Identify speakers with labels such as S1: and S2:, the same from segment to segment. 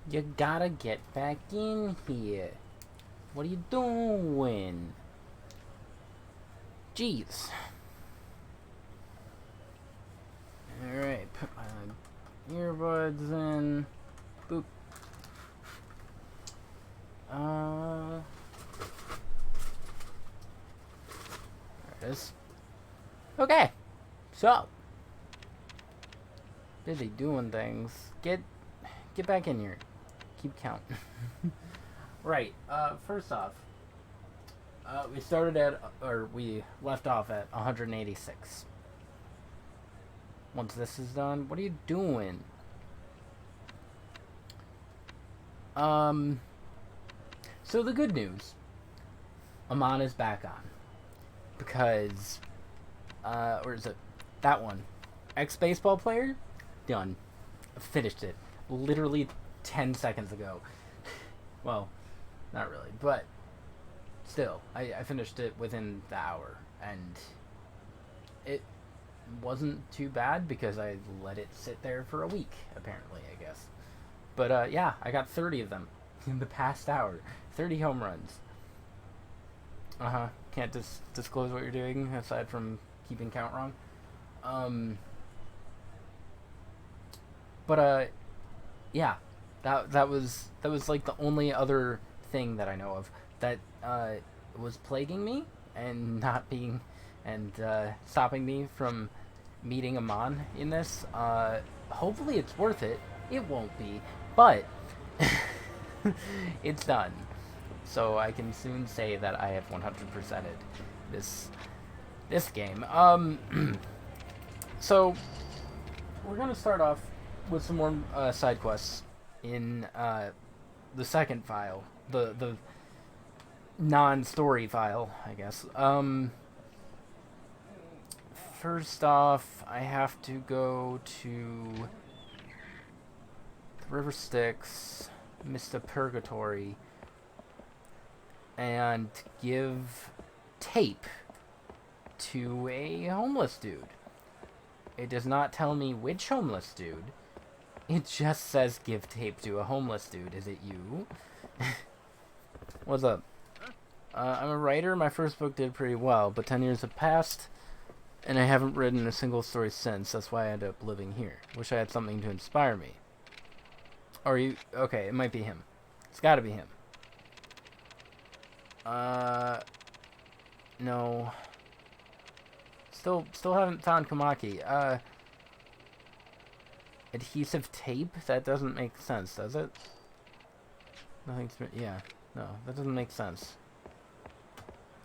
S1: You gotta get back in here. What are you doing? Jeez. Alright, put my earbuds in. Boop. There it is. Okay. So. Busy doing things. Get back in here. Keep count. Right. First off, we started at, or we left off at 186. Once this is done, what are you doing? So the good news, Amon is back on. Because, or is it that one? Ex-baseball player? Done. Finished it. Literally 10 seconds ago. Well, not really, but still, I finished it within the hour, and it wasn't too bad because I let it sit there for a week, apparently, I guess. But yeah, I got 30 of them in the past hour. 30 home runs. Can't disclose what you're doing aside from keeping count wrong. But yeah, that was like the only other thing that I know of that was plaguing me and not being and stopping me from meeting Amon in this. Hopefully it's worth it. It won't be, but it's done. So I can soon say that I have 100%ed this game. So we're gonna start off with some more side quests in the second file, the non-story file, I guess. First off, I have to go to the River Styx, Mr. Purgatory, and give tape to a homeless dude. It does not tell me which homeless dude. It just says give tape to a homeless dude. Is it you? What's up? I'm a writer. My first book did pretty well, but 10 years have passed, and I haven't written a single story since. That's why I ended up living here. Wish I had something to inspire me. Or you... Okay, it might be him. It's gotta be him. No. Still haven't found Kamaki. Adhesive tape? That doesn't make sense, does it? Nothing's... Yeah. No, that doesn't make sense.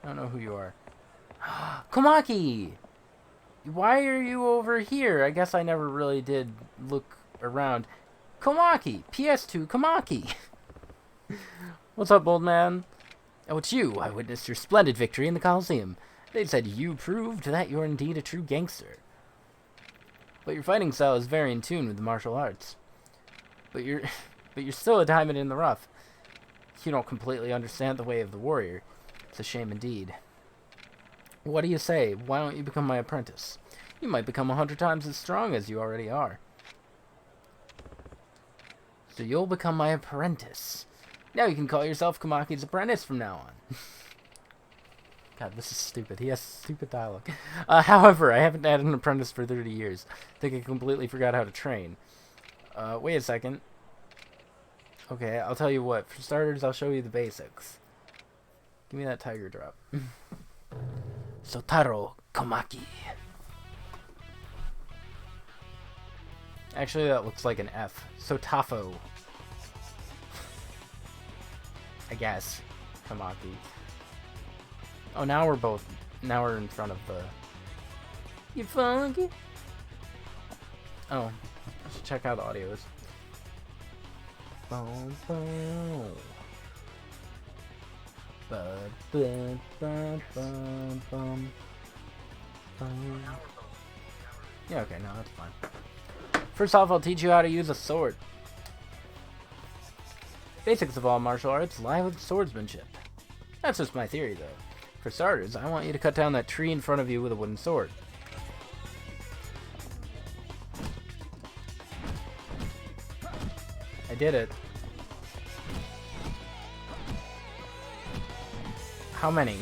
S1: I don't know who you are. Kamaki! Why are you over here? I guess I never really did look around. Kamaki! PS2 Kamaki! What's up, old man? Oh, it's you. I witnessed your splendid victory in the Coliseum. They said you proved that you're indeed a true gangster. But your fighting style is very in tune with the martial arts. But you're still a diamond in the rough. You don't completely understand the way of the warrior. It's a shame indeed. What do you say? Why don't you become my apprentice? You might become 100 times as strong as you already are. So you'll become my apprentice. Now you can call yourself Kamaki's apprentice from now on. God, this is stupid. He has stupid dialogue. However, I haven't had an apprentice for 30 years. I think I completely forgot how to train. Wait a second. Okay, I'll tell you what. For starters, I'll show you the basics. Give me that tiger drop. Sotaro Kamaki. Actually, that looks like an F. Sotafo. I guess. Kamaki. Oh, now we're in front of the... You funky? Oh, I should check out the audios. Boom, boom. Yeah, okay, no, that's fine. First off, I'll teach you how to use a sword. Basics of all martial arts lie with swordsmanship. That's just my theory, though. For starters, I want you to cut down that tree in front of you with a wooden sword. I did it. How many?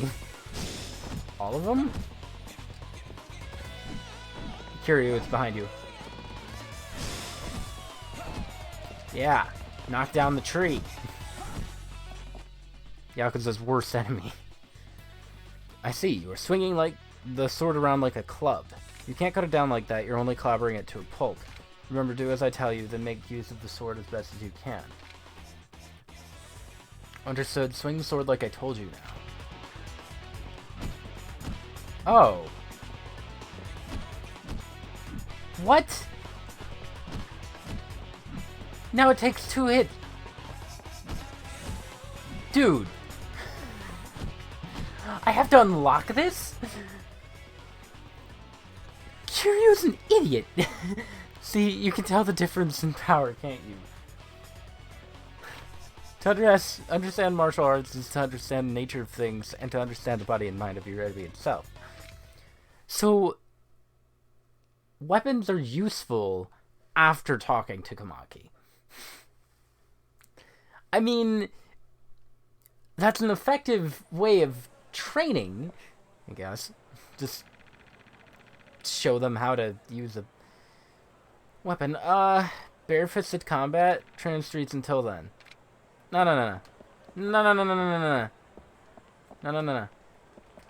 S1: All of them? Kiryu, it's behind you. Yeah, knock down the tree. Yakuza's worst enemy. I see, you are swinging like the sword around like a club. You can't cut it down like that, you're only clobbering it to a pulp. Remember, do as I tell you, then make use of the sword as best as you can. Understood, swing the sword like I told you now. Oh. What? Now it takes 2 hits. Dude. I have to unlock this? Kiryu's an idiot. See, you can tell the difference in power, can't you? To understand martial arts is to understand the nature of things and to understand the body and mind of your enemy itself. So, weapons are useful after talking to Kamaki. I mean, that's an effective way of training, I guess. Just show them how to use a weapon. Barefisted combat, train in streets until then. No.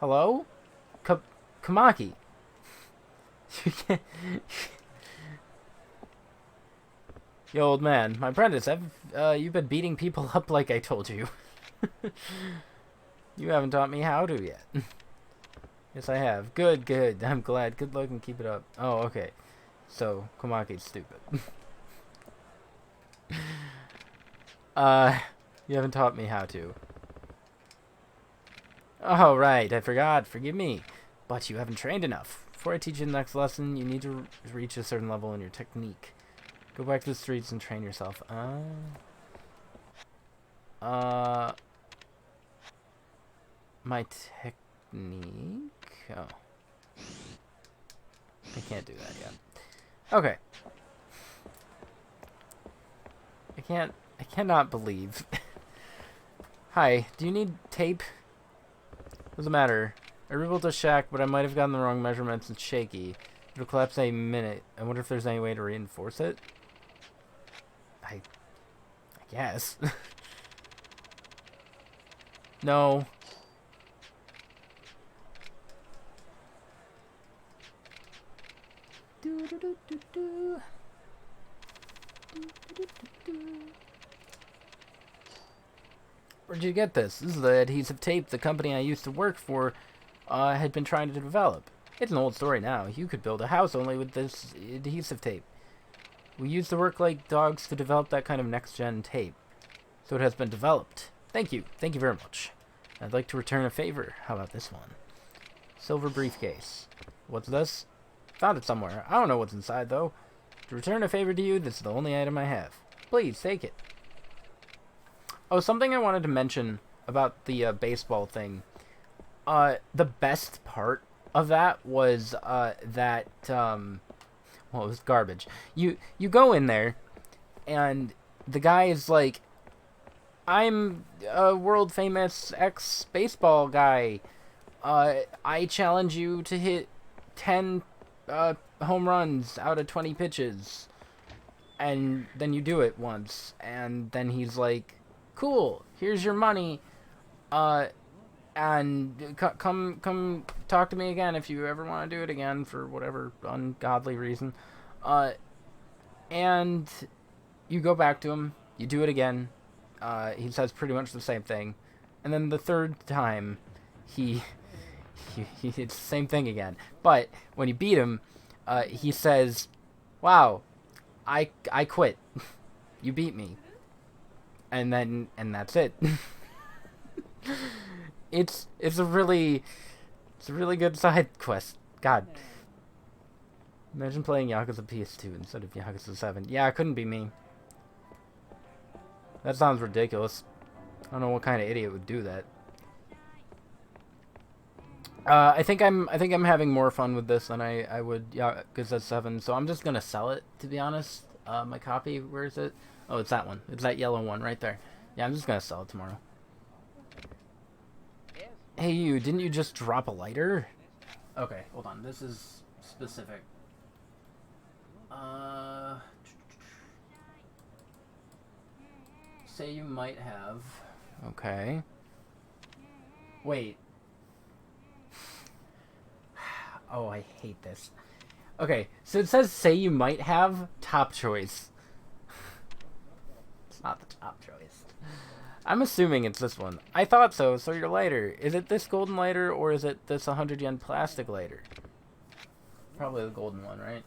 S1: Hello? Kamaki. You can't... Yo, old man, my apprentice, you've been beating people up like I told you. You haven't taught me how to yet. Yes, I have. Good. I'm glad. Good luck and keep it up. Oh, okay. So, Kamaki's stupid. You haven't taught me how to. Oh, right. I forgot. Forgive me. But you haven't trained enough. Before I teach you the next lesson, you need to reach a certain level in your technique. Go back to the streets and train yourself. My technique? Oh. I can't do that yet. Okay. I cannot believe. Hi, do you need tape? Doesn't matter. I rebuilt a shack, but I might have gotten the wrong measurements. It's shaky. It'll collapse any minute. I wonder if there's any way to reinforce it? I guess. No. Where'd you get this? This is the adhesive tape the company I used to work for had been trying to develop. It's an old story now. You could build a house only with this adhesive tape. We used to work like dogs to develop that kind of next-gen tape. So it has been developed. Thank you. Thank you very much. I'd like to return a favor. How about this one? Silver briefcase. What's this? Found it somewhere. I don't know what's inside, though. To return a favor to you, this is the only item I have. Please, take it. Oh, something I wanted to mention about the baseball thing. The best part of that was well, it was garbage. You go in there, and the guy is like, I'm a world famous ex-baseball guy. I challenge you to hit 10 home runs out of 20 pitches. And then you do it once, and then he's like, cool, here's your money, and come talk to me again if you ever want to do it again for whatever ungodly reason. And you go back to him, you do it again, he says pretty much the same thing, and then the third time, he it's the same thing again. But when you beat him, he says, wow, I quit. You beat me. And that's it. It's a really good side quest. God. Imagine playing Yakuza PS2 instead of Yakuza 7. Yeah, it couldn't be me. That sounds ridiculous. I don't know what kind of idiot would do that. I think I'm having more fun with this than I would Yakuza 7, so I'm just gonna sell it, to be honest. My copy, where is it? Oh, it's that one. It's that yellow one right there. Yeah, I'm just gonna sell it tomorrow. Hey, you, didn't you just drop a lighter? Okay, hold on. This is specific. Say you might have. Okay. Wait. Oh, I hate this. Okay, so it says say you might have top choice. It's not the top choice. I'm assuming it's this one. I thought so, so your lighter. Is it this golden lighter or is it this 100 yen plastic lighter? Probably the golden one, right?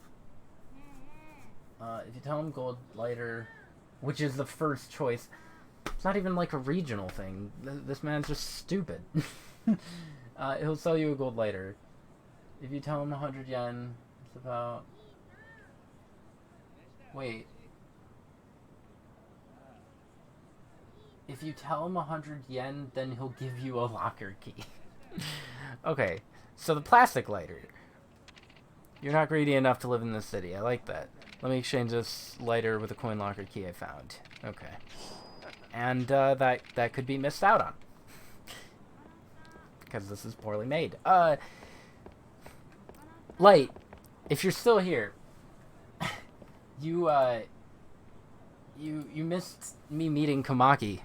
S1: If you tell him gold lighter, which is the first choice, it's not even like a regional thing. This man's just stupid. He'll sell you a gold lighter. If you tell him 100 yen, it's about... Wait. If you tell him 100 yen, then he'll give you a locker key. Okay, so the plastic lighter. You're not greedy enough to live in this city. I like that. Let me exchange this lighter with a coin locker key I found. Okay. And that could be missed out on. Because this is poorly made. Light, if you're still here, you missed me meeting Kamaki.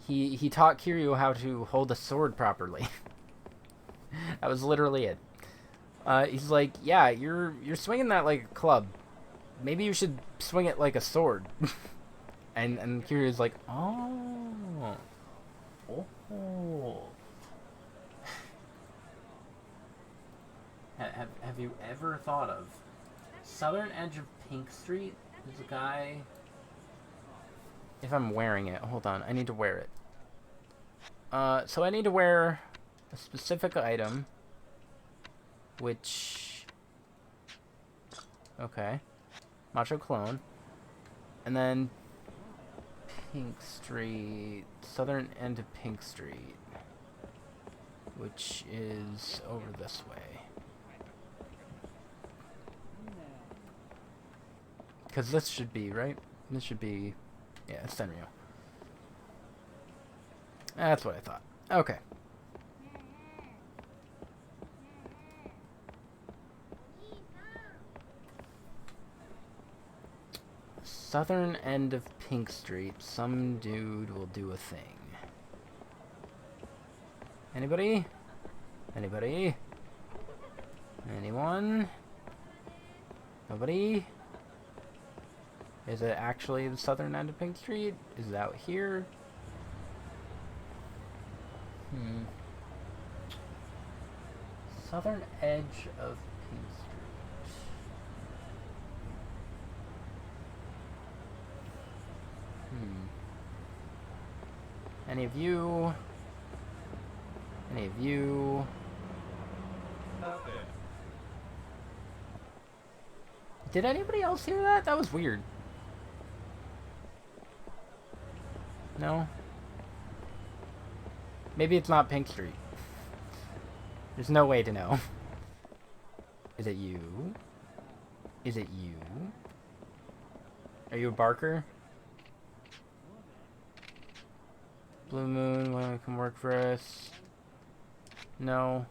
S1: He taught Kiryu how to hold a sword properly. That was literally it. He's like, yeah, you're swinging that like a club. Maybe you should swing it like a sword. and Kiryu's like, oh. Have you ever thought of southern edge of Pink Street? There's a guy. If I'm wearing it, hold on, I need to wear it. So I need to wear a specific item, which, okay, Macho Cologne, and then Pink Street, southern end of Pink Street, which is over this way. Because this should be, right? This should be, yeah, it's Senryu. That's what I thought. Okay. Southern end of Pink Street. Some dude will do a thing. Anybody? Anybody? Anyone? Nobody? Is it actually the southern end of Pink Street? Is it out here? Southern edge of Pink Street. Any of you? Any of you? Did anybody else hear that? That was weird. No? Maybe it's not Pink Street. There's no way to know. Is it you? Is it you? Are you a barker? Blue Moon, wanna come work for us? No.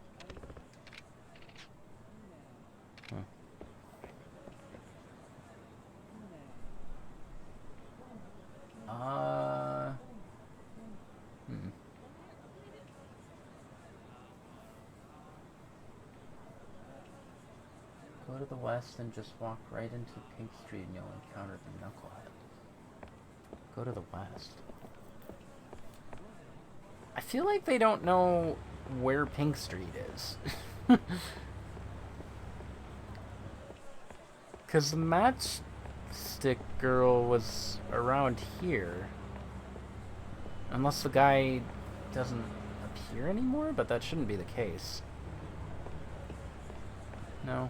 S1: Huh. Go to the west and just walk right into Pink Street and you'll encounter the knucklehead. Go to the west. I feel like they don't know where Pink Street is. Because the matchstick girl was around here. Unless the guy doesn't appear anymore, but that shouldn't be the case. No.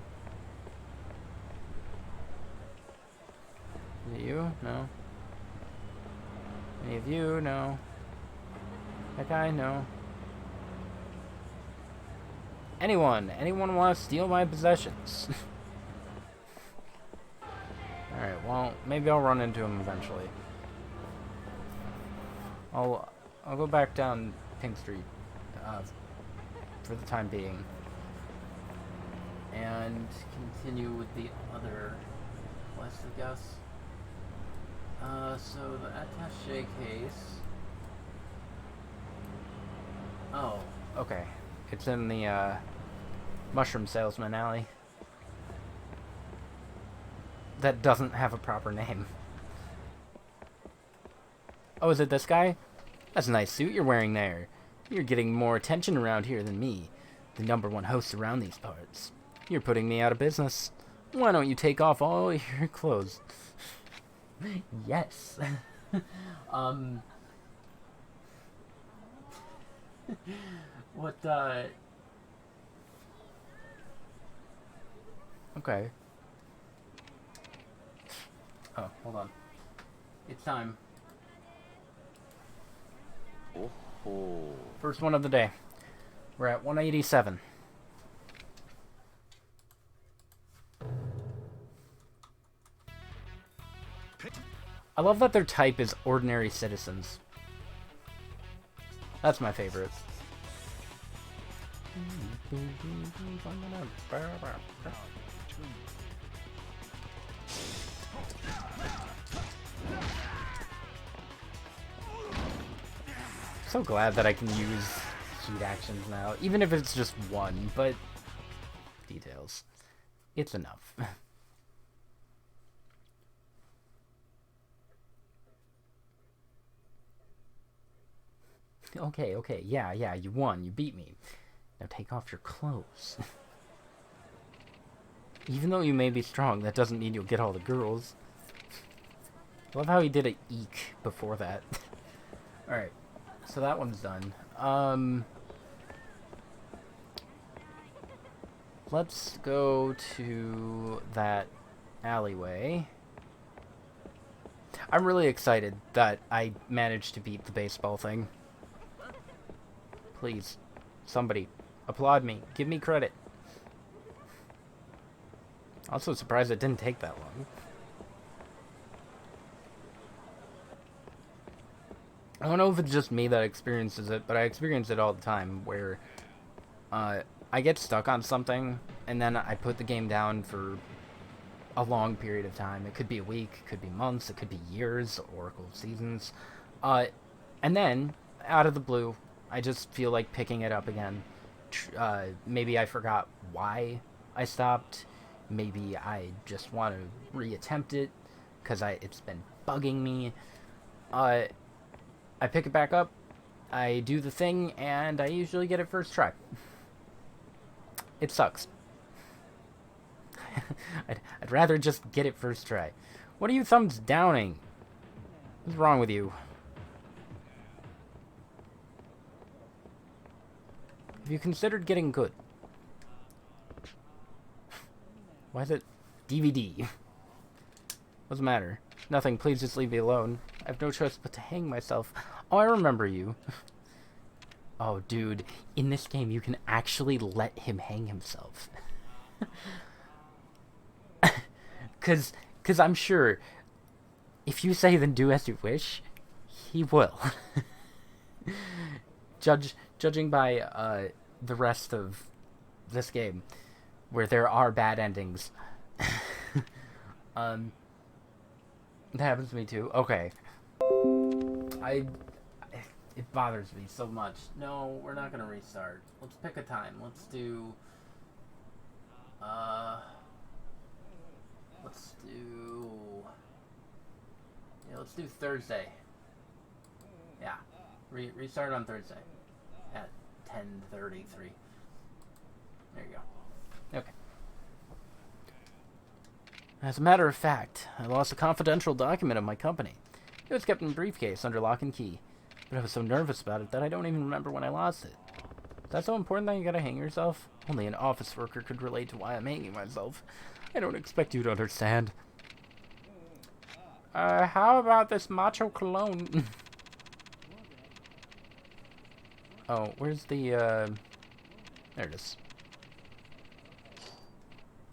S1: Is it you? No. Any of you? No. That guy? No. Anyone? Anyone want to steal my possessions? Alright, well, maybe I'll run into him eventually. I'll go back down Pink Street. for the time being. And continue with the other quest, I guess. So the attaché case. Oh, okay. It's in the, mushroom salesman alley. That doesn't have a proper name. Oh, is it this guy? That's a nice suit you're wearing there. You're getting more attention around here than me, the #1 host around these parts. You're putting me out of business. Why don't you take off all your clothes? Yes. What, Okay. Oh, hold on. It's time.
S2: Oh.
S1: First one of the day. We're at 187. I love that their type is ordinary citizens. That's my favorite. So glad that I can use cheat actions now, even if it's just one, but details. It's enough. Okay, yeah, you won, you beat me. Now take off your clothes. Even though you may be strong, that doesn't mean you'll get all the girls. I love how he did a eek before that. Alright, so that one's done. Let's go to that alleyway. I'm really excited that I managed to beat the baseball thing. Please, somebody, applaud me. Give me credit. Also surprised it didn't take that long. I don't know if it's just me that experiences it, but I experience it all the time, where I get stuck on something, and then I put the game down for a long period of time. It could be a week, it could be months, it could be years, or seasons. And then, out of the blue, I just feel like picking it up again. Maybe I forgot why I stopped. Maybe I just want to reattempt it, because it's been bugging me. I pick it back up, I do the thing, and I usually get it first try. It sucks. I'd rather just get it first try. What are you thumbs downing? What's wrong with you? Have you considered getting good? Why is it DVD? What's the matter? Nothing, please just leave me alone. I have no choice but to hang myself. Oh, I remember you. Oh, dude. In this game, you can actually let him hang himself. Cause I'm sure, if you say then do as you wish, he will. Judging by the rest of this game, where there are bad endings. That happens to me too. Okay. It bothers me so much. No, we're not gonna restart. Let's pick a time. Let's do let's do Thursday. Yeah. Restart on Thursday at 10:33. There you go. Okay. As a matter of fact, I lost a confidential document of my company. It was kept in a briefcase under lock and key, but I was so nervous about it that I don't even remember when I lost it. Is that so important that you gotta hang yourself? Only an office worker could relate to why I'm hanging myself. I don't expect you to understand. How about this macho cologne? Oh, where's the, there it is.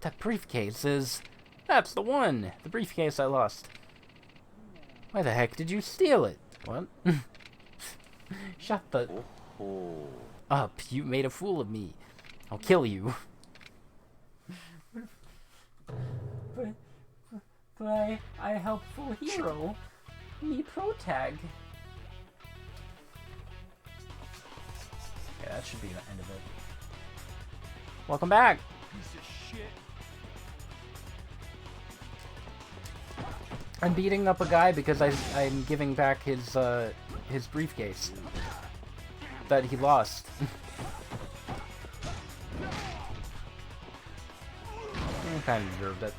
S1: That briefcase is... That's the one! The briefcase I lost. Why the heck did you steal it? What? Shut the...
S2: Oh.
S1: up. You made a fool of me. I'll kill you. But I helpful hero. Me protag. Yeah, that should be the end of it. Welcome back.
S3: Piece of shit.
S1: I'm beating up a guy because I'm giving back his briefcase that he lost. He kind of deserved it.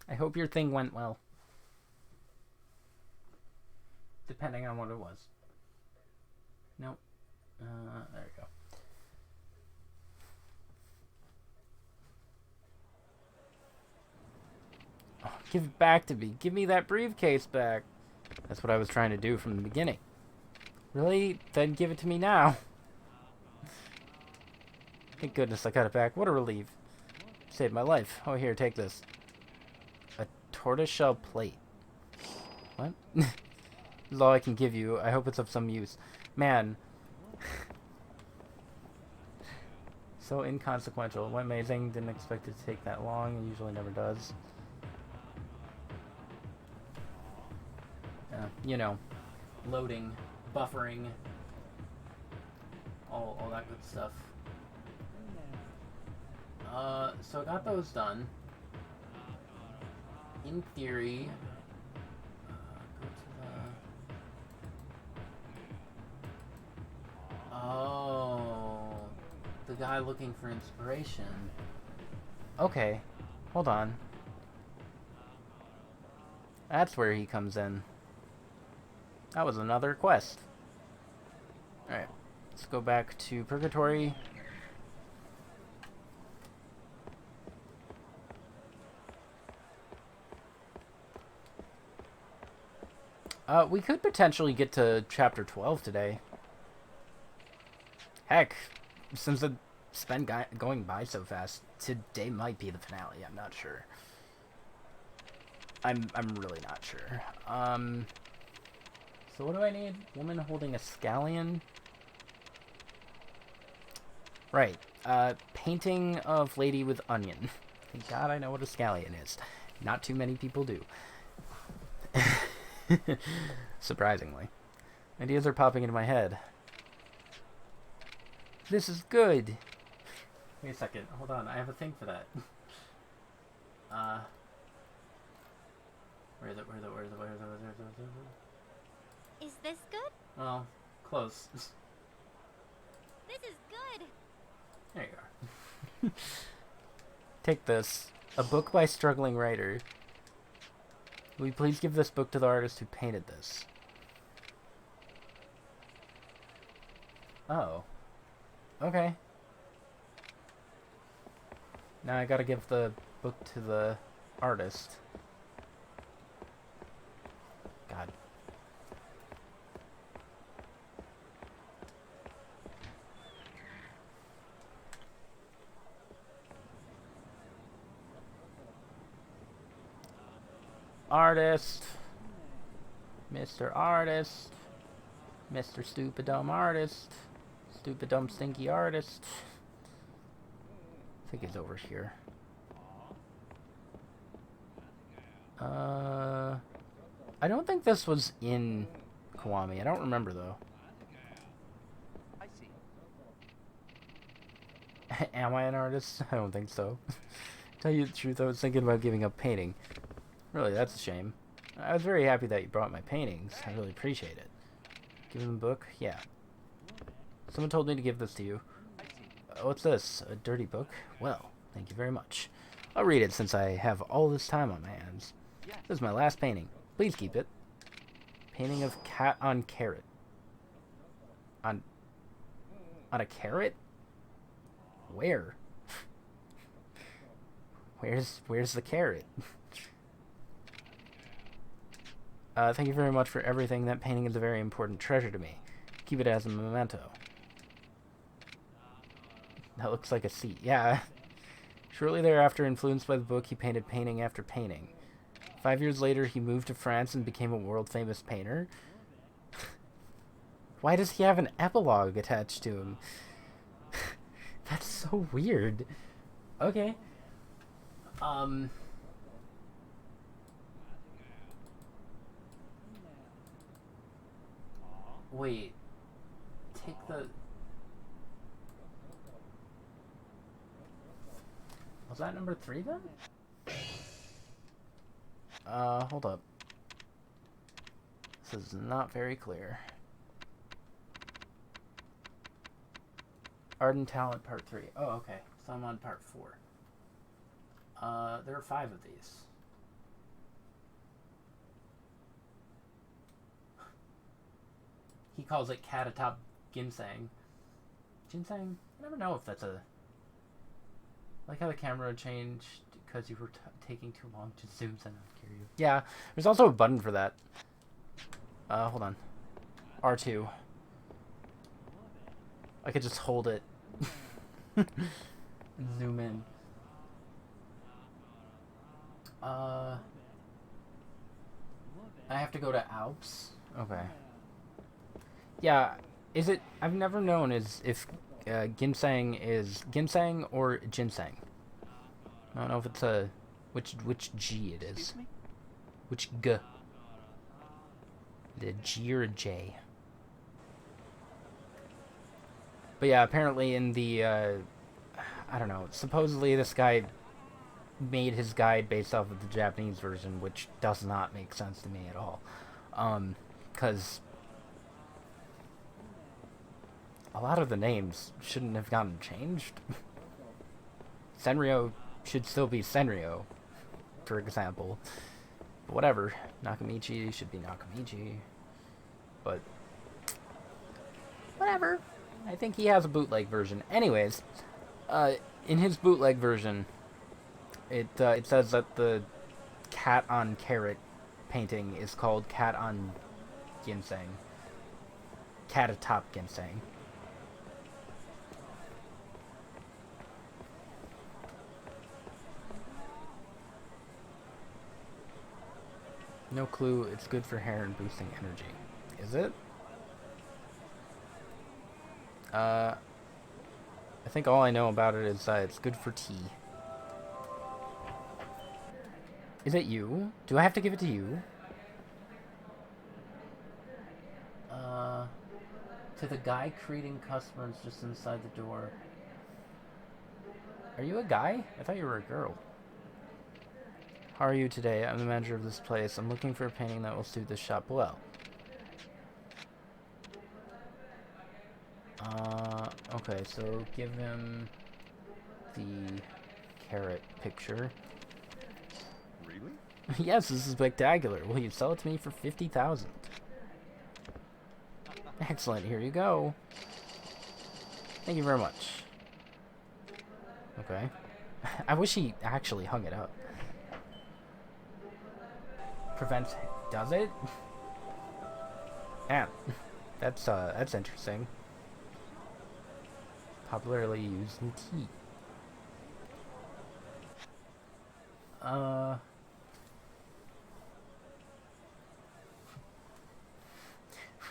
S1: I hope your thing went well. Depending on what it was. Nope. There you go. Oh, give it back to me. Give me that briefcase back. That's what I was trying to do from the beginning. Really? Then give it to me now. Thank goodness I got it back. What a relief. Saved my life. Oh, here, take this. A tortoiseshell plate. What? This is all I can give you. I hope it's of some use. Man. So inconsequential. What amazing. Didn't expect it to take that long. It usually never does. You know. Loading. Buffering. All that good stuff. So I got those done. In theory, go to the... Oh, the guy looking for inspiration. Okay, hold on. That's where he comes in. That was another quest. Alright, let's go back to Purgatory. We could potentially get to chapter 12 today. Heck, since it's been going by so fast, today might be the finale. I'm not sure. I'm really not sure. So what do I need? Woman holding a scallion. Right. Painting of lady with onion. Thank God I know what a scallion is. Not too many people do. Surprisingly. Ideas are popping into my head. This is good. Wait a second. Hold on. I have a thing for that. Where is it?
S4: Is this good?
S1: Well, close.
S4: This is good.
S1: There you are. Take this. A book by struggling writer. Will you please give this book to the artist who painted this? Oh. Okay. Now I gotta give the book to the artist. God. Artist. Mr. Artist. Mr. Stupid Dumb Artist. Stupid Dumb Stinky Artist. I think he's over here. I don't think this was in Kiwami. I don't remember though.
S3: I see.
S1: Am I an artist? I don't think so. Tell you the truth, I was thinking about giving up painting. Really, that's a shame. I was very happy that you brought my paintings. I really appreciate it. Give him the book? Yeah. Someone told me to give this to you. What's this? A dirty book? Well, thank you very much. I'll read it since I have all this time on my hands. This is my last painting. Please keep it. Painting of cat on carrot. On a carrot? Where? Where's the carrot? Thank you very much for everything. That painting is a very important treasure to me. Keep it as a memento. That looks like a seat. Yeah. Shortly thereafter, influenced by the book, he painted painting after painting. 5 years later, he moved to France and became a world-famous painter. Why does he have an epilogue attached to him? That's so weird. Okay. Wait. Take the... Was that number 3 then? Hold up. This is not very clear. Ardent Talent Part 3. Oh, okay. So I'm on Part 4. There are 5 of these. He calls it cat atop ginseng. Ginseng? I never know if that's a... I like how the camera changed because you were taking too long to zoom in on Kiryu. Yeah, there's also a button for that. Hold on. R2. I could just hold it. And zoom in. I have to go to Alps? Okay. Yeah, is it... I've never known if ginseng is ginseng or ginseng. I don't know if it's a... Which G it is. Which G. The G or a J. But yeah, apparently in the, I don't know, supposedly this guy made his guide based off of the Japanese version, which does not make sense to me at all. Because a lot of the names shouldn't have gotten changed. Senryo should still be Senryo, for example. But whatever. Nakamichi should be Nakamichi. But whatever. I think he has a bootleg version. Anyways, in his bootleg version, it says that the cat on carrot painting is called cat on ginseng. Cat atop ginseng. No clue. It's good for hair and boosting energy. Is it? I think all I know about it is it's good for tea. Is it you? Do I have to give it to you? To the guy greeting customers just inside the door. Are you a guy? I thought you were a girl. How are you today? I'm the manager of this place. I'm looking for a painting that will suit this shop well. Okay, so give him the carrot picture.
S2: Really?
S1: Yes, this is spectacular. Will you sell it to me for 50,000? Excellent, here you go. Thank you very much. Okay. I wish he actually hung it up. Prevents... Does it? Yeah. That's interesting. Popularly used in tea.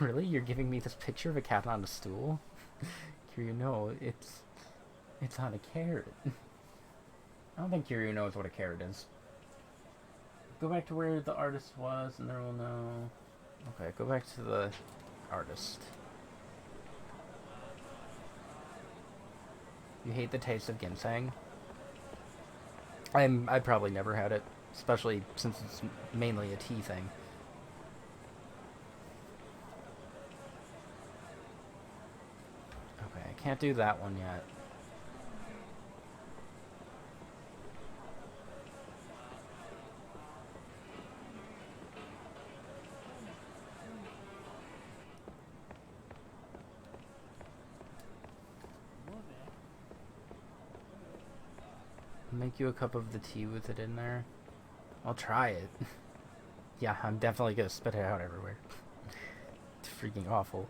S1: Really? You're giving me this picture of a cat on a stool? Kiryu, no, it's on a carrot. I don't think Kiryu knows what a carrot is. Go back to where the artist was and there will know. Okay, go back to the artist. You hate the taste of ginseng? I probably never had it, especially since it's mainly a tea thing. Okay, I can't do that one yet. Make you a cup of the tea with it in there. I'll try it. Yeah, I'm definitely gonna spit it out everywhere. It's freaking awful.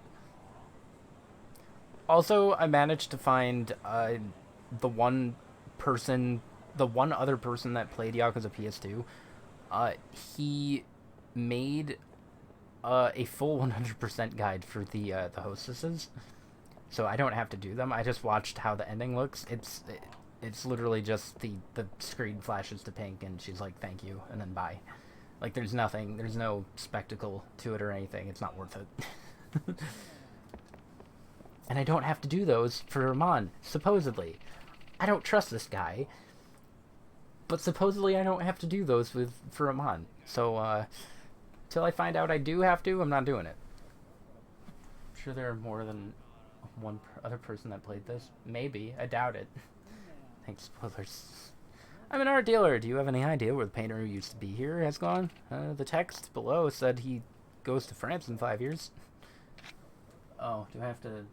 S1: Also, I managed to find the one other person that played Yakuza PS2. He made a full 100% guide for the hostesses, so I don't have to do them. I just watched how the ending looks. It's literally just the screen flashes to pink, and she's like, "Thank you," and then bye. Like, there's nothing, there's no spectacle to it or anything. It's not worth it. And I don't have to do those for Rahman, supposedly. I don't trust this guy, but supposedly I don't have to do those for Rahman. So, till I find out I do have to, I'm not doing it. I'm sure there are more than one other person that played this. Maybe. I doubt it. Thanks, spoilers. I'm an art dealer. Do you have any idea where the painter who used to be here has gone? The text below said he goes to France in 5 years. Oh, do I have to...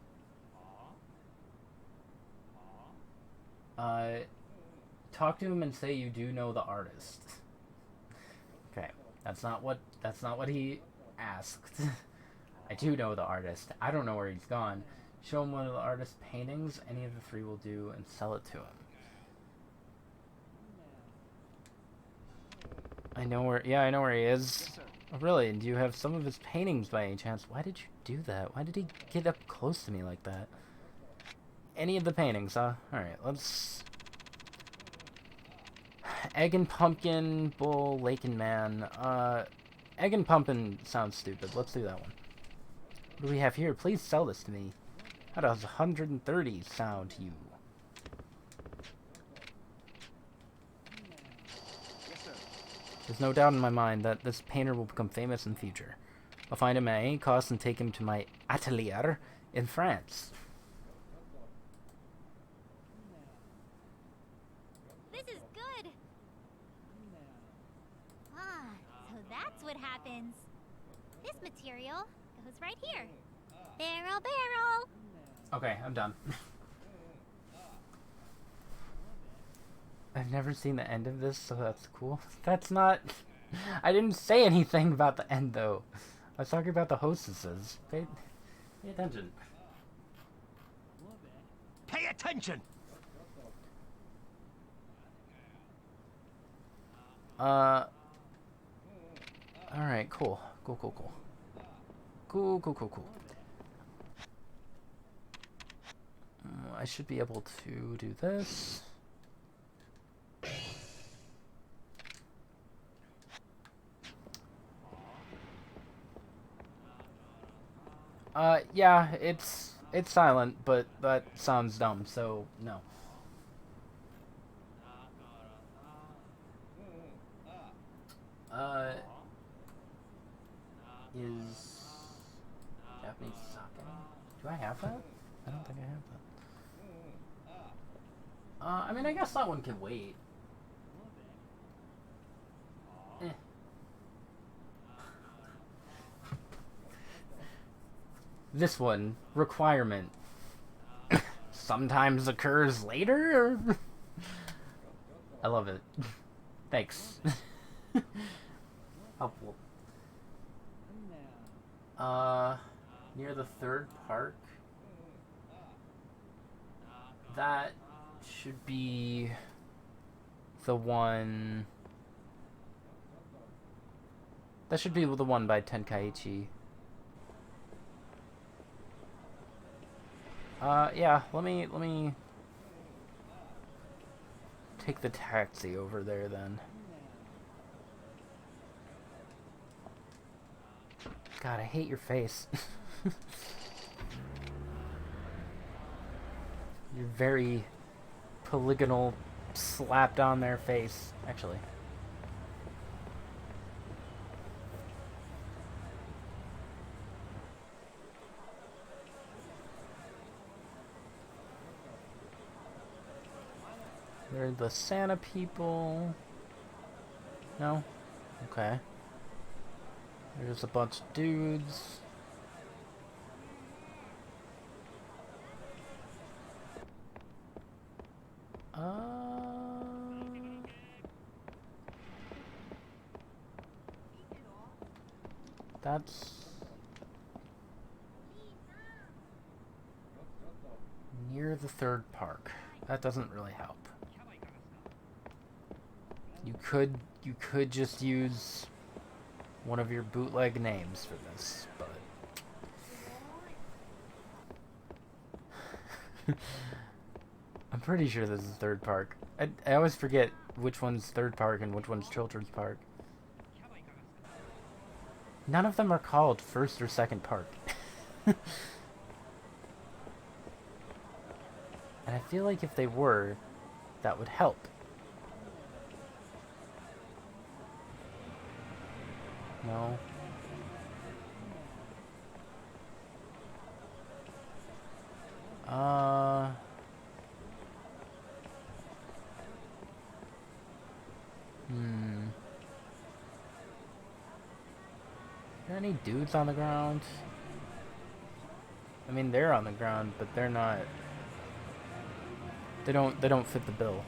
S1: talk to him and say you do know the artist. Okay, that's not what he asked. I do know the artist. I don't know where he's gone. Show him one of the artist's paintings. Any of the three will do, and sell it to him. I know where. Yeah, I know where he is. Oh, really? And do you have some of his paintings by any chance? Why did you do that? Why did he get up close to me like that? Any of the paintings, huh? Alright, let's... Egg and Pumpkin, Bull, Lake and Man. Egg and Pumpkin sounds stupid. Let's do that one. What do we have here? Please sell this to me. How does 130 sound to you? There's no doubt in my mind that this painter will become famous in the future. I'll find him at any cost and take him to my atelier in France.
S4: This is good. Ah, so that's what happens. This material goes right here. Barrel, barrel.
S1: Okay, I'm done. I've never seen the end of this, so that's cool. That's not... I didn't say anything about the end, though. I was talking about the hostesses. Pay attention.
S3: Pay attention!
S1: Alright, cool. Cool. I should be able to do this. Yeah, it's silent, but that sounds dumb, so no. Is Japanese sake? Do I have that? I don't think I have that. I mean, I guess that one can wait. This one, requirement, sometimes occurs later? I love it. Thanks. Helpful. Near the third park. That should be the one... That should be the one by Tenkaichi. Yeah, let me take the taxi over there then. God, I hate your face. Your very polygonal, slapped on their face, actually. They're the Santa people. No? Okay. There's a bunch of dudes. That's near the third park. That doesn't really help. You could just use one of your bootleg names for this, but I'm pretty sure this is Third Park. I always forget which one's Third Park and which one's Children's Park. None of them are called First or Second Park. And I feel like if they were, that would help. No. Are there any dudes on the ground? I mean, they're on the ground, but they're not. They don't fit the bill.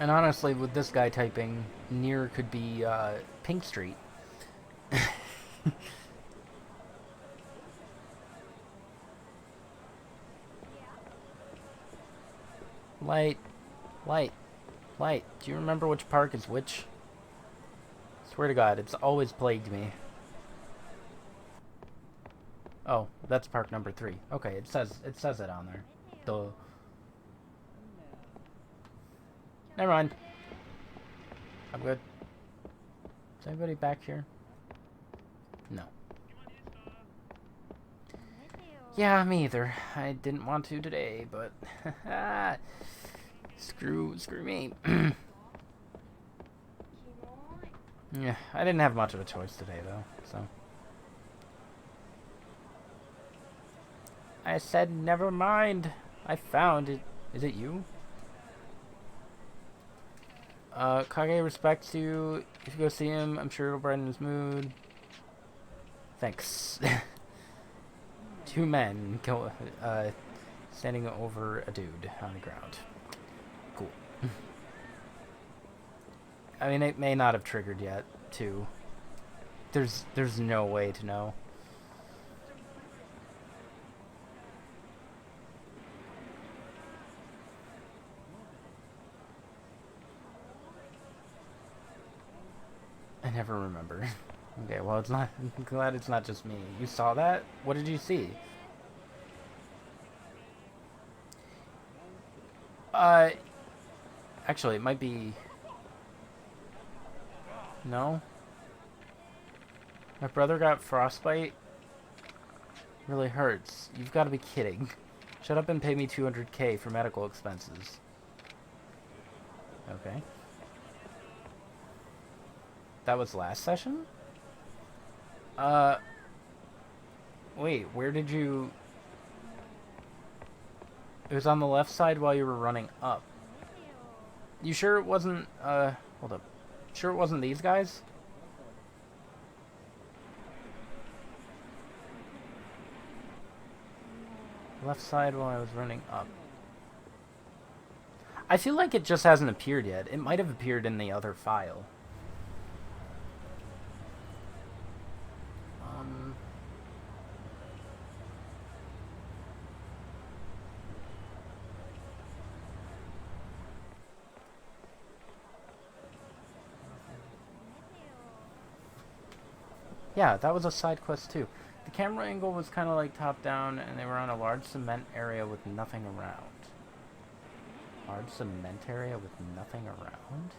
S1: And honestly, with this guy typing, near could be Pink Street. Light. Do you remember which park is which? Swear to God, it's always plagued me. Oh, that's park number 3. Okay, it says it on there. Duh. Never mind. I'm good. Is anybody back here? No. Yeah, me either. I didn't want to today, but screw me. Yeah, I didn't have much of a choice today though, so. I said never mind. I found it. Is it you? Kage respects you. If you go see him, I'm sure it'll brighten his mood. Thanks. 2 men go, standing over a dude on the ground. Cool. I mean, it may not have triggered yet, too. There's no way to know. I never remember. Okay, well, it's not. I'm glad it's not just me. You saw that? What did you see? Actually, it might be. No? My brother got frostbite? Really hurts. You've got to be kidding. Shut up and pay me 200K for medical expenses. Okay. That was last session? Wait, where did you... It was on the left side while you were running up. You sure it wasn't, hold up. Sure it wasn't these guys? Left side while I was running up. I feel like it just hasn't appeared yet. It might have appeared in the other file. Yeah, that was a side quest too. The camera angle was kind of like top down, and they were on a large cement area with nothing around. Large cement area with nothing around?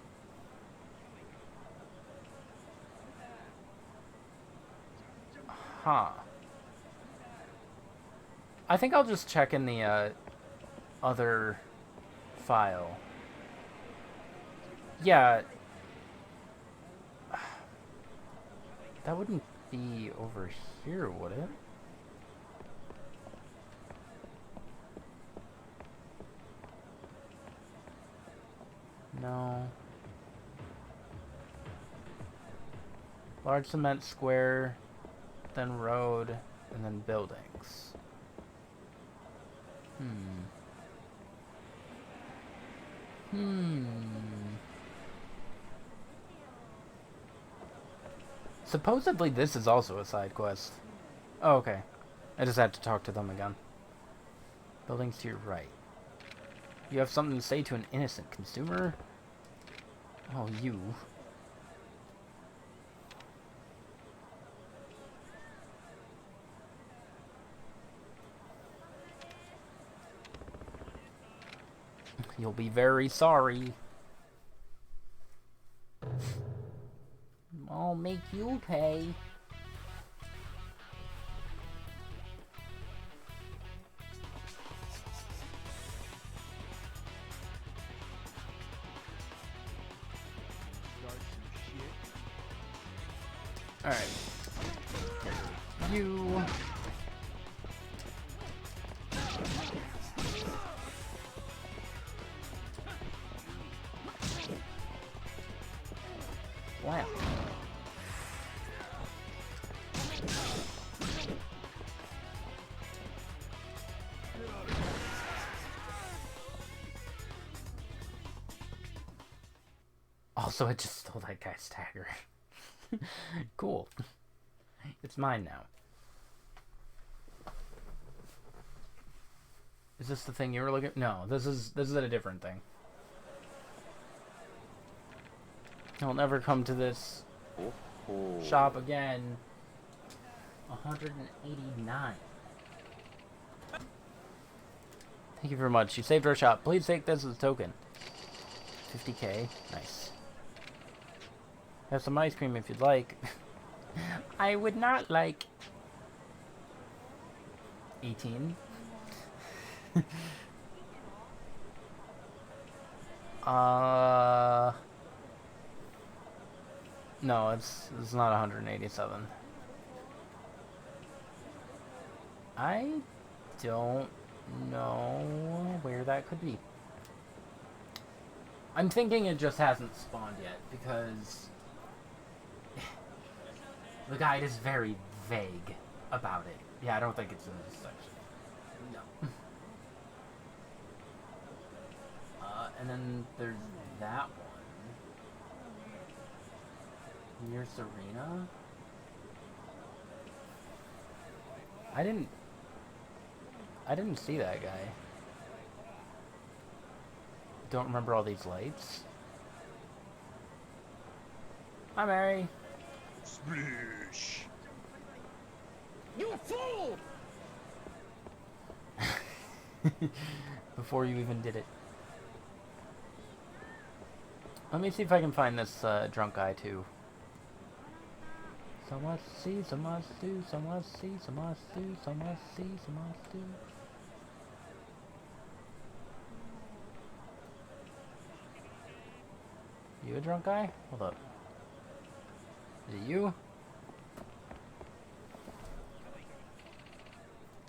S1: Huh. I think I'll just check in the other file. Yeah. That wouldn't be over here, would it? No. Large cement square, then road, and then buildings. Supposedly this is also a side quest. Oh, okay. I just had to talk to them again. Buildings to your right. You have something to say to an innocent consumer? Oh, you. You'll be very sorry. I'll make you pay. Alright. You. Wow. Also, I just stole that guy's dagger. Cool. It's mine now. Is this the thing you were looking? No, this is a different thing. I'll never come to this shop again. 189. Thank you very much. You saved our shop. Please take this as a token. 50k. Nice. Have some ice cream if you'd like. I would not like 18. No, it's not 187. I don't know where that could be. I'm thinking it just hasn't spawned yet because the guide is very vague about it. Yeah, I don't think it's in this section. No. And then there's that one. Near Serena? I didn't see that guy. Don't remember all these lights. Hi, Mary.
S2: Splish.
S3: You fool!
S1: Before you even did it. Let me see if I can find this drunk guy too. So much see, so much do, so much see, so much do, so much see, so much do. You a drunk guy? Hold up. Is it you?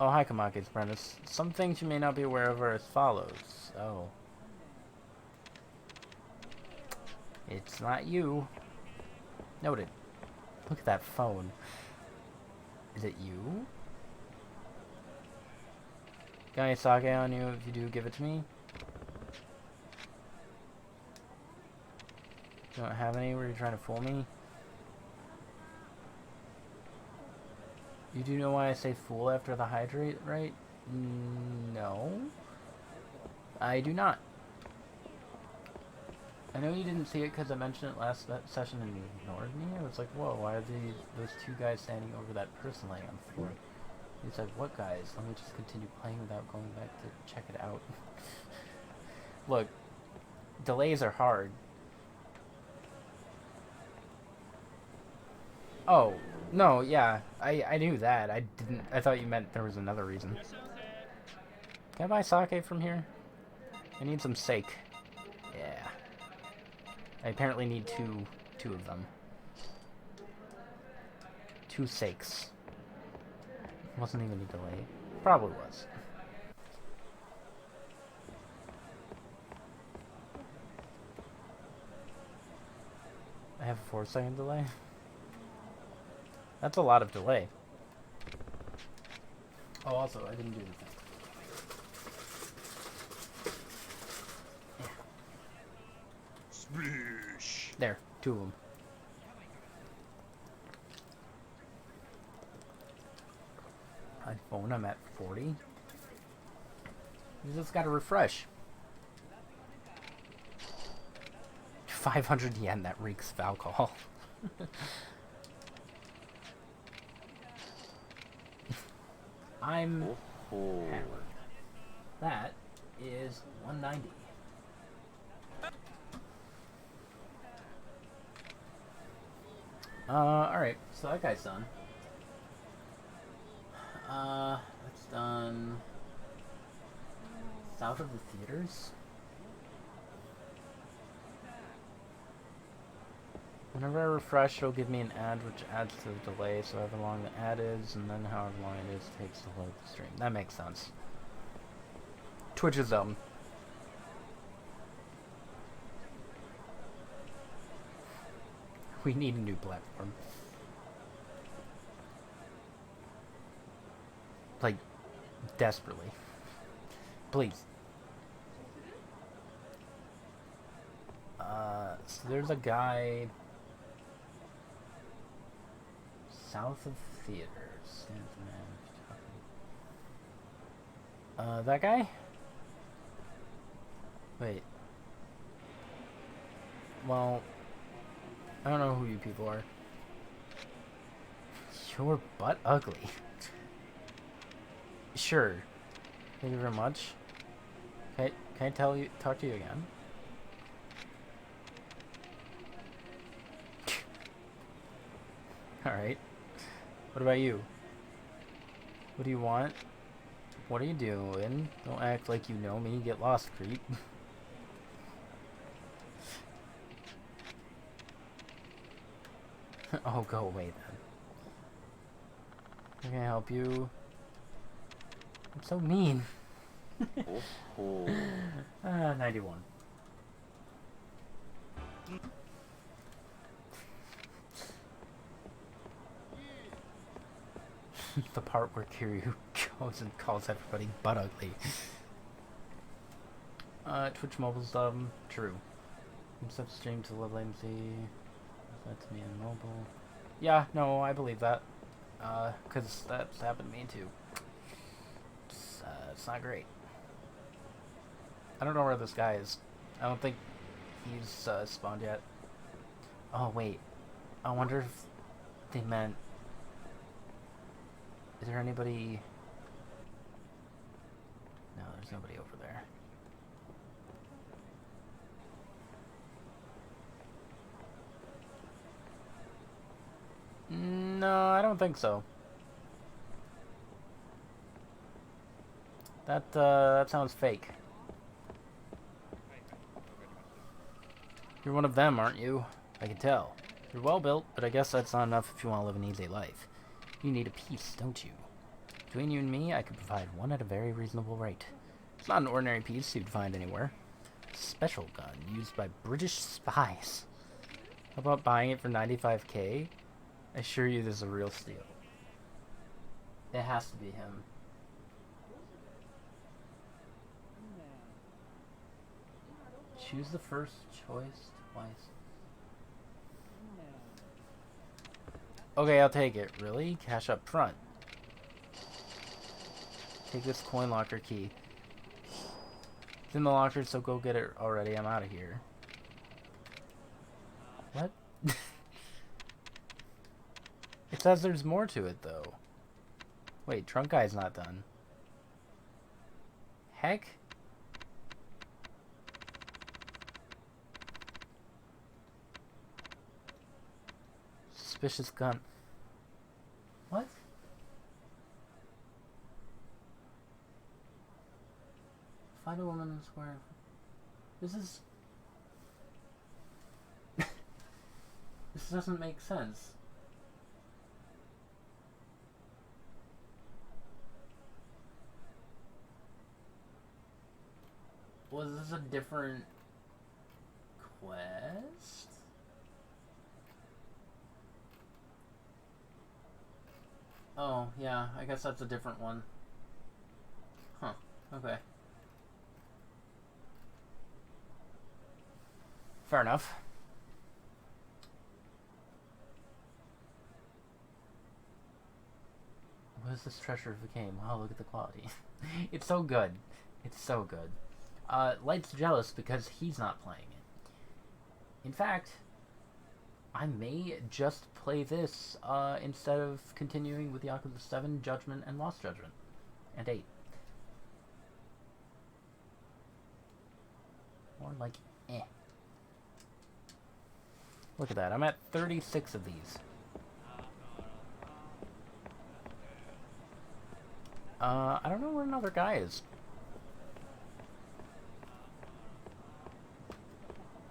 S1: Oh, hi, Kamaki's apprentice. Some things you may not be aware of are as follows. Oh. It's not you. Noted. Look at that phone. Is it you? Got any sake on you? If you do, give it to me. You don't have any? Were you trying to fool me? You do know why I say fool after the hydrate, right? No. I do not. I know you didn't see it because I mentioned it last session and you ignored me. I was like, whoa, why are those two guys standing over that person laying on the floor? He's like, what guys? Let me just continue playing without going back to check it out. Look, delays are hard. Oh, no, yeah, I knew that. I thought you meant there was another reason. Can I buy sake from here? I need some sake. Yeah. I apparently need two of them. 2 sakes. Wasn't even a delay. Probably was. I have a 4-second delay. That's a lot of delay. Oh, also, I didn't do the thing.
S2: Splish.
S1: There, 2 of them. My phone, I'm at 40. You just gotta refresh. 500 yen, that reeks of alcohol. I'm hammered. That is 190. Alright, so that guy's done. That's done. South of the theaters? Whenever I refresh, it'll give me an ad, which adds to the delay, so however long the ad is, and then however long it is takes to load the stream. That makes sense. Twitch is dumb. We need a new platform. Like, desperately. Please. So there's a guy south of theaters. That guy? Wait. Well, I don't know who you people are. You're butt ugly. Sure. Thank you very much. Can I talk to you again? Alright. What about you? What do you want? What are you doing? Don't act like you know me. Get lost, creep. Oh, go away then. How can I help you? I'm so mean. 91. The part where Kiryu goes and calls everybody butt ugly. Twitch mobile's dumb. True. Set stream to low latency. That's me on mobile. Yeah, no, I believe that. Cause that's happened to me too. It's not great. I don't know where this guy is. I don't think he's spawned yet. Oh wait, I wonder if they meant. Is there anybody? No, there's nobody over there. No, I don't think so. That sounds fake. You're one of them, aren't you? I can tell. You're well built, but I guess that's not enough if you want to live an easy life. You need a piece, don't you? Between you and me, I could provide one at a very reasonable rate. It's not an ordinary piece you'd find anywhere. It's a special gun used by British spies. How about buying it for 95k? I assure you this is a real steal. It has to be him. Choose the first choice twice. Okay, I'll take it. Really? Cash up front. Take this coin locker key. It's in the locker, so go get it already. I'm out of here. What? It says there's more to it, though. Wait, Trunk Guy's not done. Heck? Suspicious gun. What? Find a woman in the square. This is... This doesn't make sense. Was this a different quest? Oh, yeah, I guess that's a different one. Huh, okay. Fair enough. What is this treasure of the game? Wow, look at the quality. It's so good. It's so good. Light's jealous because he's not playing it. In fact, I may just play this instead of continuing with Yakuza 7, Judgment, and Lost Judgment. And 8. Or like, eh. Look at that. I'm at 36 of these. I don't know where another guy is.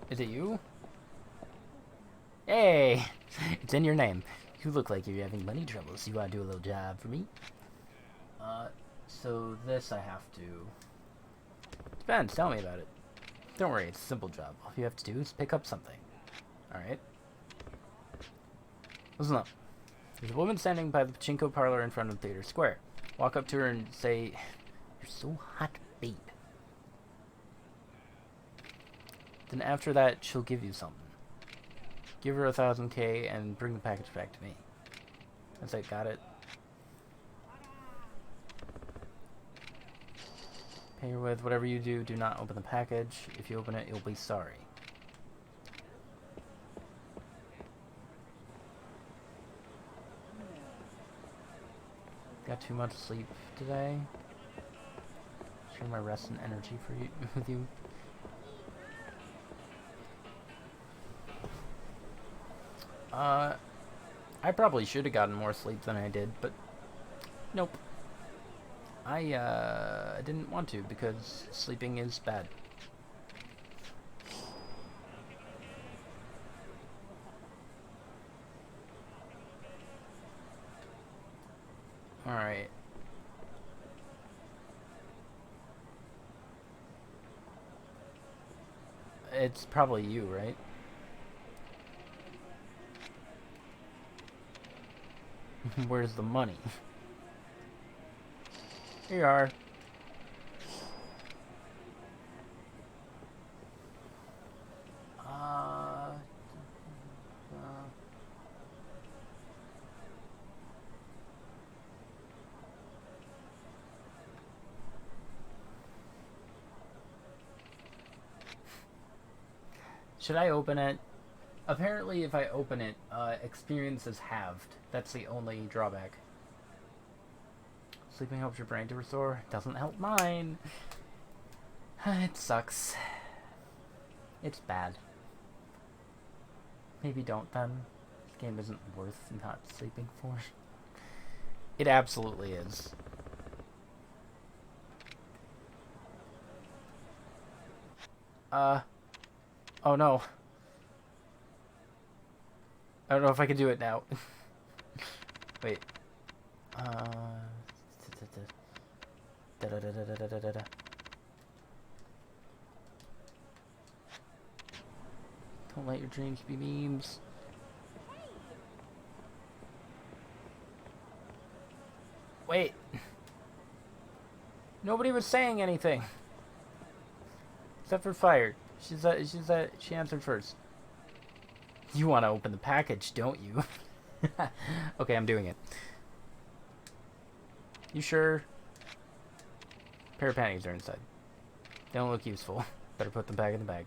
S1: Is it you? Hey! It's in your name. You look like you're having money troubles. You wanna do a little job for me? So this I have to... Depends, tell me about it. Don't worry, it's a simple job. All you have to do is pick up something. Alright? Listen up. There's a woman standing by the pachinko parlor in front of Theater Square. Walk up to her and say, "You're so hot, babe." Then after that, she'll give you something. Give her 1,000K and bring the package back to me. That's it, got it. Pay her with whatever you do. Do not open the package. If you open it, you'll be sorry. Got too much sleep today. Share my rest and energy for you with you. I probably should have gotten more sleep than I did, but nope. I didn't want to because sleeping is bad. Alright. It's probably you, right? Where's the money? Here you are. Should I open it? Apparently, if I open it, experience is halved. That's the only drawback. Sleeping helps your brain to restore. Doesn't help mine. It sucks. It's bad. Maybe don't then. This game isn't worth not sleeping for. It absolutely is. Oh no. I don't know if I can do it now. Wait. Don't let your dreams be memes. Wait. Nobody was saying anything. Except for Fire. She answered first. You want to open the package, don't you? Okay, I'm doing it. You sure? Pair of panties are inside. They don't look useful. Better put them back in the bag.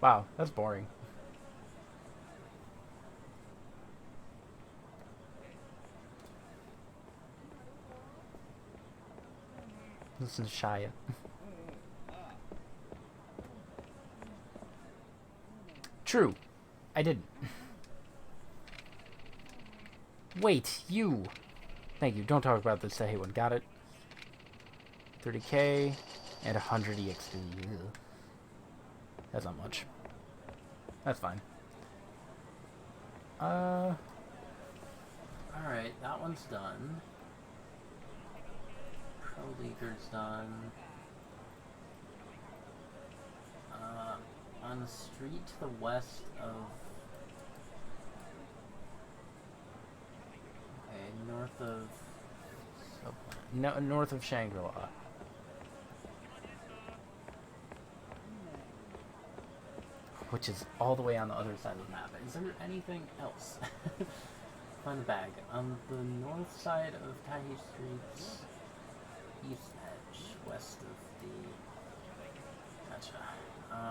S1: Wow, that's boring. Listen to Shia. True. I didn't. Wait, you. Thank you. Don't talk about this to anyone. Got it? 30K and 100 EXP. Ugh. That's not much. That's fine. Alright, that one's done. Pro Leaguer's done. On the street to the west of... Okay, north of... No, north of Shangri-La. Which is all the way on the other side of the map. Is there anything else? Find the bag. On the north side of Tahi Street's east edge, west of the... Gotcha.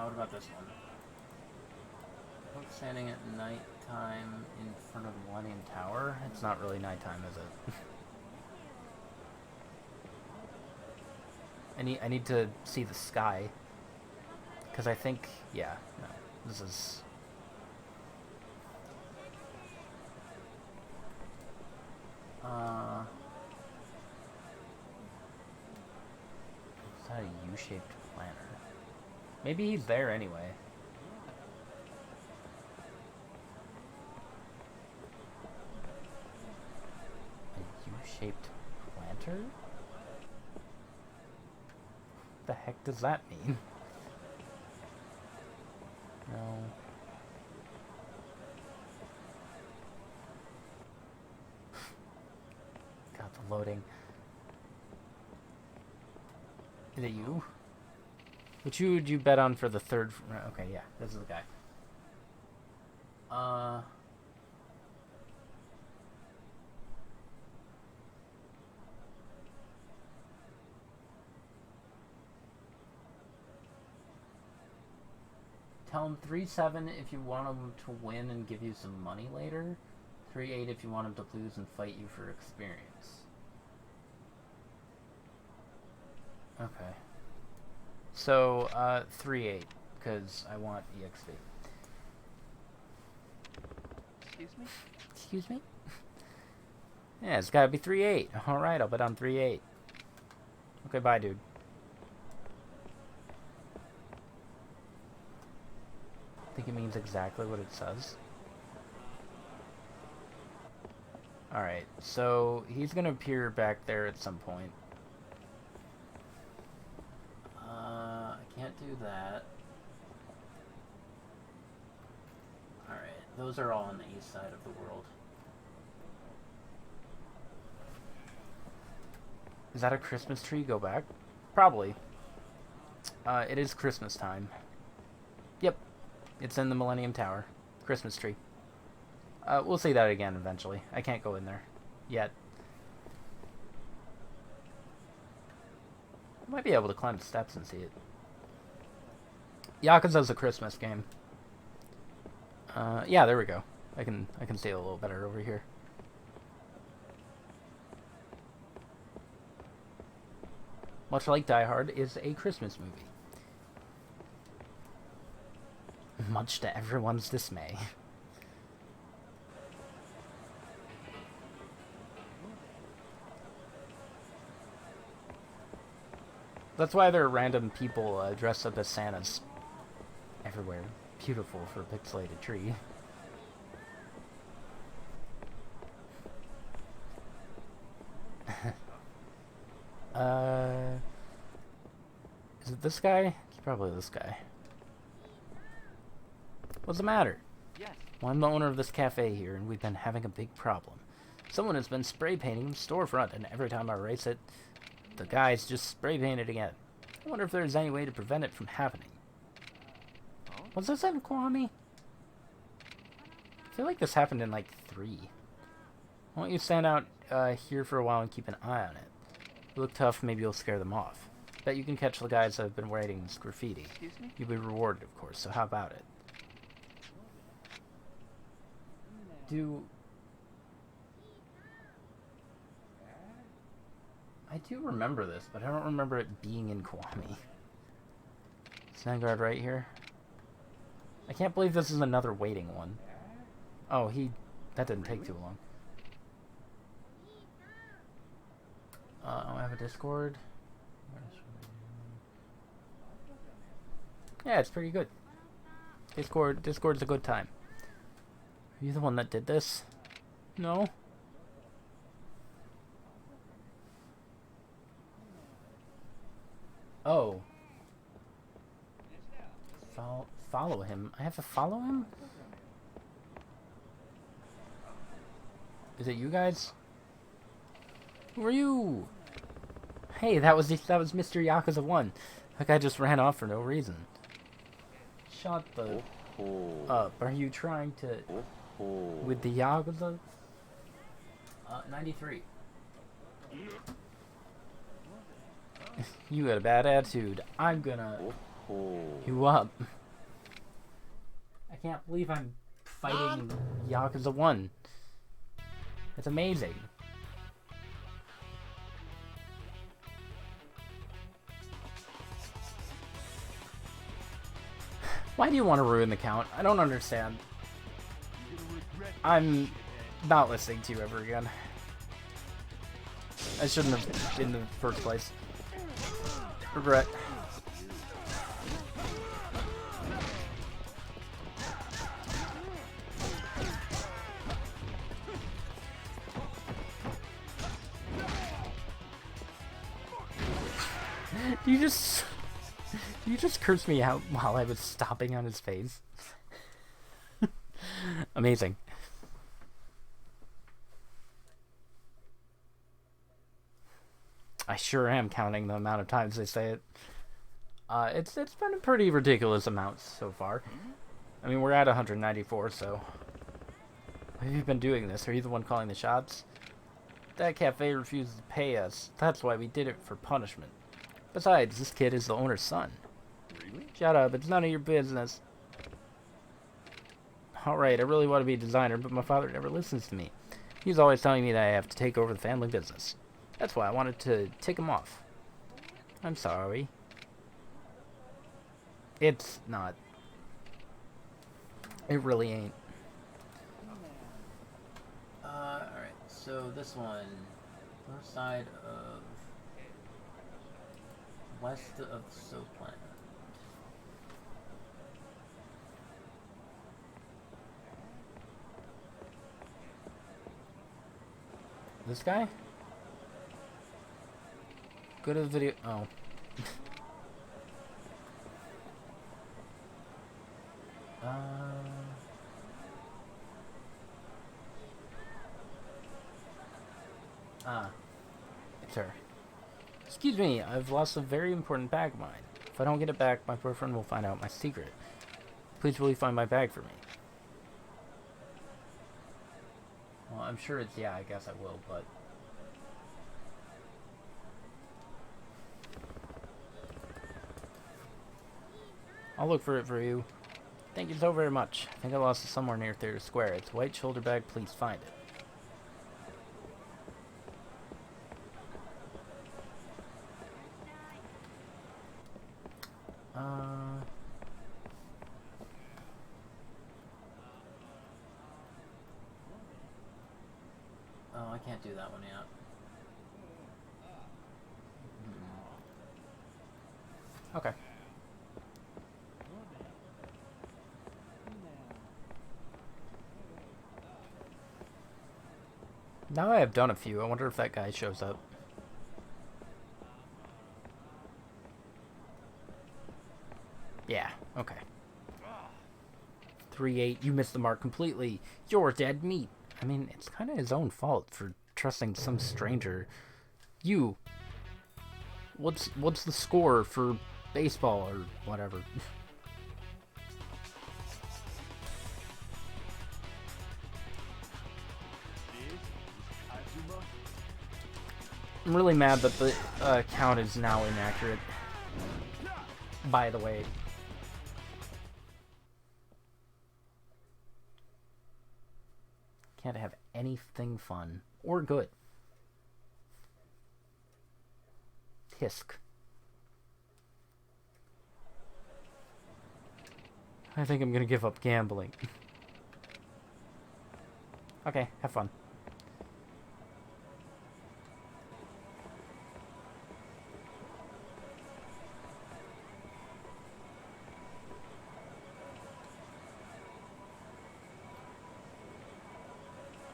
S1: What about this one? Folks standing at nighttime in front of the Millennium Tower? It's not really nighttime, is it? I need to see the sky. Because I think... Yeah, no. This is... Is that a U-shaped planter? Maybe he's there anyway. A U-shaped planter? What the heck does that mean? No. God, the loading. Is it you? Which you would you bet on for the third? Okay, yeah, this is the guy. Tell him 3-7 if you want him to win and give you some money later. 3-8 if you want him to lose and fight you for experience. Okay. So, 3-8, because I want EXP.
S5: Excuse me?
S1: Excuse me? Yeah, it's gotta be 3-8. Alright, I'll bet on 3-8. Okay, bye, dude. I think it means exactly what it says. Alright, so he's gonna appear back there at some point. I can't do that. Alright, those are all on the east side of the world. Is that a Christmas tree? Go back? Probably. It is Christmas time. Yep. It's in the Millennium Tower. Christmas tree. We'll see that again eventually. I can't go in there. Yet. I might be able to climb the steps and see it. Yakuza's a Christmas game. Yeah, there we go. I can see it a little better over here. Much like Die Hard is a Christmas movie. Much to everyone's dismay. That's why there are random people dressed up as Santas everywhere. Beautiful for a pixelated tree. Is it this guy? It's probably this guy. What's the matter?
S5: Yes.
S1: Well, I'm the owner of this cafe here, and we've been having a big problem. Someone has been spray painting the storefront, and every time I erase it, the guys just spray paint it again. I wonder if there's any way to prevent it from happening.
S5: Oh?
S1: Was this in Kwame? I feel like this happened in, like, 3. Why don't you stand out here for a while and keep an eye on it? You look tough, maybe you'll scare them off. Bet you can catch the guys that have been writing this graffiti.
S5: Excuse me?
S1: You'll be rewarded, of course, so how about it? I do remember this, but I don't remember it being in Kwame. Snagguard right here. I can't believe this is another waiting one. Oh, that didn't take too long. I have a Discord. Yeah, it's pretty good. Discord's a good time. Are you the one that did this? No? Oh. Follow him. I have to follow him? Is it you guys? Who are you? Hey, that was Mr. Yakuza 1. That guy just ran off for no reason. Shut the up. Are you trying to... with the Yakuza? 93. You got a bad attitude. I'm gonna you up. I can't believe I'm fighting Yakuza 1. It's amazing. Why do you want to ruin the count? I don't understand. I'm not listening to you ever again. I shouldn't have in the first place. Regret. You just cursed me out while I was stomping on his face. Amazing. I sure am counting the amount of times they say it. It's been a pretty ridiculous amount so far. I mean, we're at 194, so... Have you been doing this? Are you the one calling the shots? That cafe refuses to pay us. That's why we did it for punishment. Besides, this kid is the owner's son.
S2: Really?
S1: Shut up, it's none of your business. Alright, I really want to be a designer, but my father never listens to me. He's always telling me that I have to take over the family business. That's why I wanted to tick him off. I'm sorry. It's not. It really ain't. Alright, so this one. North side of... West of Soap Planet. This guy? Go to the video. Oh. It's her. Excuse me, I've lost a very important bag of mine. If I don't get it back, my boyfriend will find out my secret. Please will you find my bag for me? Well, I'm sure it's yeah, I guess I will, but... I'll look for it for you. Thank you so very much. I think I lost it somewhere near Theater Square. It's a white shoulder bag. Please find it. Oh, I can't do that one yet. Okay. Now I have done a few, I wonder if that guy shows up. Yeah, okay. 3-8, you missed the mark completely. You're dead meat. I mean, it's kind of his own fault for trusting some stranger. You. What's the score for baseball or whatever? I'm really mad that the count is now inaccurate. By the way. Can't have anything fun or good. Tisk. I think I'm gonna give up gambling. Okay, have fun.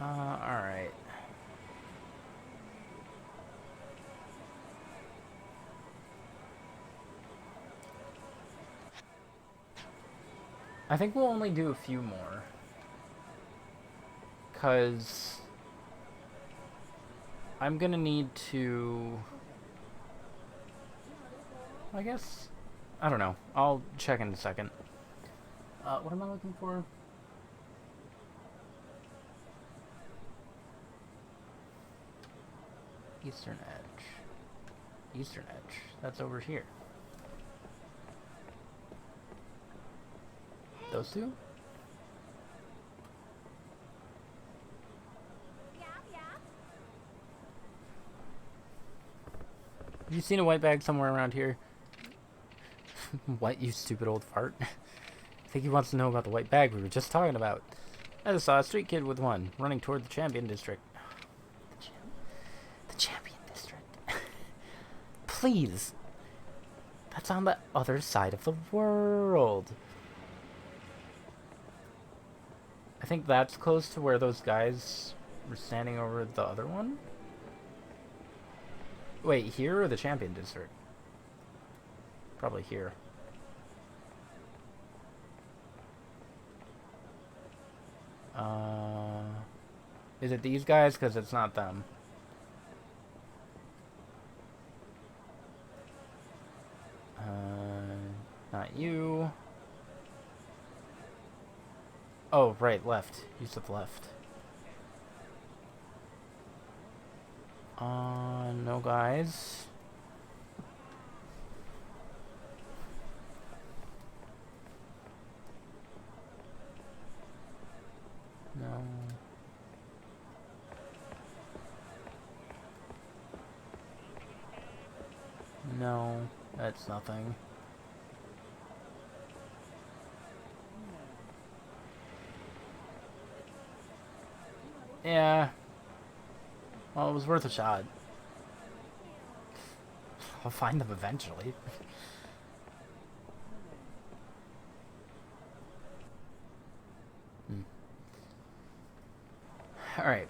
S1: Alright. I think we'll only do a few more. 'Cause I'm gonna need to... I guess... I don't know. I'll check in a second. What am I looking for? Eastern edge. Eastern edge. That's over here. Those two?
S4: Yeah, yeah.
S1: Have you seen a white bag somewhere around here? What, you stupid old fart? I think he wants to know about the white bag we were just talking about. I just saw a street kid with one, running toward the Champion District. The Champion District. Please. That's on the other side of the world. I think that's close to where those guys were standing over the other one. Wait, here or the Champion District? Probably here. Is it these guys? Because it's not them. Not you. Oh, right, left. You said left. No guys. No. No, that's nothing. Yeah. Well, it was worth a shot. I'll find them eventually. Alright.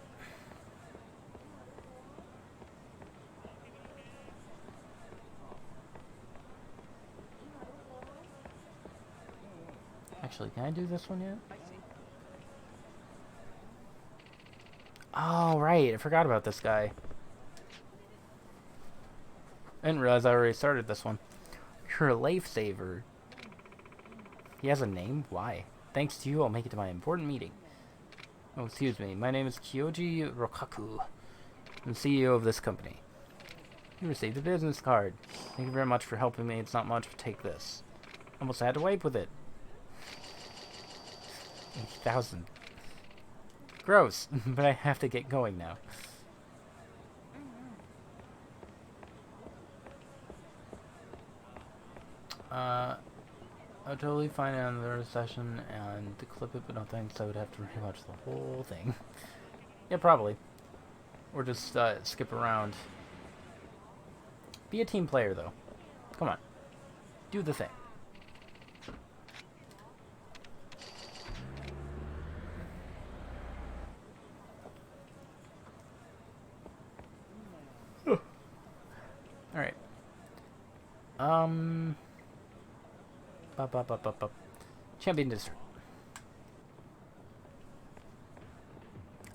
S1: Actually, can I do this one yet? Oh, right. I forgot about this guy. I didn't realize I already started this one. You're a lifesaver. He has a name? Why? Thanks to you, I'll make it to my important meeting. Oh, excuse me. My name is Kyoji Rokaku. I'm CEO of this company. You received a business card. Thank you very much for helping me. It's not much, but take this. Almost had to wipe with it. 80,000. Gross, but I have to get going now. I'll totally find it on the session and to clip it, but no thanks. I would have to rewatch the whole thing. Yeah, probably. Or just skip around. Be a team player, though. Come on. Do the thing. Alright. Champion District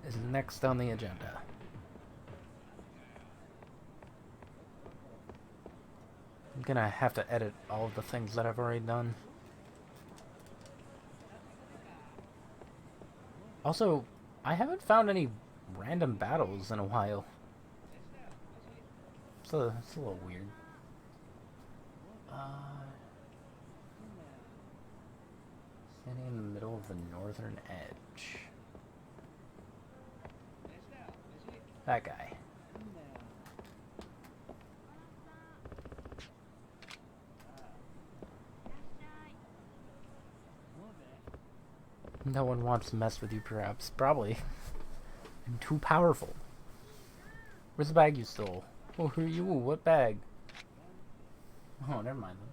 S1: is next on the agenda. I'm gonna have to edit all of the things that I've already done. Also, I haven't found any random battles in a while. It's a little weird. Standing in the middle of the northern edge. That guy. No one wants to mess with you, perhaps. Probably. I'm too powerful. Where's the bag you stole? Oh, who are you? What bag? Oh, never mind then.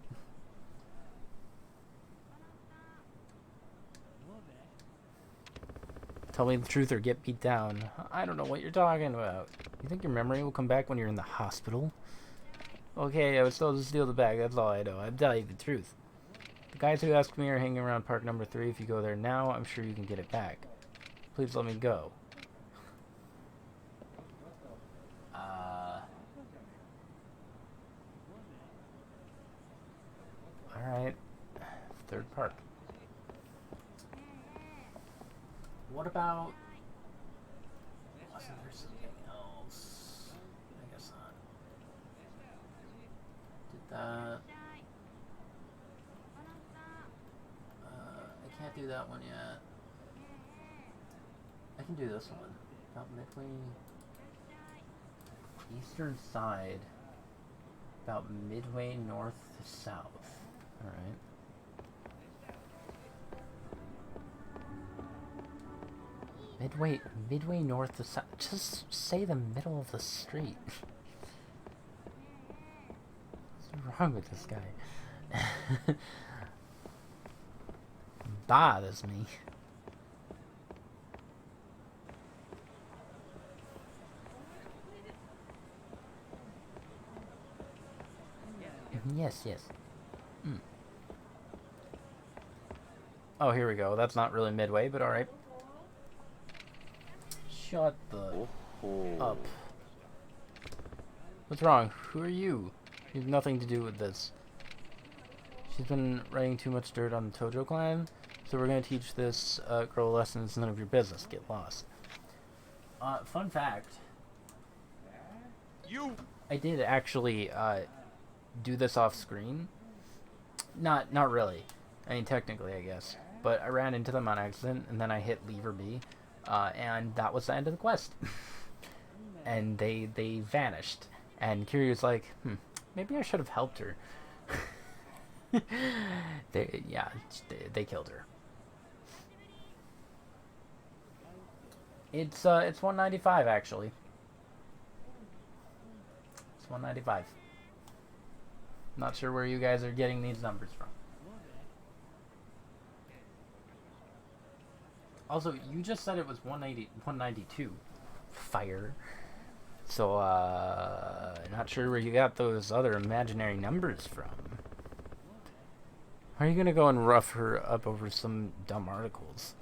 S1: Tell me the truth or get beat down. I don't know what you're talking about. You think your memory will come back when you're in the hospital? Okay, I was told to steal the bag, that's all I know. I'll tell you the truth. The guys who asked me are hanging around park number 3. If you go there now, I'm sure you can get it back. Please let me go. Alright. Third park. What about... Wasn't there something else? I guess can't do that one yet. I can do this one. About midway... Eastern side. About midway north to south. Alright. Midway north to south. Just say the middle of the street. What's wrong with this guy? Bothers me. Yes. Mm. Oh, here we go. That's not really midway, but alright. Shut the up. What's wrong? Who are you? You have nothing to do with this. She's been writing too much dirt on the Tojo clan, so we're gonna teach this girl a lesson. It's none of your business. Get lost. Fun fact. I did actually do this off screen. Not really. I mean, technically, I guess. But I ran into them on accident, and then I hit lever B, and that was the end of the quest. And they vanished. And Kiryu's like, maybe I should have helped her. They killed her. It's 195 actually. It's 195. Not sure where you guys are getting these numbers from. Also, you just said it was 192. Fire. So, not sure where you got those other imaginary numbers from. Are you gonna go and rough her up over some dumb articles?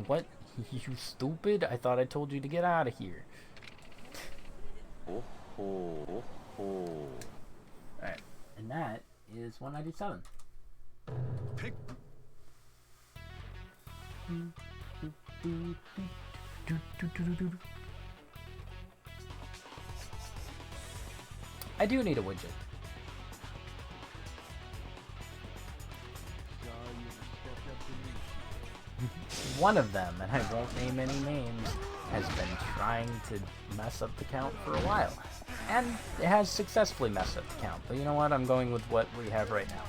S1: What? You stupid? I thought I told you to get out of here. Alright, and that is 197.
S2: Pick.
S1: I do need a widget. One of them, and I won't name any names, has been trying to mess up the count for a while. And it has successfully messed up the count. But you know what? I'm going with what we have right now.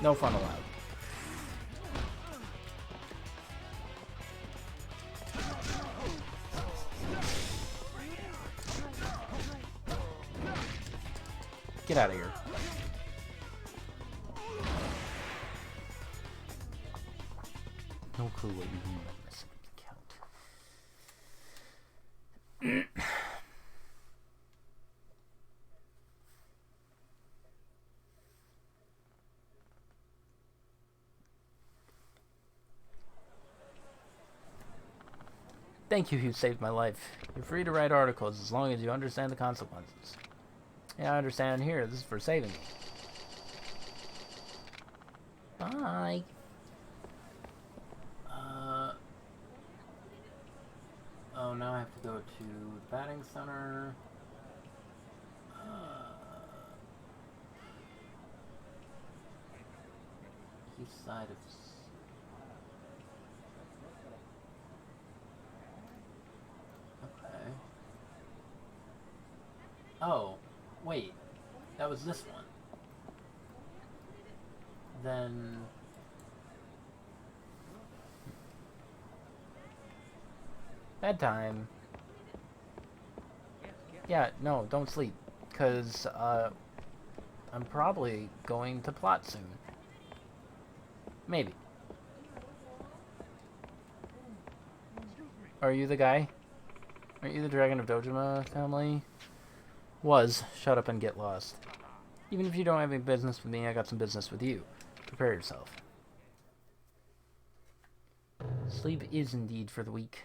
S1: No fun allowed. Get out of here. No clue what you mean by messing up the count. Thank you, saved my life. You're free to write articles as long as you understand the consequences. Yeah, I understand here. This is for saving me. Bye. Oh, now I have to go to the batting center. East side of... Okay. Oh, wait. That was this one. Then... Bedtime. Yeah, no, don't sleep. Because, I'm probably going to plot soon. Maybe. Are you the guy? Aren't you the Dragon of Dojima family? Was. Shut up and get lost. Even if you don't have any business with me, I got some business with you. Prepare yourself. Sleep is indeed for the weak.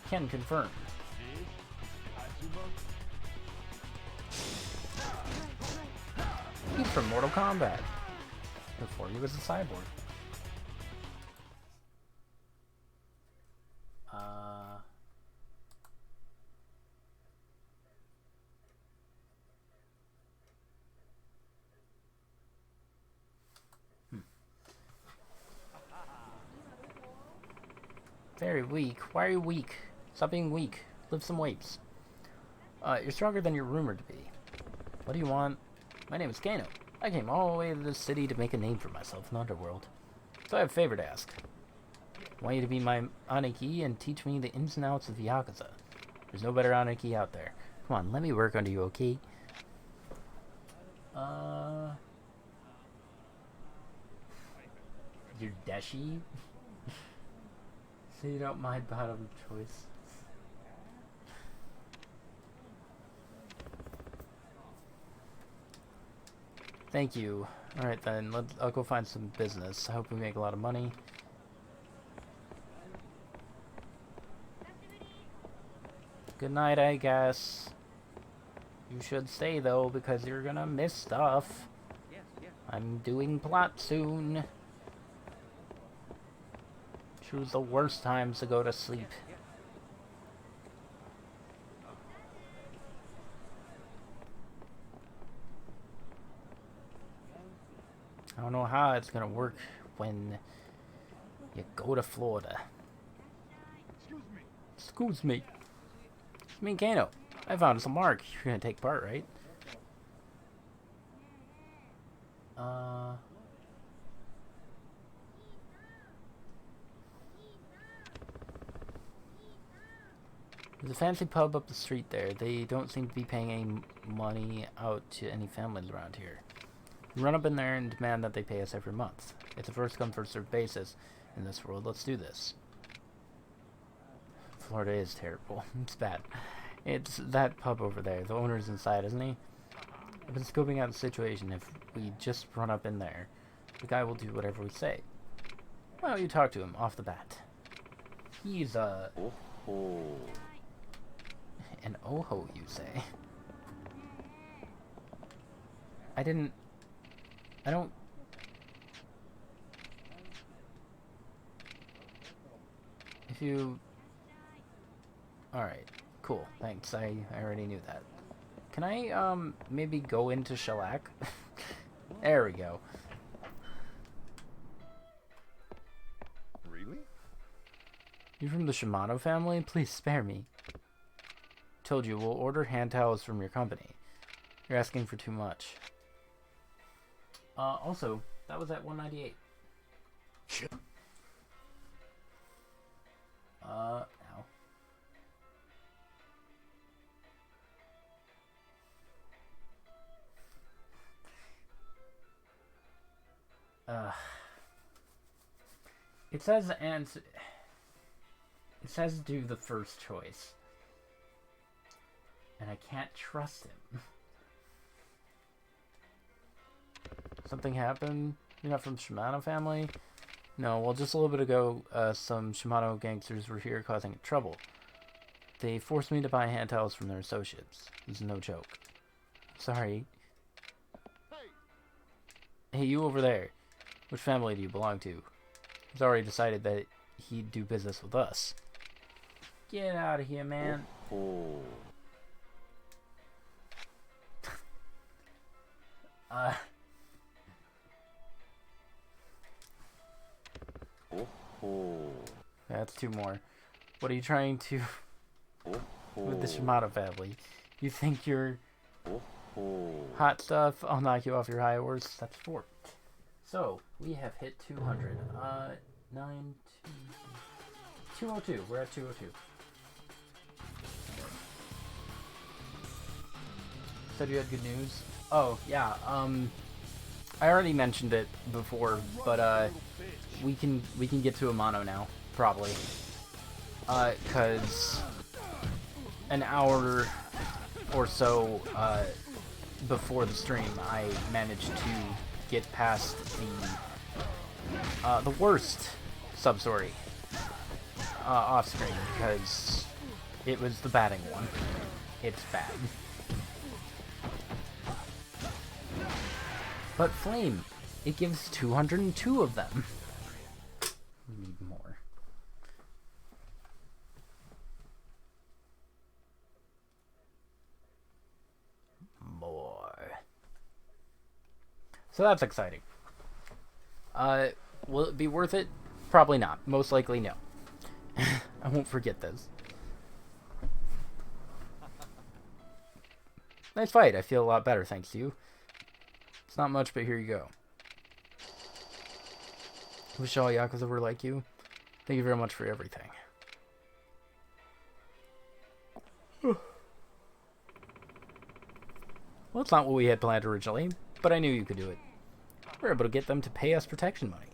S1: Can confirm. He's from Mortal Kombat. Before he was a cyborg. Very weak. Why are you weak? Stop being weak. Lift some weights. You're stronger than you're rumored to be. What do you want? My name is Kano. I came all the way to this city to make a name for myself in the underworld. So I have a favor to ask. I want you to be my Aniki and teach me the ins and outs of Yakuza. There's no better Aniki out there. Come on, let me work under you, okay? You're Deshi? So you don't mind bottom choice. Thank you. Alright then, I'll go find some business. I hope we make a lot of money. Good night, I guess. You should stay though, because you're gonna miss stuff.
S5: Yes, yes.
S1: I'm doing plot soon. Choose the worst times to go to sleep. I don't know how it's gonna work when you go to Florida. Excuse me. It's me, Kano. I found some mark. You're gonna take part, right? There's a fancy pub up the street there. They don't seem to be paying any money out to any families around here. We run up in there and demand that they pay us every month. It's a first come first served basis in this world. Let's do this. Florida is terrible. It's bad. It's that pub over there. The owner's inside, isn't he? I've been scoping out the situation. If we just run up in there, the guy will do whatever we say. Why don't you talk to him off the bat? He's an oho, you say? I don't... If you... Alright, cool, thanks, I already knew that. Can I, maybe go into shellac? There we go.
S2: Really?
S1: You from the Shimano family? Please spare me. Told you, we'll order hand towels from your company. You're asking for too much. Also, that was at 198. Ow. It says answer. It says do the first choice. And I can't trust him. Something happened? You're not from the Shimano family? No, well, just a little bit ago, some Shimano gangsters were here causing trouble. They forced me to buy hand towels from their associates. This is no joke. Sorry. Hey, you over there. Which family do you belong to? He's already decided that he'd do business with us. Get out of here, man. That's two more. What are you trying to with the Shimano family? You think you're hot stuff? I'll knock you off your high horse. That's 4. So we have hit 200. 202. We're at 202. Said you had good news. Oh yeah. I already mentioned it before, but we can get to a mono now, probably. 'Cause an hour or so before the stream, I managed to get past the worst sub-story off screen, because it was the batting one. It's bad. But Flame, it gives 202 of them. We need more. More. So that's exciting. Will it be worth it? Probably not. Most likely no. I won't forget this. Nice fight. I feel a lot better thanks to you. It's not much, but here you go. Wish all Yakuza were like you. Thank you very much for everything. Well, it's not what we had planned originally, but I knew you could do it. We're able to get them to pay us protection money.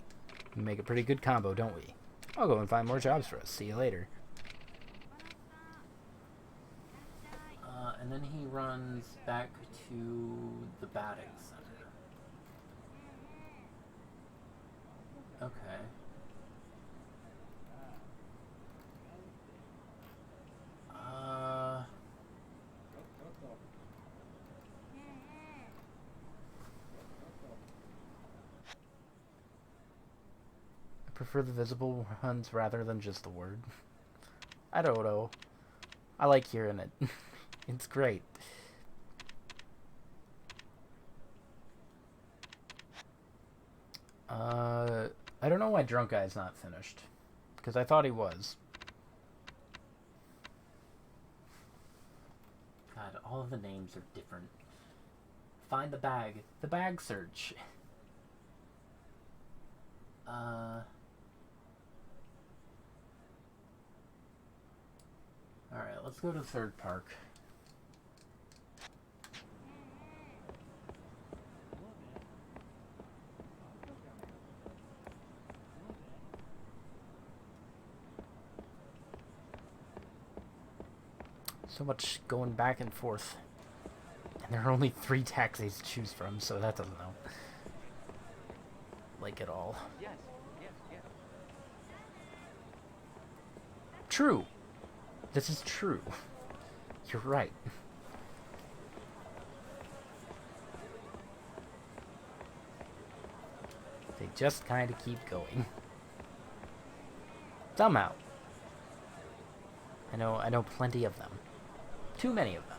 S1: We make a pretty good combo, don't we? I'll go and find more jobs for us. See you later. And then he runs back to the batting center. Okay. I prefer the visible ones rather than just the word. I don't know. I like hearing it. It's great. I don't know why Drunk Guy's not finished. Because I thought he was. God, all of the names are different. Find the bag. The bag search. Alright, let's go to Third Park. So much going back and forth. And there are only 3 taxis to choose from, so that doesn't help. Like at all.
S5: Yes, yes, yes.
S1: True. This is true. You're right. They just kind of keep going. Somehow. I know plenty of them. Too many of them.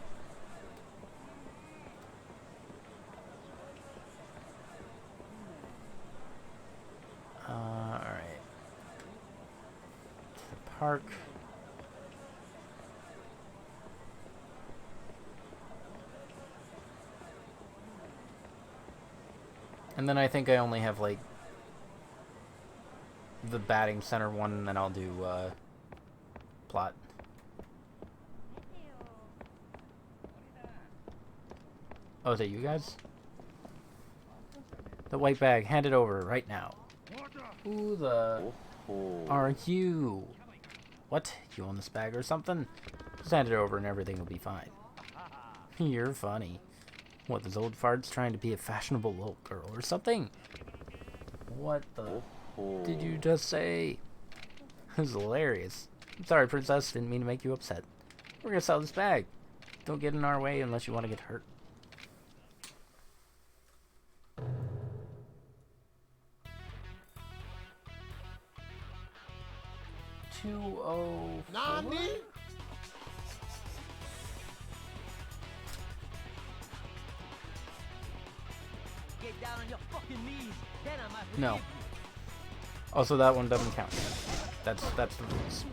S1: Alright. To the park. And then I think I only have, like, the batting center one, and then I'll do, plot. Oh, is that you guys? The white bag, hand it over right now. Who the are you? What? You own this bag or something? Just hand it over and everything will be fine. You're funny. What, this old fart's trying to be a fashionable little girl or something? What the did you just say? This is hilarious. I'm sorry, princess. Didn't mean to make you upset. We're gonna sell this bag. Don't get in our way unless you want to get hurt.
S3: Nani?
S6: Get down on your fucking knees. Then I might
S1: No. Also, that one doesn't count. That's the rules.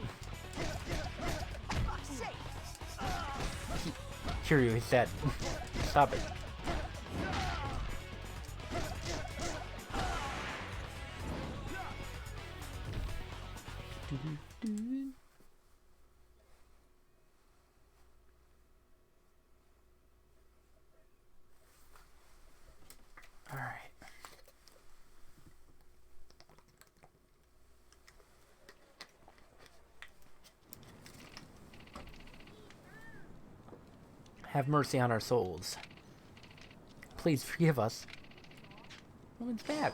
S1: Kiryu, he's dead. Stop it. Alright. Have mercy on our souls. Please forgive us. Woman's bad.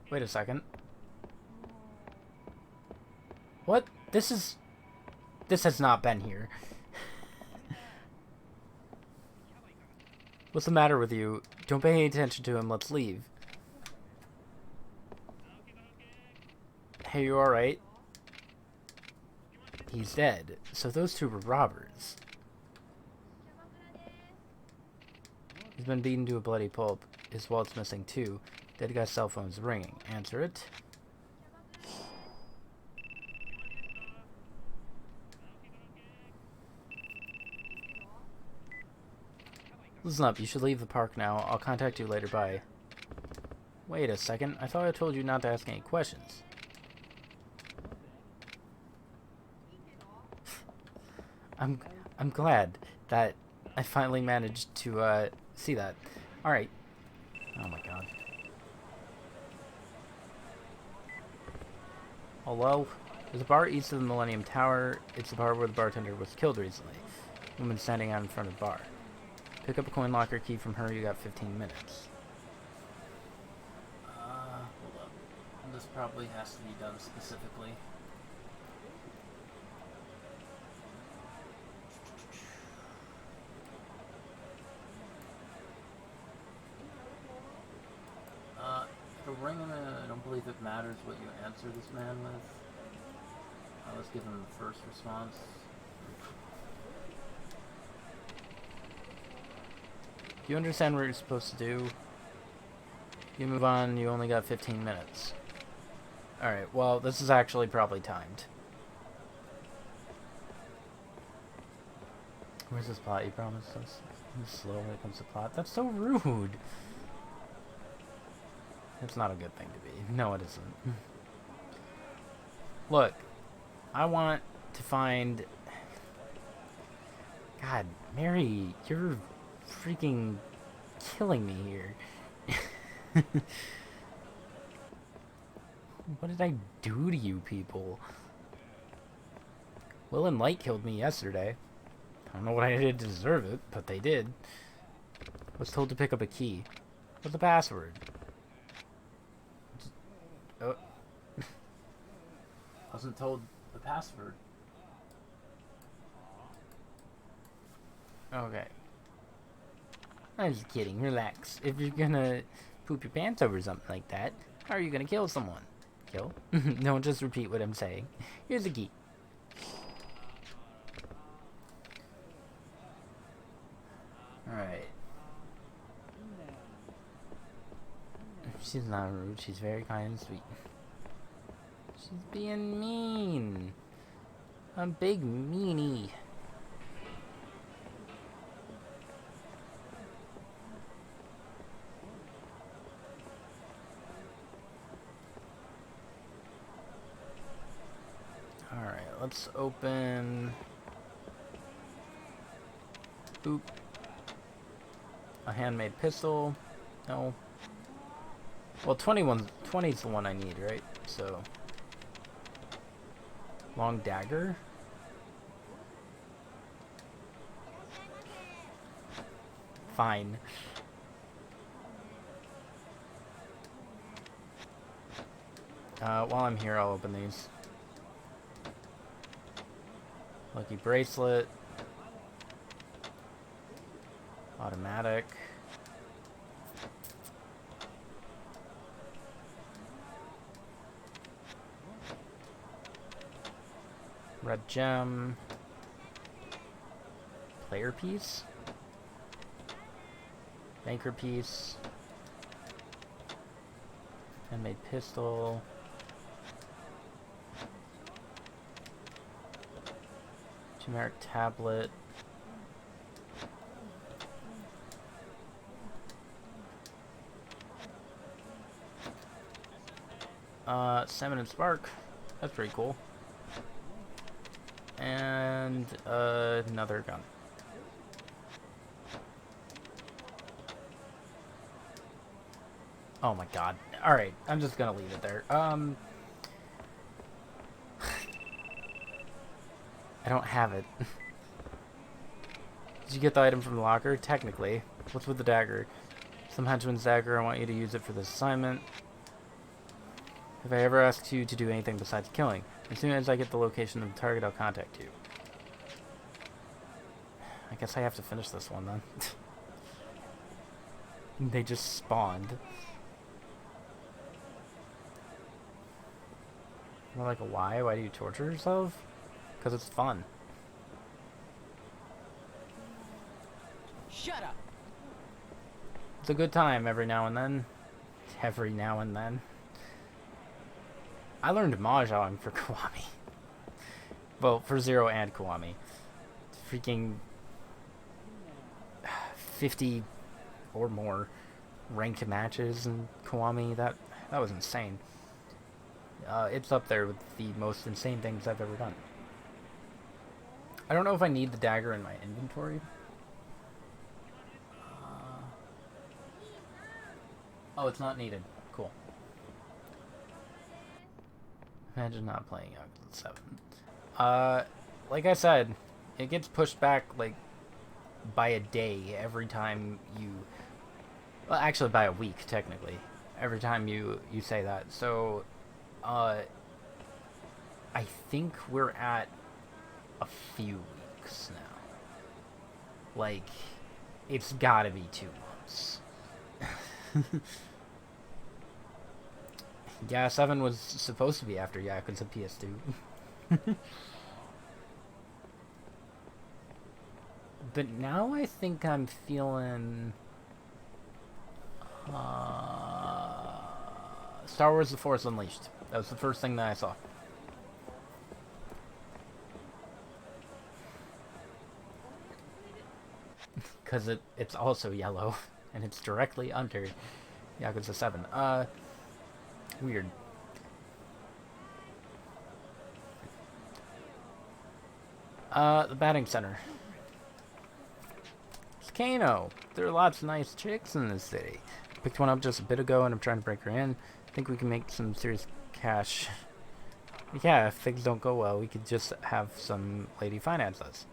S1: Wait a second. What? This has not been here. What's the matter with you? Don't pay any attention to him. Let's leave. Hey, you alright? He's dead. So those two were robbers. He's been beaten to a bloody pulp. His wallet's missing too. Dead guy's cell phone's ringing. Answer it. Listen up, you should leave the park now. I'll contact you later, bye. Wait a second, I thought I told you not to ask any questions. I'm glad that I finally managed to see that. Alright. Oh my god. Hello? There's a bar east of the Millennium Tower. It's the bar where the bartender was killed recently. Woman standing out in front of the bar. Pick up a coin locker key from her, you got 15 minutes. Hold up. This probably has to be done specifically. For ring him, I don't believe it matters what you answer this man with. Let's give him the first response. Do you understand what you're supposed to do? You move on, you only got 15 minutes. Alright, well, this is actually probably timed. Where's this plot? You promised us? I'm slow when it comes to plot. That's so rude! It's not a good thing to be. No, it isn't. Look, I want to find... God, Mary, you're freaking killing me here. What did I do to you people? Will and Light killed me yesterday. I don't know what I did to deserve it, but they did. Was told to pick up a key. What's the password? Oh. Wasn't told the password. Okay. I'm just kidding. Relax. If you're gonna poop your pants over something like that, how are you gonna kill someone? Kill? Don't just repeat what I'm saying. Here's the key. Alright. She's not rude. She's very kind and sweet. She's being mean. A big meanie. Alright, let's open... Boop. A handmade pistol. No. Well, 20 is the one I need, right? So... Long dagger? Fine. While I'm here, I'll open these. Lucky bracelet. Automatic. Red gem. Player piece. Banker piece. Handmade pistol. Generic tablet. Salmon and Spark. That's pretty cool. And another gun. Oh my god. Alright, I'm just gonna leave it there. I don't have it. Did you get the item from the locker? Technically. What's with the dagger? Some henchman's dagger. I want you to use it for this assignment. If I ever ask you to do anything besides killing, as soon as I get the location of the target, I'll contact you. I guess I have to finish this one then. They just spawned. More like a why? Why do you torture yourself? Because it's fun.
S6: Shut up.
S1: It's a good time every now and then. Every now and then. I learned Mahjong for Kiwami. Well, for Zero and Kiwami. Freaking 50 or more ranked matches in Kiwami. That was insane. It's up there with the most insane things I've ever done. I don't know if I need the dagger in my inventory. Oh, it's not needed. Cool. Imagine not playing Yakuza 7. Like I said, it gets pushed back, like, by a day every time you... Well, actually by a week, technically. Every time you say that. So, I think we're at a few weeks now. Like, it's gotta be 2 months. Yeah, 7 was supposed to be after Yakuza PS2. But now I think I'm feeling... Star Wars The Force Unleashed. That was the first thing that I saw. Because it's also yellow, and it's directly under Yakuza 7. Weird. The batting center. It's Kano. There are lots of nice chicks in this city. Picked one up just a bit ago, and I'm trying to break her in. Think we can make some serious cash. Yeah, if things don't go well, we could just have some lady finance us.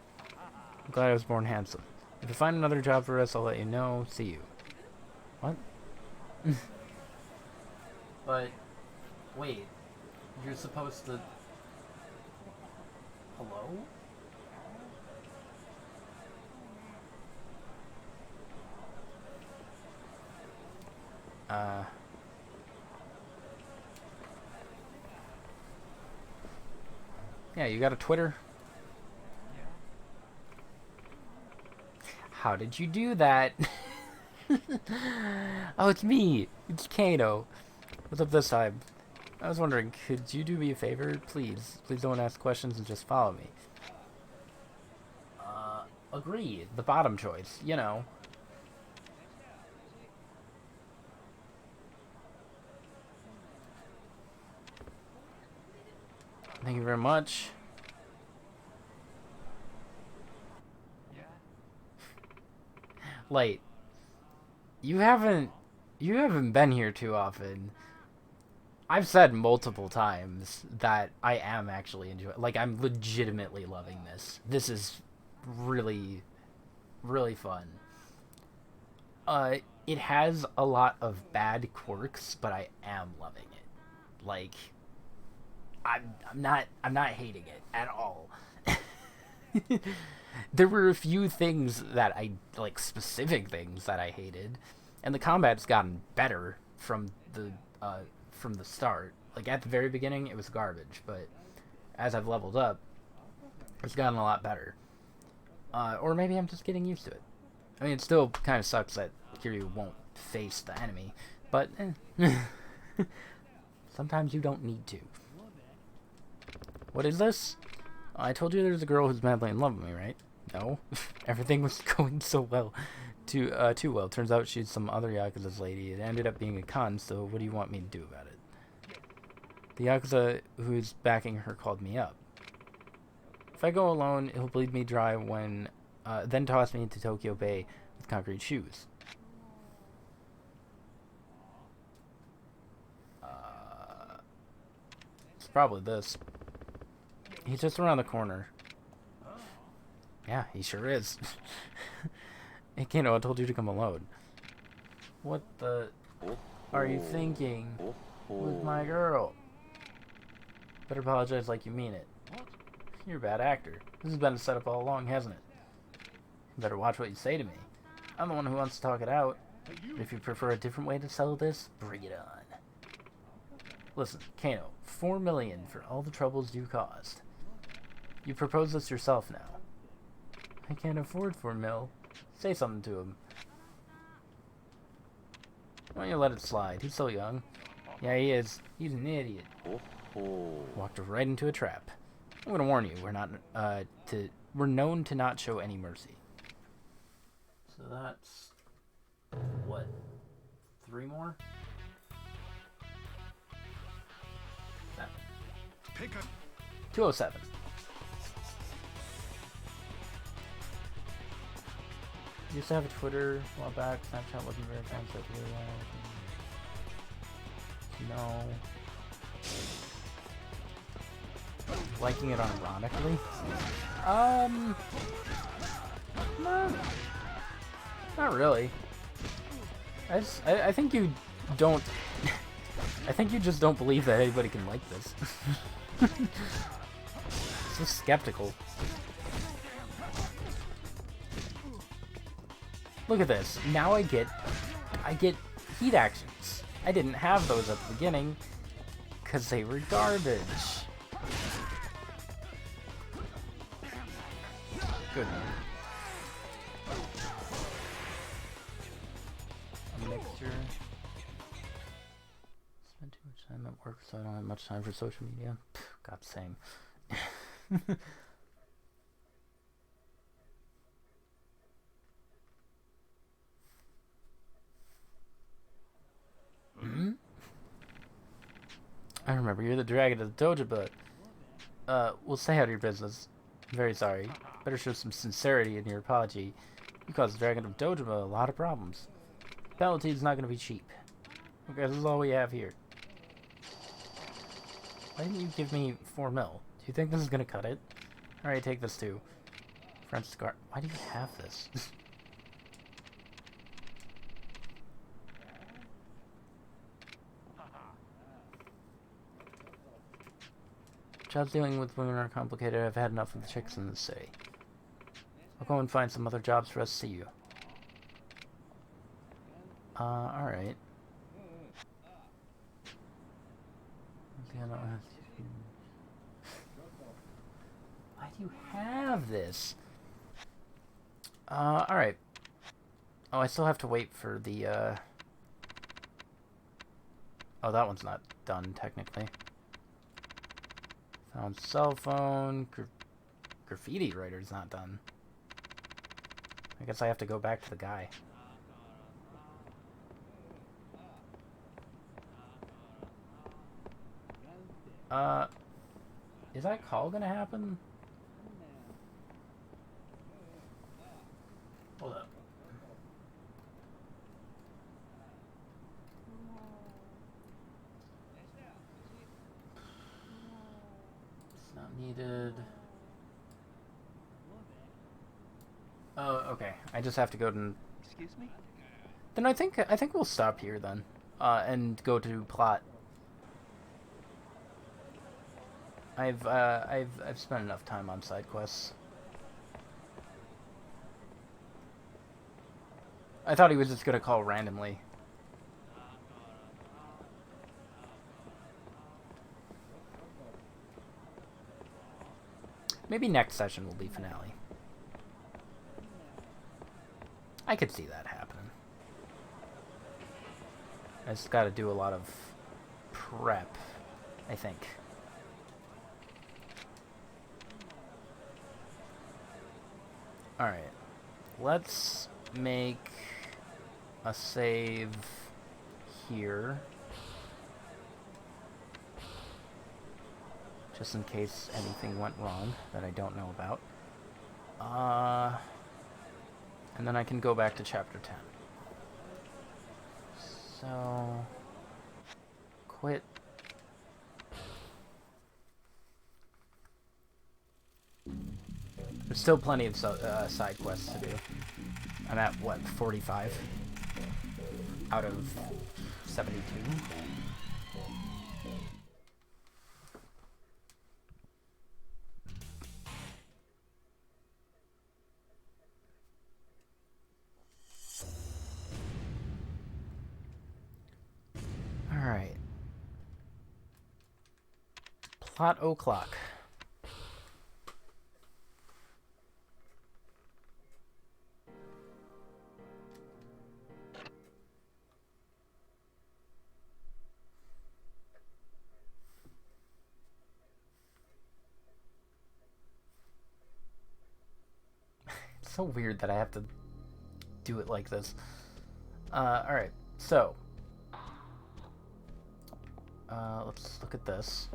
S1: I'm glad I was born handsome. If you find another job for us, I'll let you know. See you. What? But, wait. You're supposed to... Hello? Yeah, you got a Twitter? How did you do that? Oh, it's me. It's Kano. What's up this time? I was wondering, could you do me a favor? Please. Please don't ask questions and just follow me. Agreed. The bottom choice, you know. Thank you very much. Like, you haven't been here too often. I've said multiple times that I am actually enjoying, like, I'm legitimately loving this. This is really, really fun. It has a lot of bad quirks, but I am loving it. Like, I'm not hating it at all. There were a few things that I, like, specific things that I hated, and the combat's gotten better from the start. Like, at the very beginning, it was garbage, but as I've leveled up, it's gotten a lot better. Or maybe I'm just getting used to it. I mean, it still kind of sucks that Kiryu won't face the enemy, but sometimes you don't need to. What is this? I told you there's a girl who's madly in love with me, right? No. Everything was going so well. Too well. Turns out she's some other Yakuza's lady. It ended up being a con, so what do you want me to do about it? The Yakuza who's backing her called me up. If I go alone, he'll bleed me dry when... then toss me into Tokyo Bay with concrete shoes. It's probably this. He's just around the corner. Yeah, he sure is. Hey, Kano, I told you to come alone. What the... are you thinking with my girl? Better apologize like you mean it. You're a bad actor. This has been a setup all along, hasn't it? You better watch what you say to me. I'm the one who wants to talk it out. If you prefer a different way to sell this, bring it on. Listen, Kano, $4 million for all the troubles you caused. You propose this yourself now. I can't afford 4 mil. Say something to him. Why don't you let it slide? He's so young. Yeah, he is. He's an idiot. Walked right into a trap. I'm gonna warn you, we're known to not show any mercy. So that's what? 3 more? That.
S2: Pick up.
S1: 207. Used to have a Twitter a while back. Snapchat wasn't very fun, so no. Liking it unironically? No, not really. I think you don't. I think you just don't believe that anybody can like this. So skeptical. Look at this. Now I get heat actions. I didn't have those at the beginning because they were garbage. Good. A mixture. Spend too much time at work, so I don't have much time for social media. God, same. I remember, you're the dragon of the dojo, but we'll stay out of your business. I'm very sorry. Better show some sincerity in your apology. You caused the dragon of dojo a lot of problems. Penalty is not going to be cheap. Okay, this is all we have here. Why didn't you give me 4 mil? Do you think this is going to cut it? Alright, take this too. French scar. Why do you have this? Jobs dealing with women are complicated. I've had enough of the chicks in the city. I'll go and find some other jobs for us to see you. Alright. Why do you have this? Alright. Oh, I still have to wait for the, Oh, that one's not done, technically. Found cell phone. Graffiti writer's not done. I guess I have to go back to the guy. Is that call gonna happen? Hold up. It's not needed. Oh, okay. I just have to go to.
S5: Excuse me?
S1: Then I think we'll stop here then, and go to plot. I've spent enough time on side quests. I thought he was just gonna call randomly. Maybe next session will be finale. I could see that happening. I just gotta do a lot of prep, I think. Alright. Let's make a save here. Just in case anything went wrong that I don't know about. And then I can go back to chapter 10. So, quit. There's still plenty of side quests to do. I'm at, what, 45? Out of 72? Alright. Plot o'clock. so weird that I have to do it like this. Alright, so let's look at this.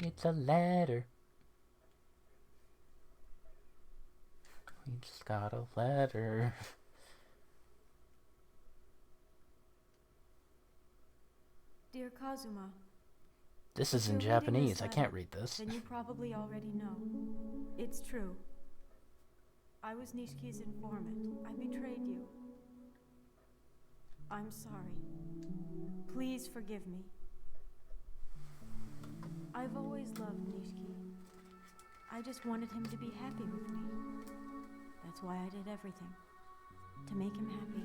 S1: It's a letter. We just got a letter.
S7: Dear Kazuma,
S1: This is in
S7: if you're reading
S1: Japanese.
S7: this
S1: I can't read this.
S7: then you probably already know. It's true. I was Nishiki's informant. I betrayed you. I'm sorry. Please forgive me. I've always loved Nishiki. I just wanted him to be happy with me. That's why I did everything. To make him happy.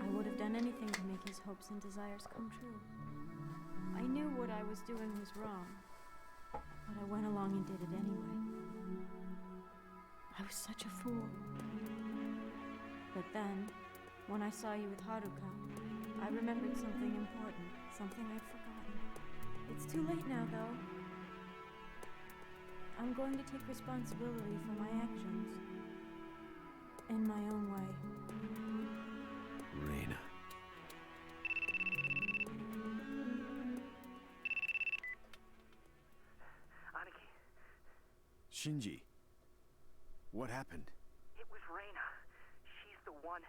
S7: I would have done anything to make his hopes and desires come true. I knew what I was doing was wrong, but I went along and did it anyway. I was such a fool. But then, when I saw you with Haruka, I remembered something important, something I'd forgotten. It's too late now, though. I'm going to take responsibility for my actions. In my own way.
S2: Reina.
S6: Aniki,
S2: Shinji. What happened?
S6: it was Reina. She's the one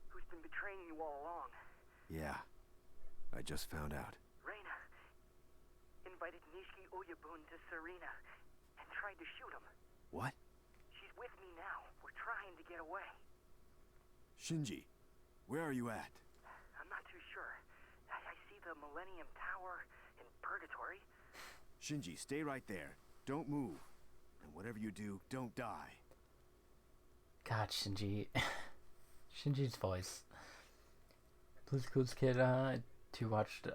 S6: who's been betraying you all along.
S2: Yeah. I just found out.
S6: Reina invited Nishiki Oyabun to Serena and tried to shoot him.
S2: What?
S6: She's with me now. We're trying to get away.
S2: Shinji, where are you at?
S6: I'm not too sure. I see the Millennium Tower in Purgatory.
S2: Shinji, stay right there. Don't move. And whatever you do, don't die.
S1: God, Shinji. Shinji's voice. Blue's Clues Kid, too watched that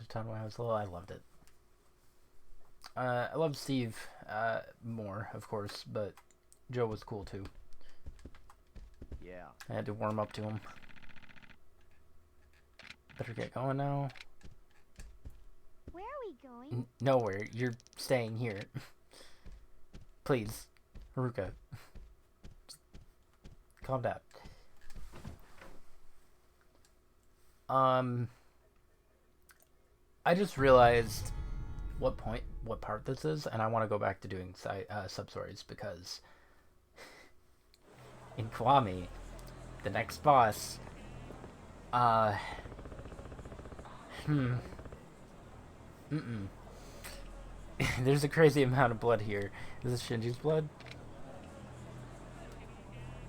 S1: a ton when I was little. I loved it. I loved Steve more, of course, but Joe was cool too.
S5: Yeah.
S1: I had to warm up to him. Better get going now.
S4: Where are we going?
S1: Nowhere. You're staying here. Please. Haruka. Calm down. I just realized what part this is, and I want to go back to doing sub-stories, because in Kiwami, the next boss, there's a crazy amount of blood here. Is this Shinji's blood?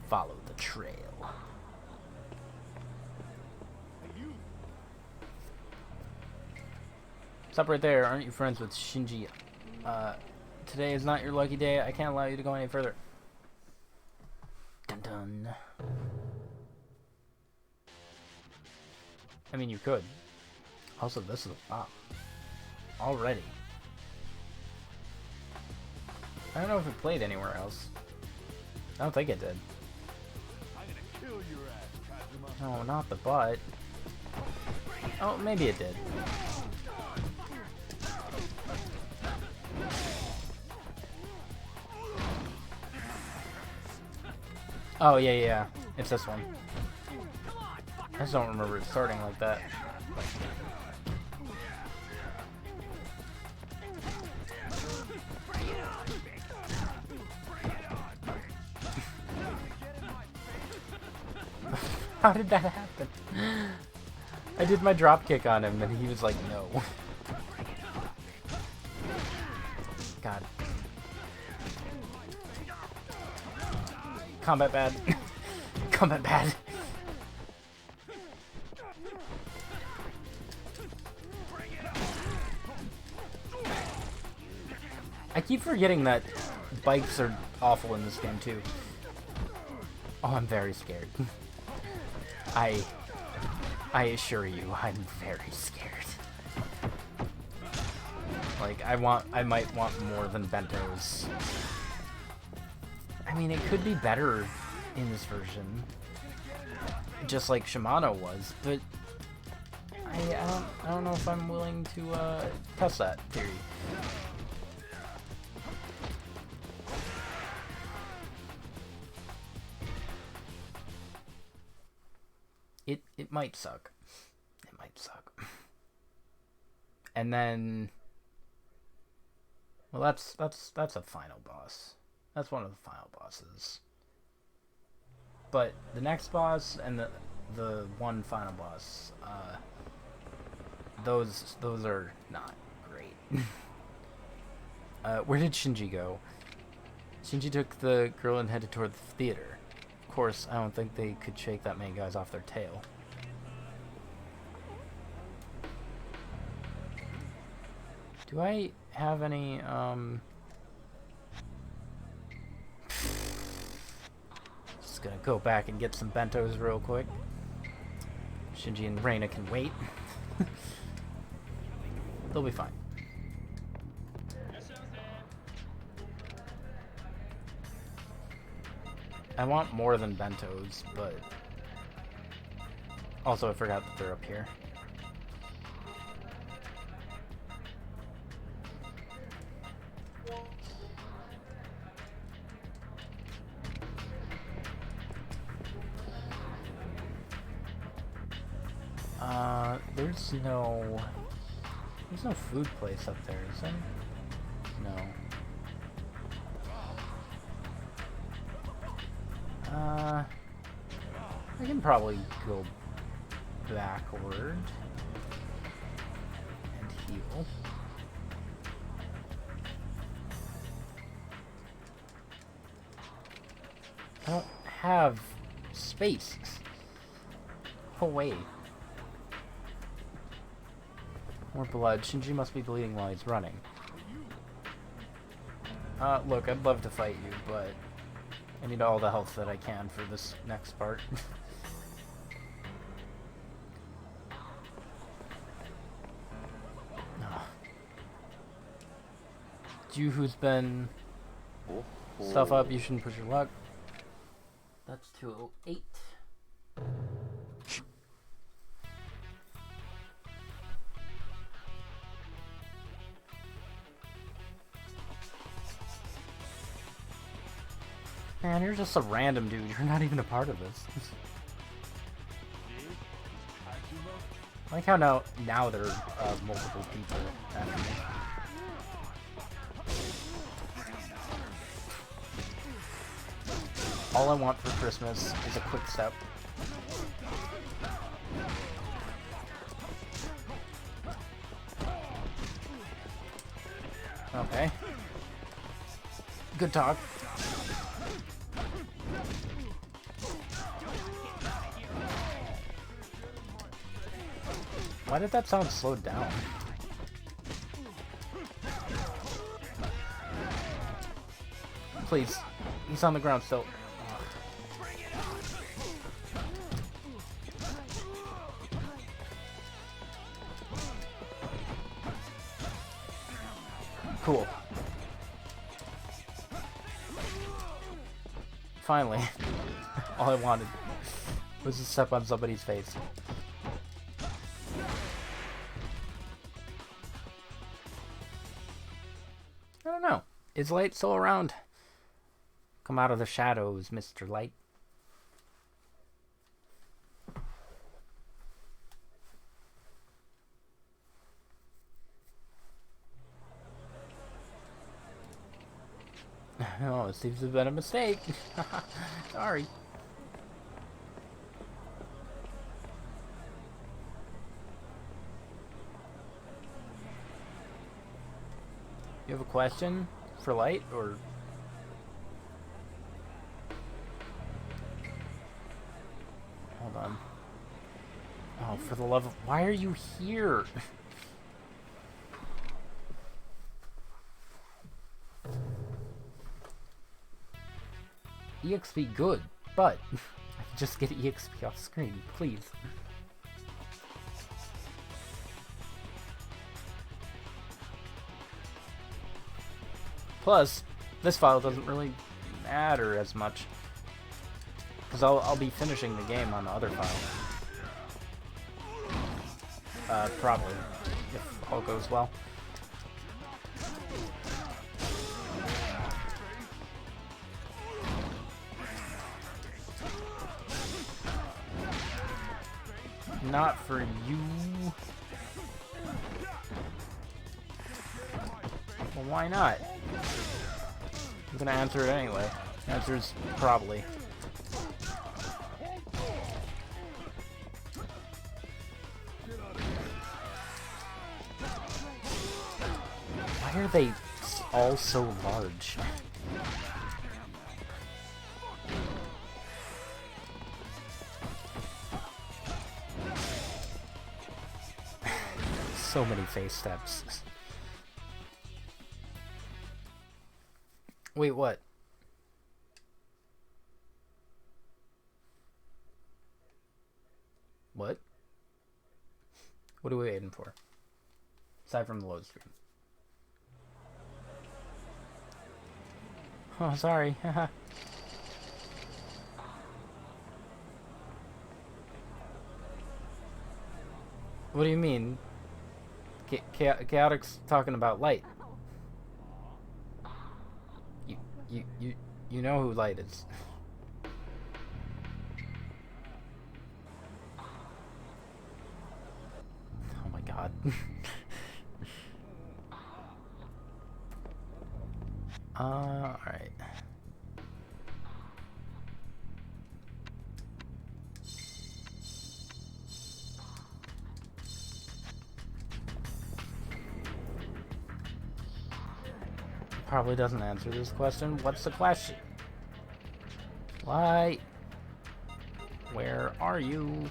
S1: Follow the trail. Stop right there. Aren't you friends with Shinji? Today is not your lucky day. I can't allow you to go any further. Dun dun. I mean, you could. Also, this is a lot. Already. I don't know if it played anywhere else. I don't think it did.
S2: I'm gonna kill your ass, Kazuma.
S1: No, not the butt. Oh, maybe it did. Oh, yeah. It's this one. I just don't remember it starting like that. How did that happen? I did my drop kick on him and he was like, no. God. Combat bad. Combat bad. I keep forgetting that bikes are awful in this game too. Oh, I'm very scared. I assure you, I'm very scared. Like, I might want more than bentos. I mean, it could be better in this version, just like Shimano was, but I don't know if I'm willing to test that theory. might suck. It might suck. And then, well, that's a final boss. That's one of the final bosses. But the next boss and the one final boss, those are not great. Where did Shinji go? Shinji took the girl and headed toward the theater. Of course, I don't think they could shake that many guys off their tail. Do I have any, Just gonna go back and get some bentos real quick. Shinji and Reina can wait. They'll be fine. I want more than bentos, but also I forgot that they're up here. There's no food place up there, is there? No. I can probably go backward and heal. I don't have space. Oh wait. More blood. Shinji must be bleeding while he's running. Look, I'd love to fight you, but I need all the health that I can for this next part. You who's been stuff up, you shouldn't push your luck. That's 208. Man, you're just a random dude. You're not even a part of this. I like how now there are multiple people after me. All I want for Christmas is a quick step. Okay. Good talk. Why did that sound slowed down? Please. He's on the ground still. Cool. Finally. All I wanted was to step on somebody's face. I don't know. Is Light still around? Come out of the shadows, Mr. Light. Oh, it seems to have been a mistake. Sorry. You have a question for Light, or? Hold on. Oh, for the love of... Why are you here? EXP good, but I can just get EXP off screen, please. Plus, this file doesn't really matter as much, because I'll be finishing the game on the other file. Probably, if all goes well. not for you. Well, why not? I'm gonna answer it anyway. The answer is probably. Why are they all so large? So many face steps. Wait, what? What? What are we waiting for? Aside from the load screen. Oh, sorry. What do you mean? Chaotic's talking about Light. You know who Light is. Oh my god. Alright. Probably doesn't answer this question. What's the question? Light. Where are you?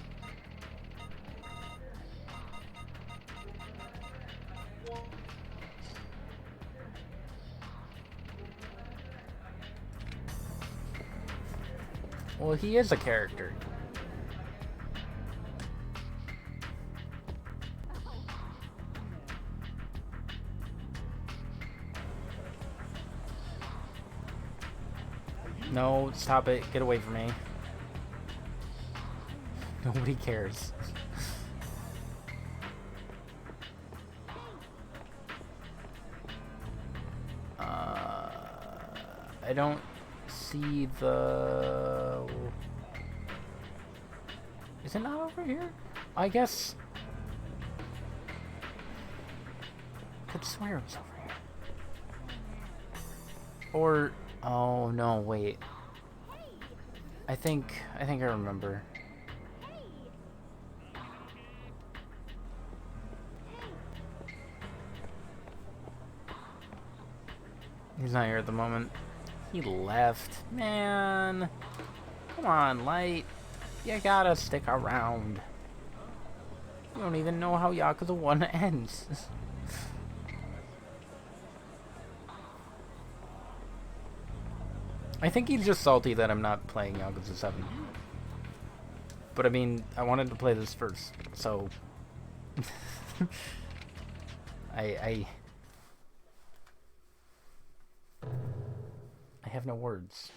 S1: Well, he is a character. No, stop it. Get away from me. Nobody cares. I don't see the... Is it not over here? I guess... I could swear it was over here. Or... Oh, no, wait. I think I remember. He's not here at the moment. He left. Man. Come on, Light. You gotta stick around. You don't even know how Yakuza 1 ends. I think he's just salty that I'm not playing Yakuza 7. But I mean, I wanted to play this first, so... I have no words.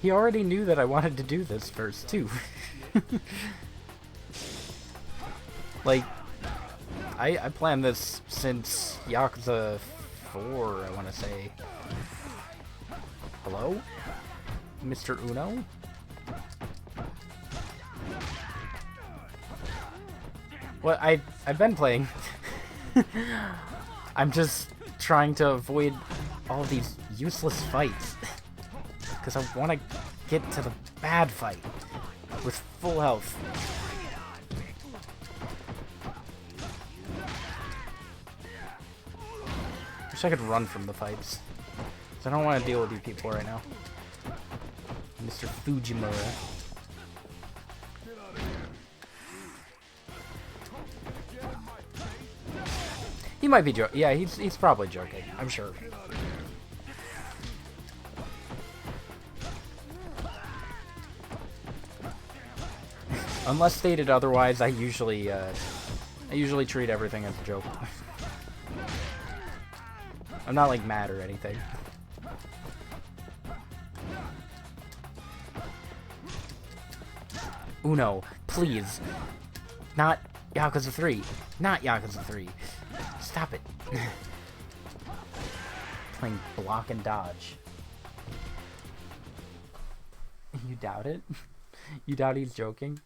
S1: He already knew that I wanted to do this first, too. Like, I planned this since Yakuza 4, I want to say. Hello? Mr. Uno? What? I've been playing. I'm just trying to avoid all these useless fights. Because I want to get to the bad fight with full health. Wish I could run from the fights. Because I don't want to deal with you people right now. Mr. Fujimura. He might be joking. Yeah, he's probably joking. I'm sure. Unless stated otherwise, I usually treat everything as a joke. I'm not like mad or anything. Uno, please. Not Yakuza 3. Not Yakuza 3. Stop it. Playing block and dodge. You doubt it? You doubt he's joking?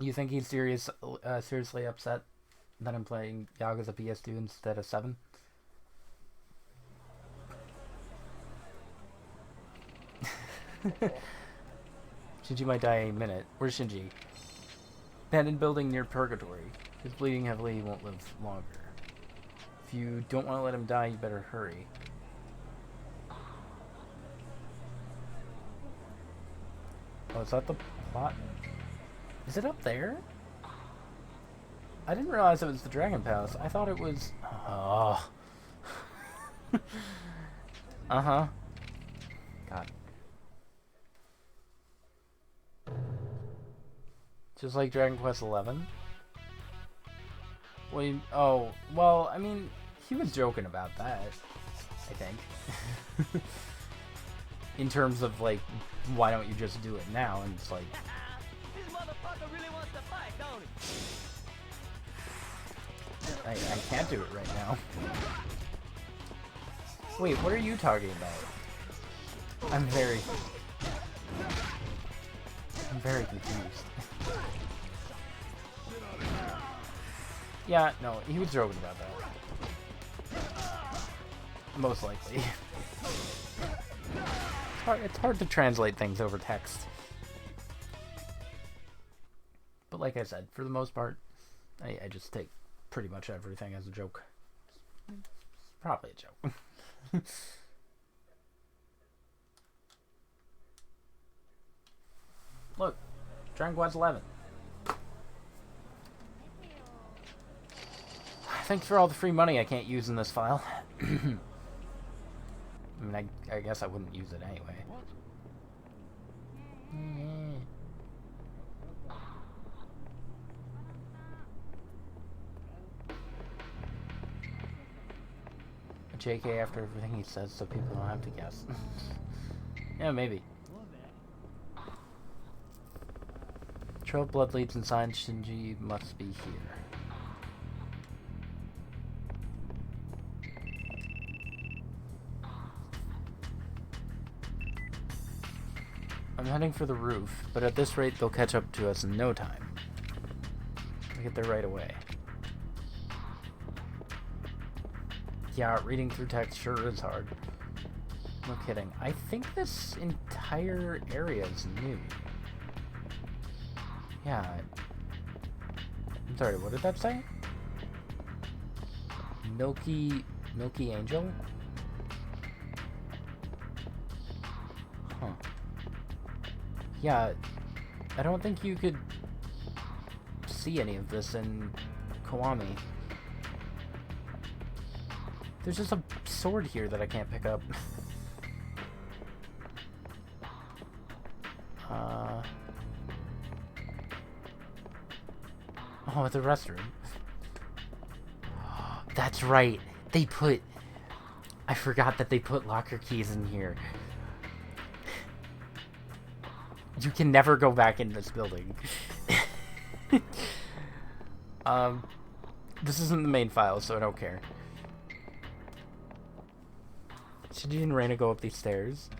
S1: You think he's seriously upset that I'm playing Yakuza PS2 instead of 7? Shinji might die any minute. Where's Shinji? Abandoned building near Purgatory. He's bleeding heavily, he won't live longer. If you don't want to let him die, you better hurry. Oh, is that the plot? Is it up there? I didn't realize it was the Dragon Palace. I thought it was... Oh. Uh-huh. God. Just like Dragon Quest XI? Well, oh, well, I mean, he was joking about that, I think. In terms of, like, why don't you just do it now? And it's like...
S3: This motherfucker really wants to fight, don't he?
S1: I can't do it right now. Wait, what are you talking about? I'm very confused. Yeah, no, he was joking about that. Most likely. It's hard to translate things over text. But like I said, for the most part, I just take pretty much everything as a joke. It's probably a joke. Look, Dragon Quest XI. Thanks for all the free money I can't use in this file. I mean, I guess I wouldn't use it anyway. A JK after everything he says so people don't have to guess. Yeah, maybe. Trail of blood leads inside. Shinji must be here. I'm heading for the roof, but at this rate they'll catch up to us in no time. I'll get there right away. Yeah, reading through text sure is hard. No kidding. I think this entire area is new. Yeah. I'm sorry, what did that say? Milky Angel? Huh. Yeah, I don't think you could see any of this in Kiwami. There's just a sword here that I can't pick up. Oh, it's a restroom. That's right. I forgot that they put locker keys in here. You can never go back in this building. This isn't the main file, so I don't care. Shinji and Reina go up these stairs.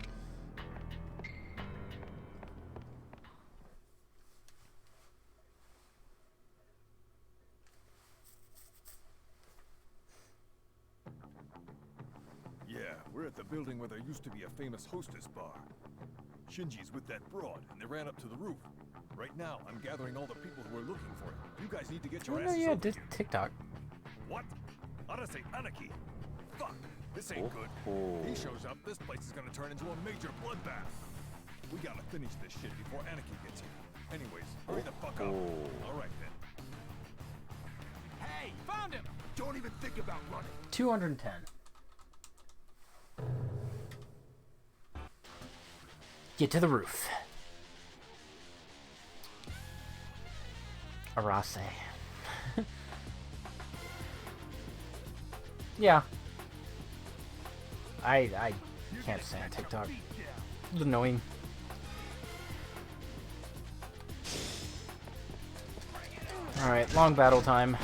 S8: Yeah, we're at the building where there used to be a famous hostess bar. Shinji's with that broad, and they ran up to the roof. Right now, I'm gathering all the people who are looking for him. You guys need to get your asses
S1: yeah,
S8: over here.
S1: TikTok.
S8: What? Arase Anarchy. Fuck, this ain't good. He shows up, this place is gonna turn into a major bloodbath. We gotta finish this shit before Anarchy gets here. Anyways, hurry the fuck up. Alright then.
S3: Hey, found him!
S8: Don't even think about running.
S1: 210. Get to the roof. Arase. Yeah. I can't stand TikTok. It's annoying. Alright, long battle time.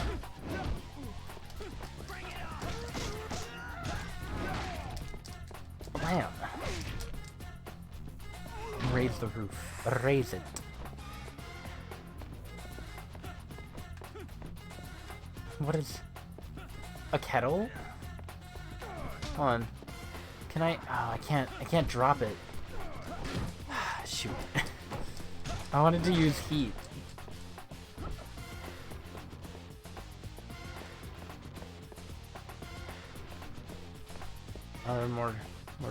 S1: Bam! Raise the roof. Raise it. What is... a kettle? Hold on. Can I... oh, I can't drop it. Shoot. I wanted to use heat. Oh, there are more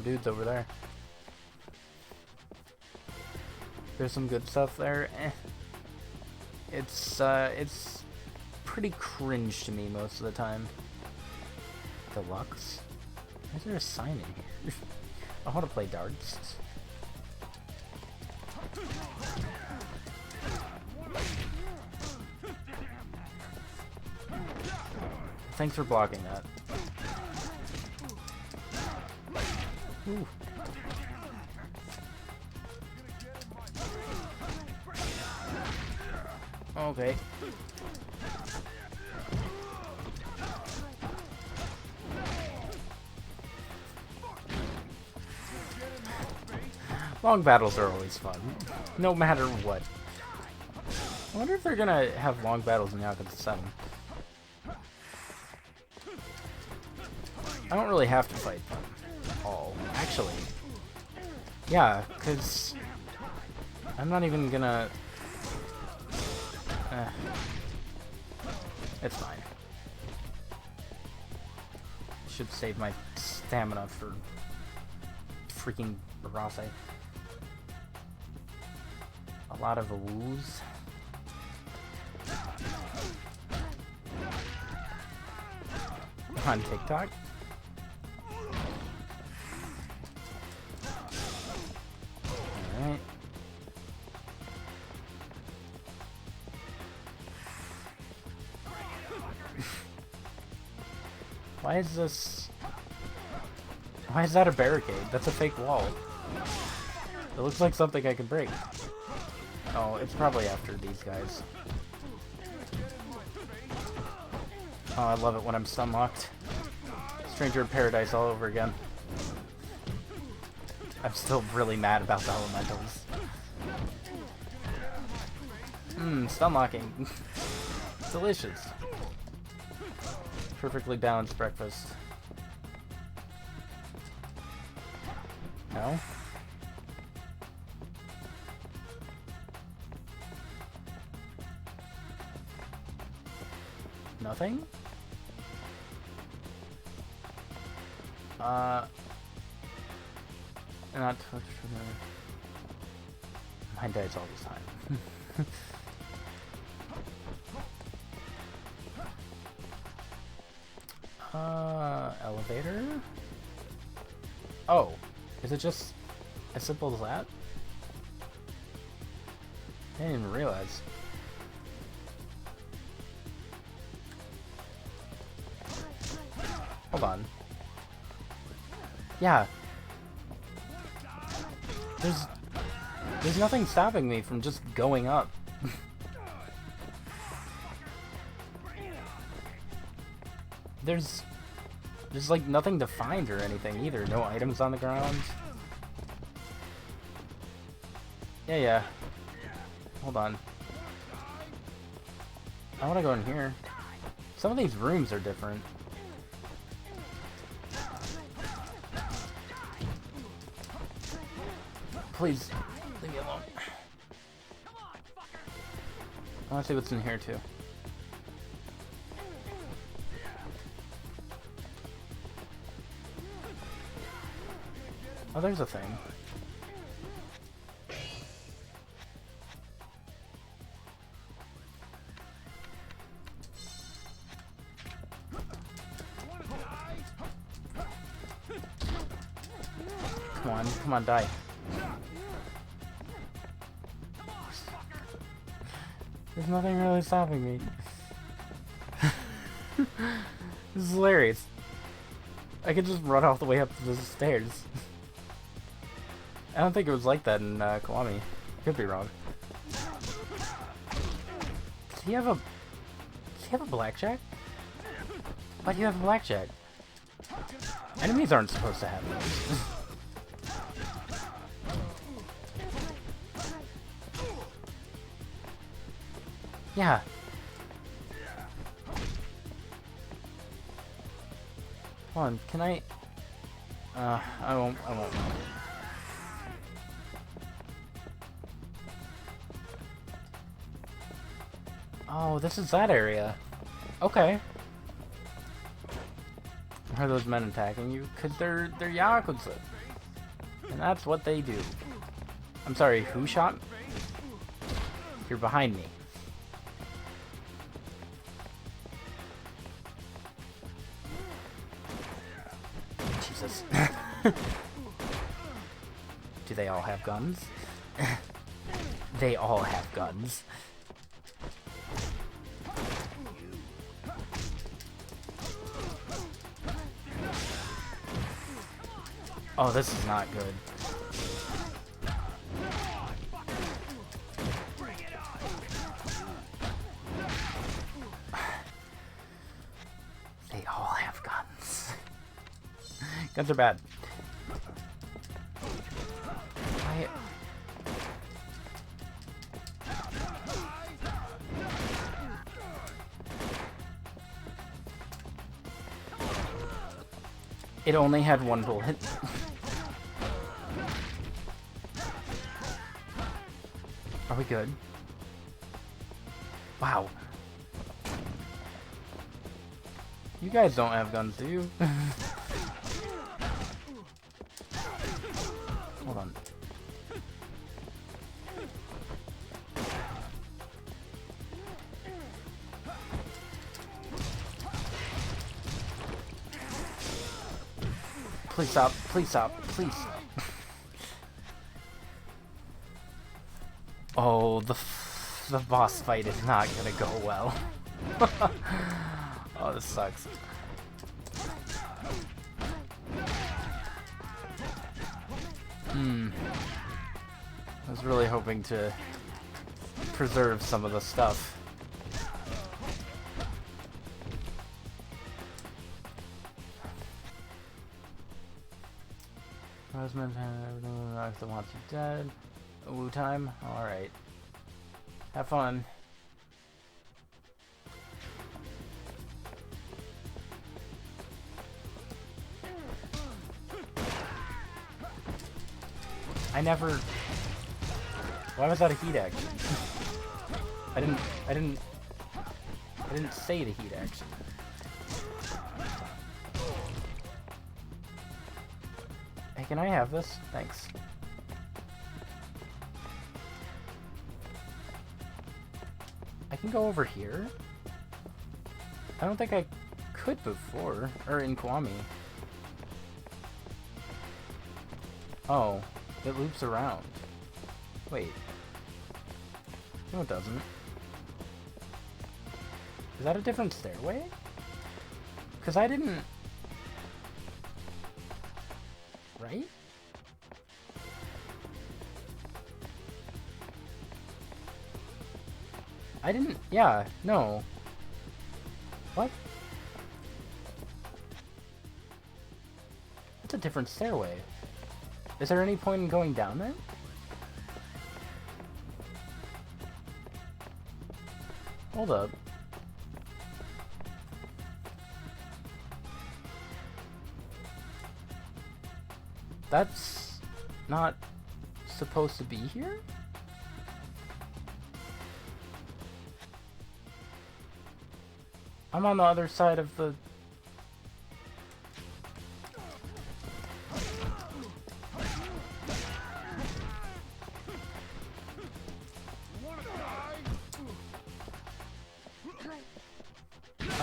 S1: dudes over there. There's some good stuff there. It's pretty cringe to me most of the time. Deluxe? Why is there a sign in here? I want to play darts. Thanks for blocking that. Ooh. Okay. Long battles are always fun, no matter what. I wonder if they're gonna have long battles in Yakuza 7. I don't really have to fight them all, actually. Yeah, because I'm not even gonna... it's fine. Should save my stamina for freaking Arase. A lot of woos. On TikTok? Alright. Why is this... why is that a barricade? That's a fake wall. It looks like something I could break. Oh, it's probably after these guys. Oh, I love it when I'm stun locked. Stranger in Paradise all over again. I'm still really mad about the elementals. Stun locking. Delicious. Perfectly balanced breakfast. No? Nothing? Not touch for the... mine dies all the time. Elevator? Oh, is it just as simple as that? I didn't even realize. Hold on. Yeah. There's nothing stopping me from just going up. There's like nothing to find or anything either. No items on the ground. Yeah. Hold on. I want to go in here. Some of these rooms are different. Please, leave me alone. I want to see what's in here too. Oh, there's a thing. Come on, die. There's nothing really stopping me. This is hilarious. I could just run all the way up the stairs. I don't think it was like that in Kiwami. Could be wrong. Does he have a you have a blackjack? Why do you have a blackjack? Enemies aren't supposed to have those. Yeah. Hold on, can I... I won't. Oh, this is that area. Okay. Are those men attacking you? Because they're Yakuza. And that's what they do. I'm sorry, who shot? You're behind me. Jesus. Do they all have guns? They all have guns. Oh, this is not good. They all have guns. Guns are bad. It only had one bullet. Are we good? Wow. You guys don't have guns, do you? Hold on. Please stop, please stop, please stop. Oh, the boss fight is not gonna go well. Oh, this sucks. I was really hoping to preserve some of the stuff. Husband, everything that wants you dead. Woo time? Alright. Have fun. I never... Why was that a heat action? I didn't say the heat action. Hey, can I have this? Thanks. I can go over here? I don't think I could before. Or in Kwame. Oh. It loops around. Wait. No, it doesn't. Is that a different stairway? Because I didn't... Right? I didn't... Yeah, no. What? It's a different stairway. Is there any point in going down there? Hold up. That's not supposed to be here? I'm on the other side of the...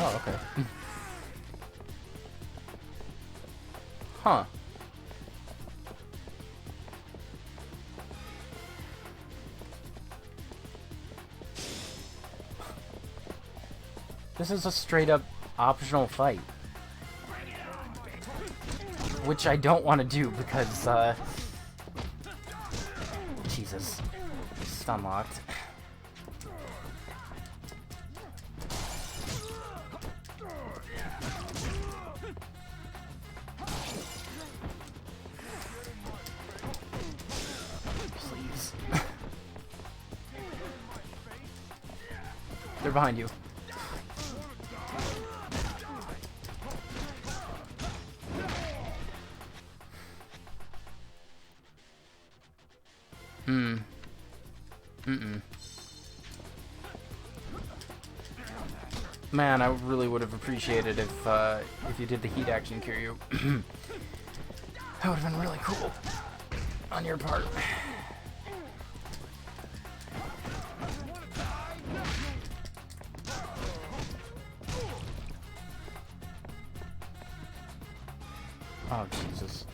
S1: Oh, okay. Huh. This is a straight up optional fight. Which I don't want to do because, Jesus. It's unlocked. They're behind you. Man, I really would have appreciated if you did the heat action Kiryu. That would have been really cool on your part. Oh, Jesus.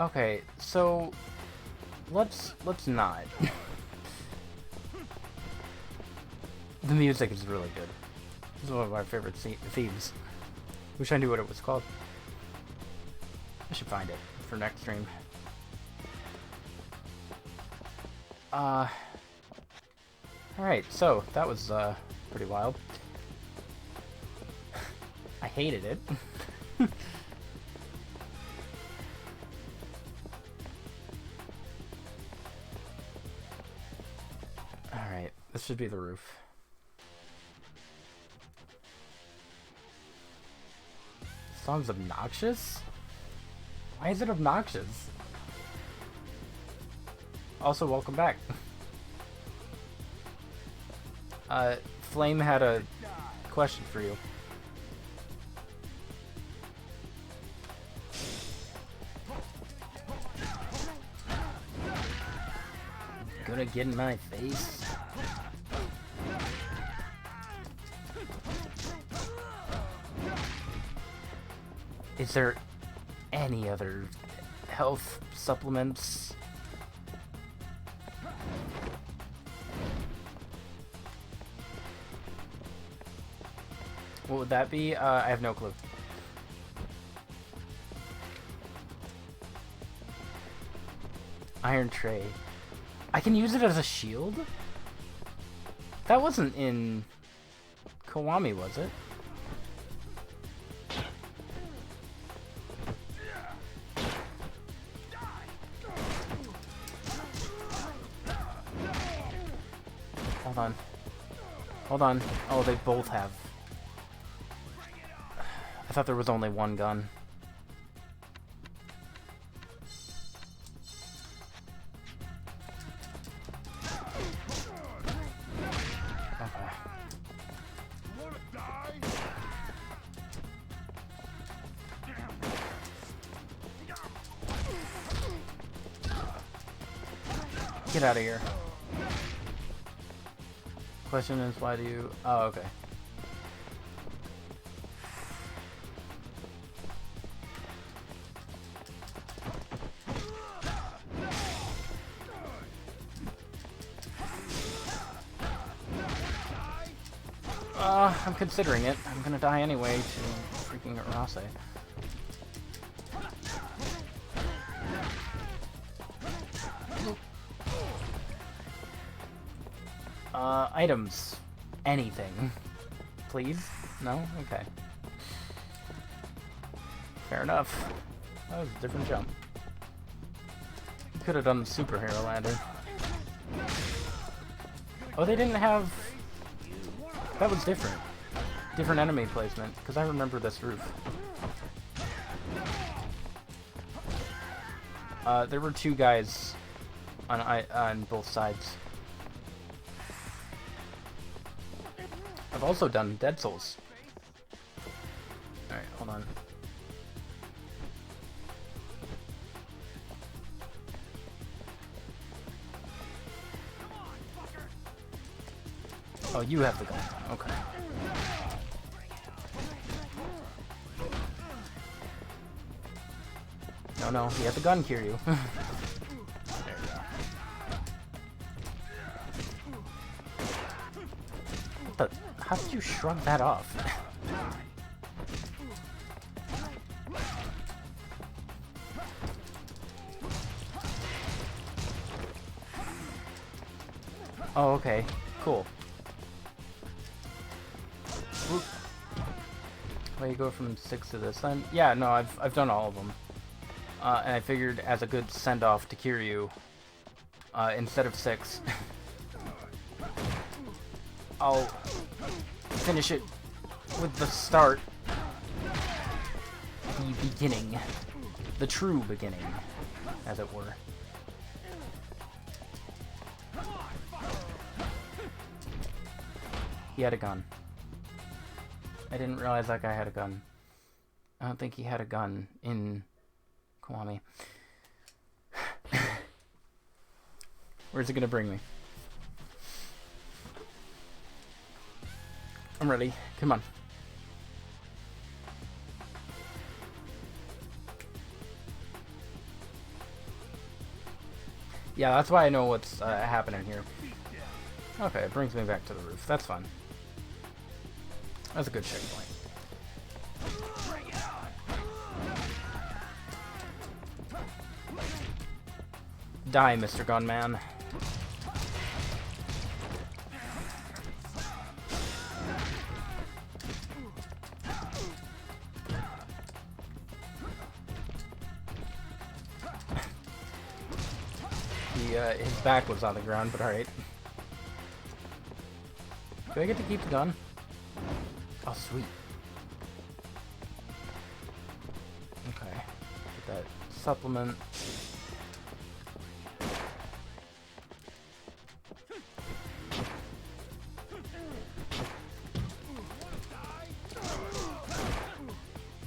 S1: Okay, so let's not. The music is really good. This is one of my favorite themes. Wish I knew what it was called. I should find it for next stream. Alright, so that was pretty wild. I hated it. Alright, this should be the roof. This song's obnoxious? Why is it obnoxious? Also, welcome back. Flame had a question for you. Gonna get in my face. Is there any other health supplements? What would that be? I have no clue. Iron tray. I can use it as a shield? That wasn't in Kiwami, was it? Hold on. Hold on. Oh, they both have. I thought there was only one gun. Get out of here. Question is, why do you... Oh, okay. I'm considering it. I'm gonna die anyway to freaking Arase. Items. Anything. Please? No? Okay. Fair enough. That was a different jump. Could have done the superhero landing. Oh, they didn't have... That was different. Different enemy placement, because I remember this roof. There were two guys on both sides. I've also done Dead Souls. Alright, hold on. Oh, you have the gun. Okay. No, he had the gun, Kiryu. There you go. What the? How did you shrug that off? Oh, okay. Cool. Whoop. Well, you go from 6 to this then? Yeah, no, I've done all of them. And I figured as a good send-off to Kiryu, instead of 6. I'll finish it with the start. The beginning. The true beginning, as it were. He had a gun. I didn't realize that guy had a gun. I don't think he had a gun in Kiwami. Where's it gonna bring me? I'm ready. Come on. Yeah, that's why I know what's happening here. Okay, it brings me back to the roof. That's fun. That's a good checkpoint. Die, Mr. Gunman. His back was on the ground, but alright. Do I get to keep the gun? Oh, sweet. Okay. Get that supplement.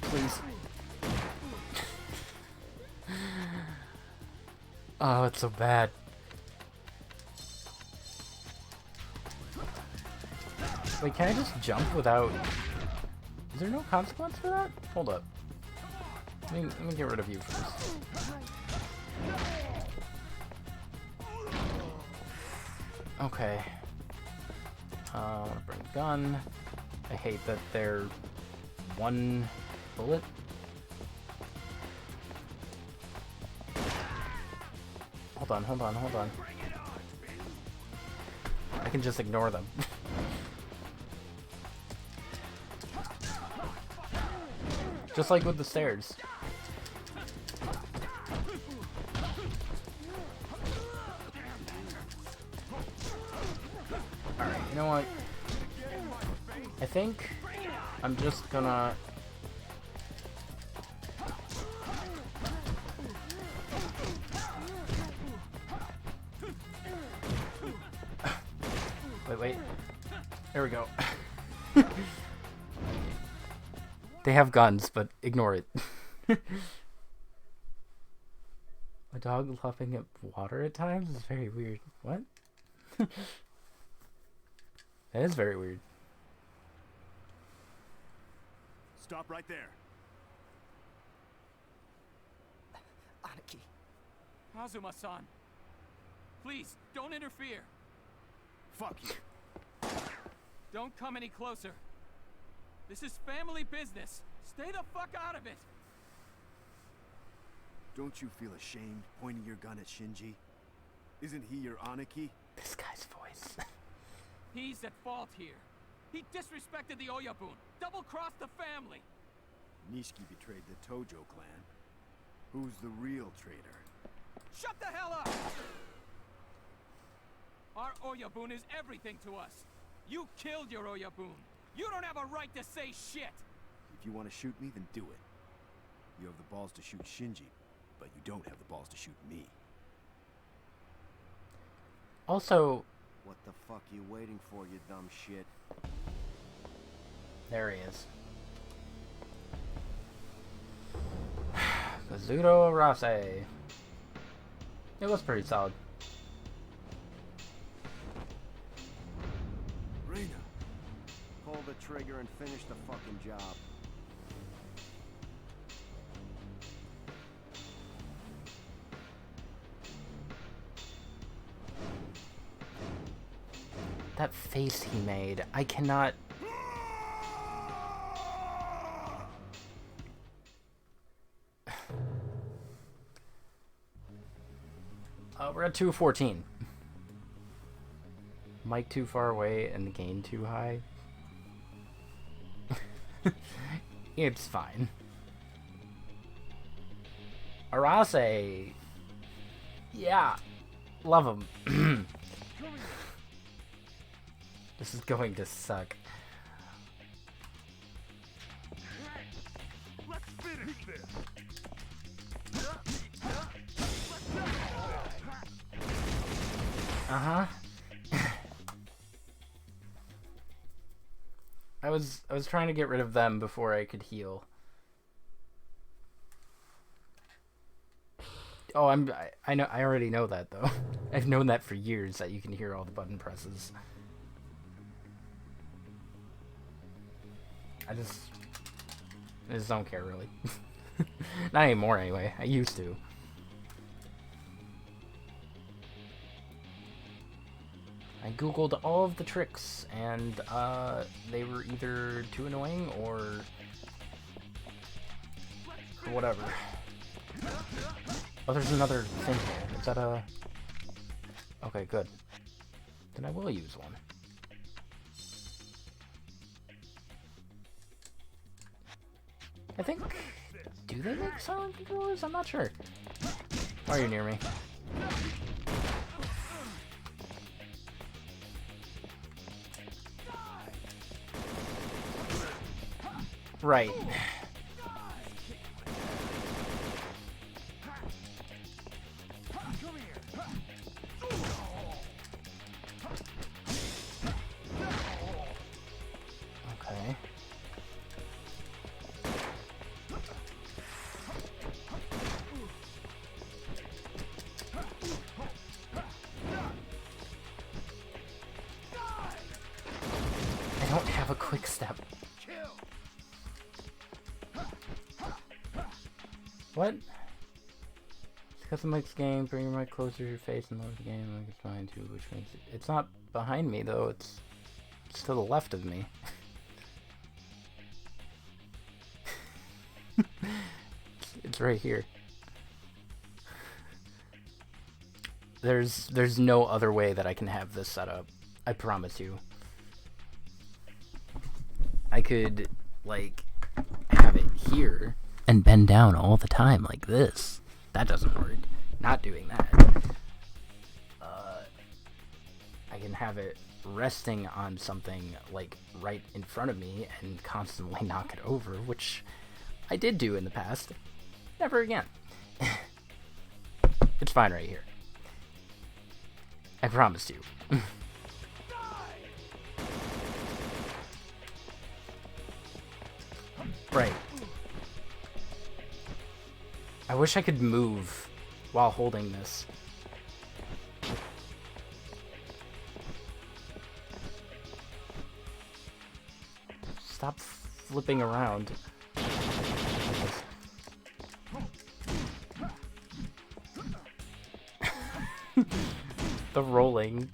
S1: Please. Oh, it's so bad. Wait, can I just jump without... Is there no consequence for that? Hold up. Let me get rid of you first. Okay. I want to bring a gun. I hate that they're one bullet. Hold on, hold on, hold on. I can just ignore them. Just like with the stairs. Alright, you know what? I think I'm just gonna... Wait. There we go. They have guns, but ignore it. A dog lapping at water at times is very weird. What? That is very weird.
S2: Stop right there.
S3: Aniki. Kazuma-san. Please, don't interfere.
S2: Fuck you.
S3: Don't come any closer. This is family business. Stay the fuck out of it.
S2: Don't you feel ashamed pointing your gun at Shinji? Isn't he your Aniki?
S1: This guy's voice.
S3: He's at fault here. He disrespected the Oyabun, double-crossed the family.
S2: Nishiki betrayed the Tojo clan. Who's the real traitor?
S3: Shut the hell up! Our Oyabun is everything to us. You killed your Oyabun. You don't have a right to say shit!
S2: If you want to shoot me, then do it. You have the balls to shoot Shinji, but you don't have the balls to shoot me.
S1: Also...
S5: What the fuck you waiting for, you dumb shit?
S1: There he is. Kazuto Arase. It was pretty solid.
S2: Reina.
S5: Pull the trigger and finish the fucking job.
S1: That face he made, I cannot... We're at 214. Mic too far away and the gain too high. It's fine. Arase. Yeah. Love them. This is going to suck.
S8: Let's finish this.
S1: Uh-huh. I was trying to get rid of them before I could heal. Oh, I know, I already know that though. I've known that for years, that you can hear all the button presses. I just don't care really. Not anymore anyway. I used to. I googled all of the tricks, and they were either too annoying or whatever. Oh, there's another thing here. Is that a... Okay, good. Then I will use one. I think... Do they make silent controllers? I'm not sure. Why are you near me? Right. Okay. I don't have a quick step. What? It's because the mic's game, bring your mic closer to your face and lower the game, like it's fine too, which makes it... It's not behind me though, it's to the left of me. It's right here. There's no other way that I can have this set up. I promise you. I could, like, have it here and bend down all the time like this. That doesn't work. Not doing that. I can have it resting on something, like, right in front of me and constantly knock it over, which I did do in the past. Never again. It's fine right here. I promised you. Right. I wish I could move while holding this. Stop flipping around. The rolling.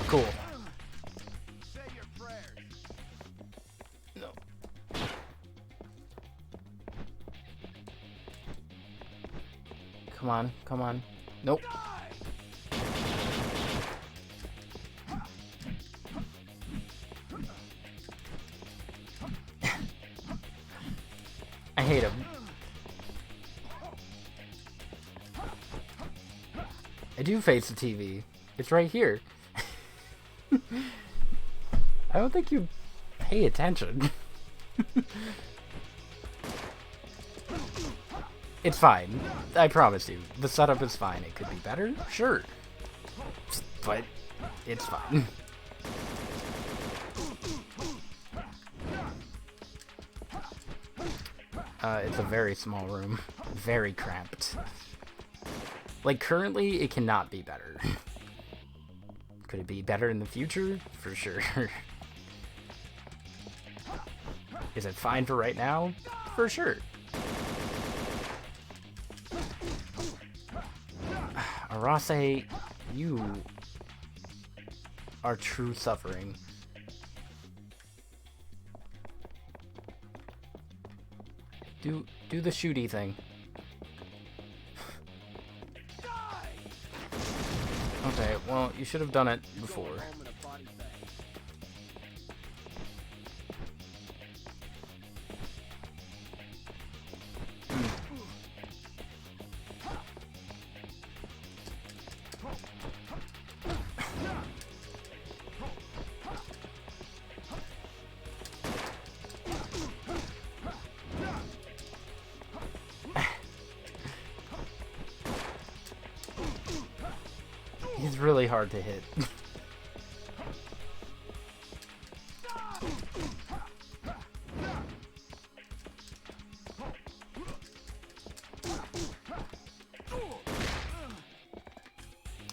S1: Cool.
S5: Say your prayers.
S1: No. Come on, come on. Nope. I hate him. I do face the TV. It's right here. I don't think you pay attention. It's fine. I promise you. The setup is fine. It could be better, sure. But it's fine. It's a very small room. Very cramped. Like, currently, it cannot be better. Could it be better in the future? For sure. Is it fine for right now? For sure. Arase, you are true suffering. Do the shooty thing. Okay, well, you should have done it before. He's really hard to hit.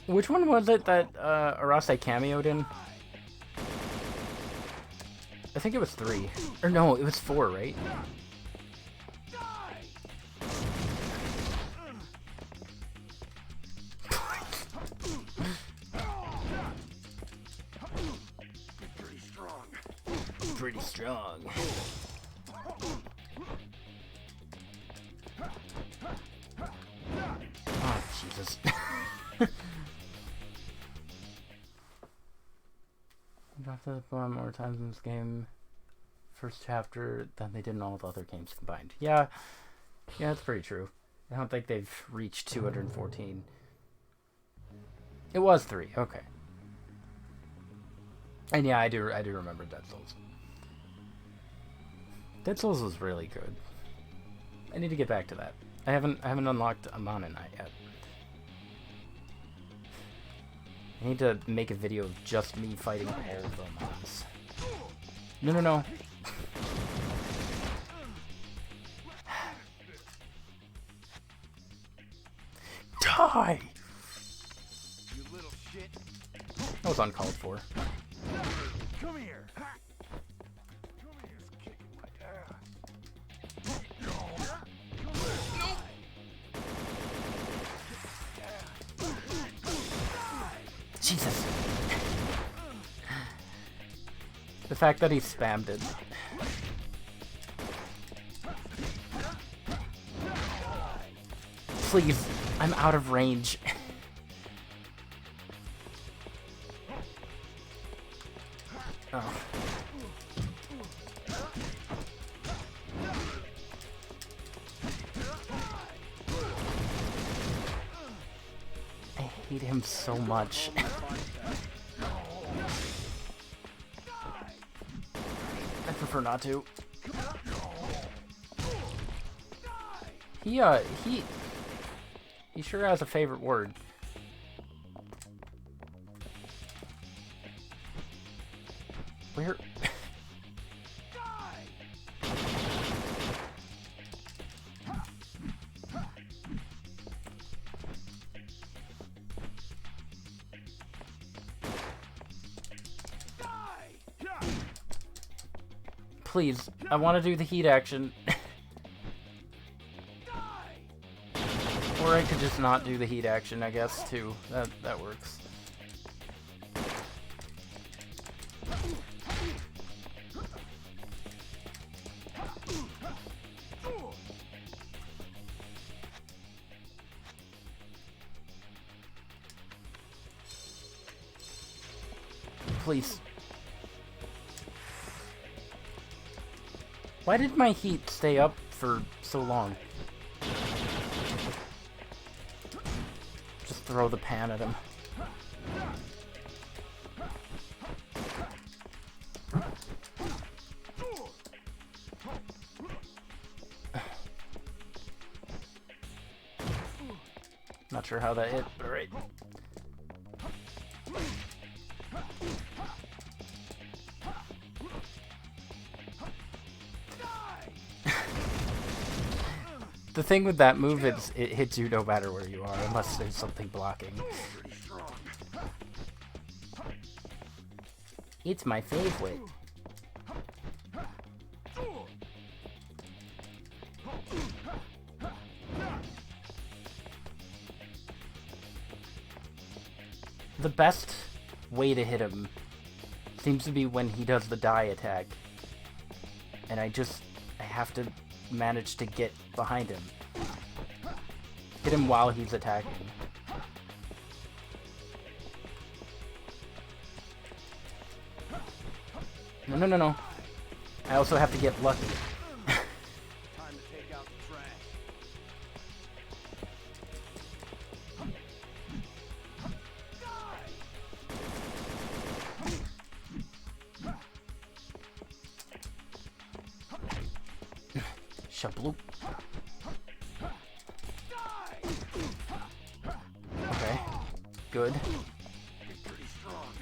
S1: Which one was it that Arase cameoed in? I think it was 3. Or no, it was 4, right? Pretty strong. Oh, Jesus. Dropped the bomb more times in this game. First chapter than they did in all the other games combined. Yeah, that's pretty true. I don't think they've reached 214. It was 3, okay. And yeah, I do remember Dead Souls. Dead Souls was really good. I need to get back to that. I haven't unlocked a Mana Knight yet. I need to make a video of just me fighting all the mobs. No. Die!
S5: You little shit.
S1: That was uncalled for.
S5: Come here.
S8: Come here, kicking my ass.
S1: Jesus. The fact that he spammed it. Please, I'm out of range. Oh. I hate him so much. I prefer not to. He sure has a favorite word. Where? Please, I want to do the heat action. Or I could just not do the heat action, I guess, too. That works. Please. Why did my heat stay up for so long? Just throw the pan at him. Not sure how that hit, but alright. The thing with that move is it hits you no matter where you are, unless there's something blocking. It's my favorite. The best way to hit him seems to be when he does the die attack. And I have to manage to get behind him. Hit him while he's attacking. No, no, no, no. I also have to get lucky.
S5: Time to take out the trash.
S1: Shabloop. Okay. Good.
S5: Pretty strong.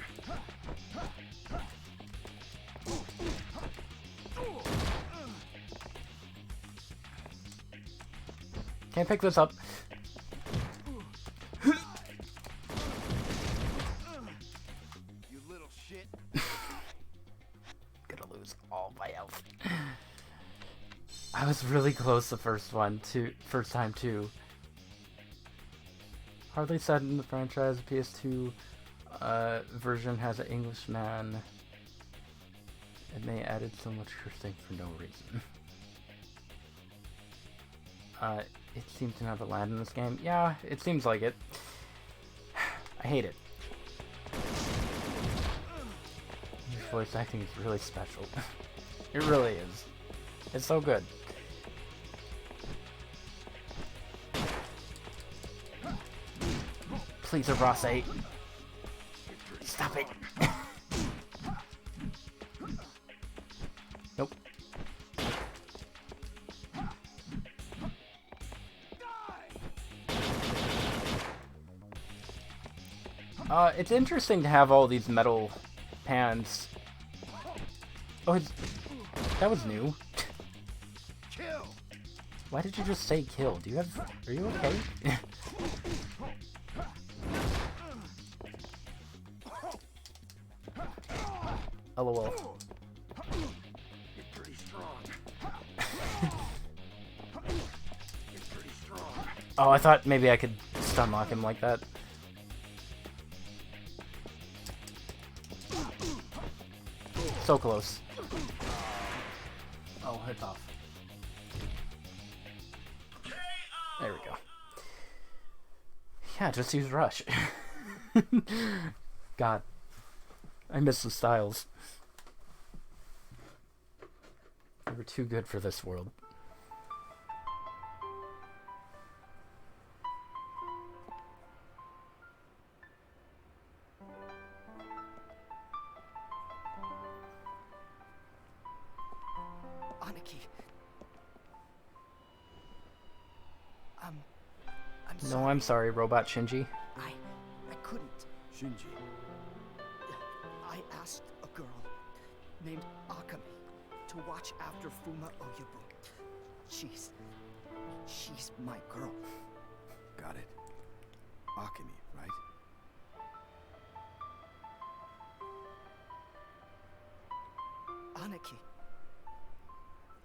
S1: Can't pick this up.
S5: You little shit.
S1: Gonna lose all my health. I was really close the first time too. Hardly said in the franchise, the PS2 version has an Englishman, and they added so much cursing for no reason. It seems to never land in this game. Yeah, it seems like it. I hate it. His voice acting is really special. It really is. It's so good. Please, Arase. Stop it. Nope. It's interesting to have all these metal pans. Oh, that was new.
S5: Kill.
S1: Why did you just say kill? Are you okay? LOL.
S5: You're pretty strong. You're pretty strong.
S1: Oh, I thought maybe I could stun lock him like that. So close. Oh, it's off. There we go. Yeah, just use Rush. God. I miss the styles. They were too good for this world.
S5: Aniki. I'm
S1: No,
S5: sorry.
S1: I'm sorry, Robot Shinji.
S5: I couldn't.
S2: Shinji.
S5: I asked a girl named Akami to watch after Fuma Oyabun. She's my girl.
S2: Got it. Akami, right?
S5: Aniki,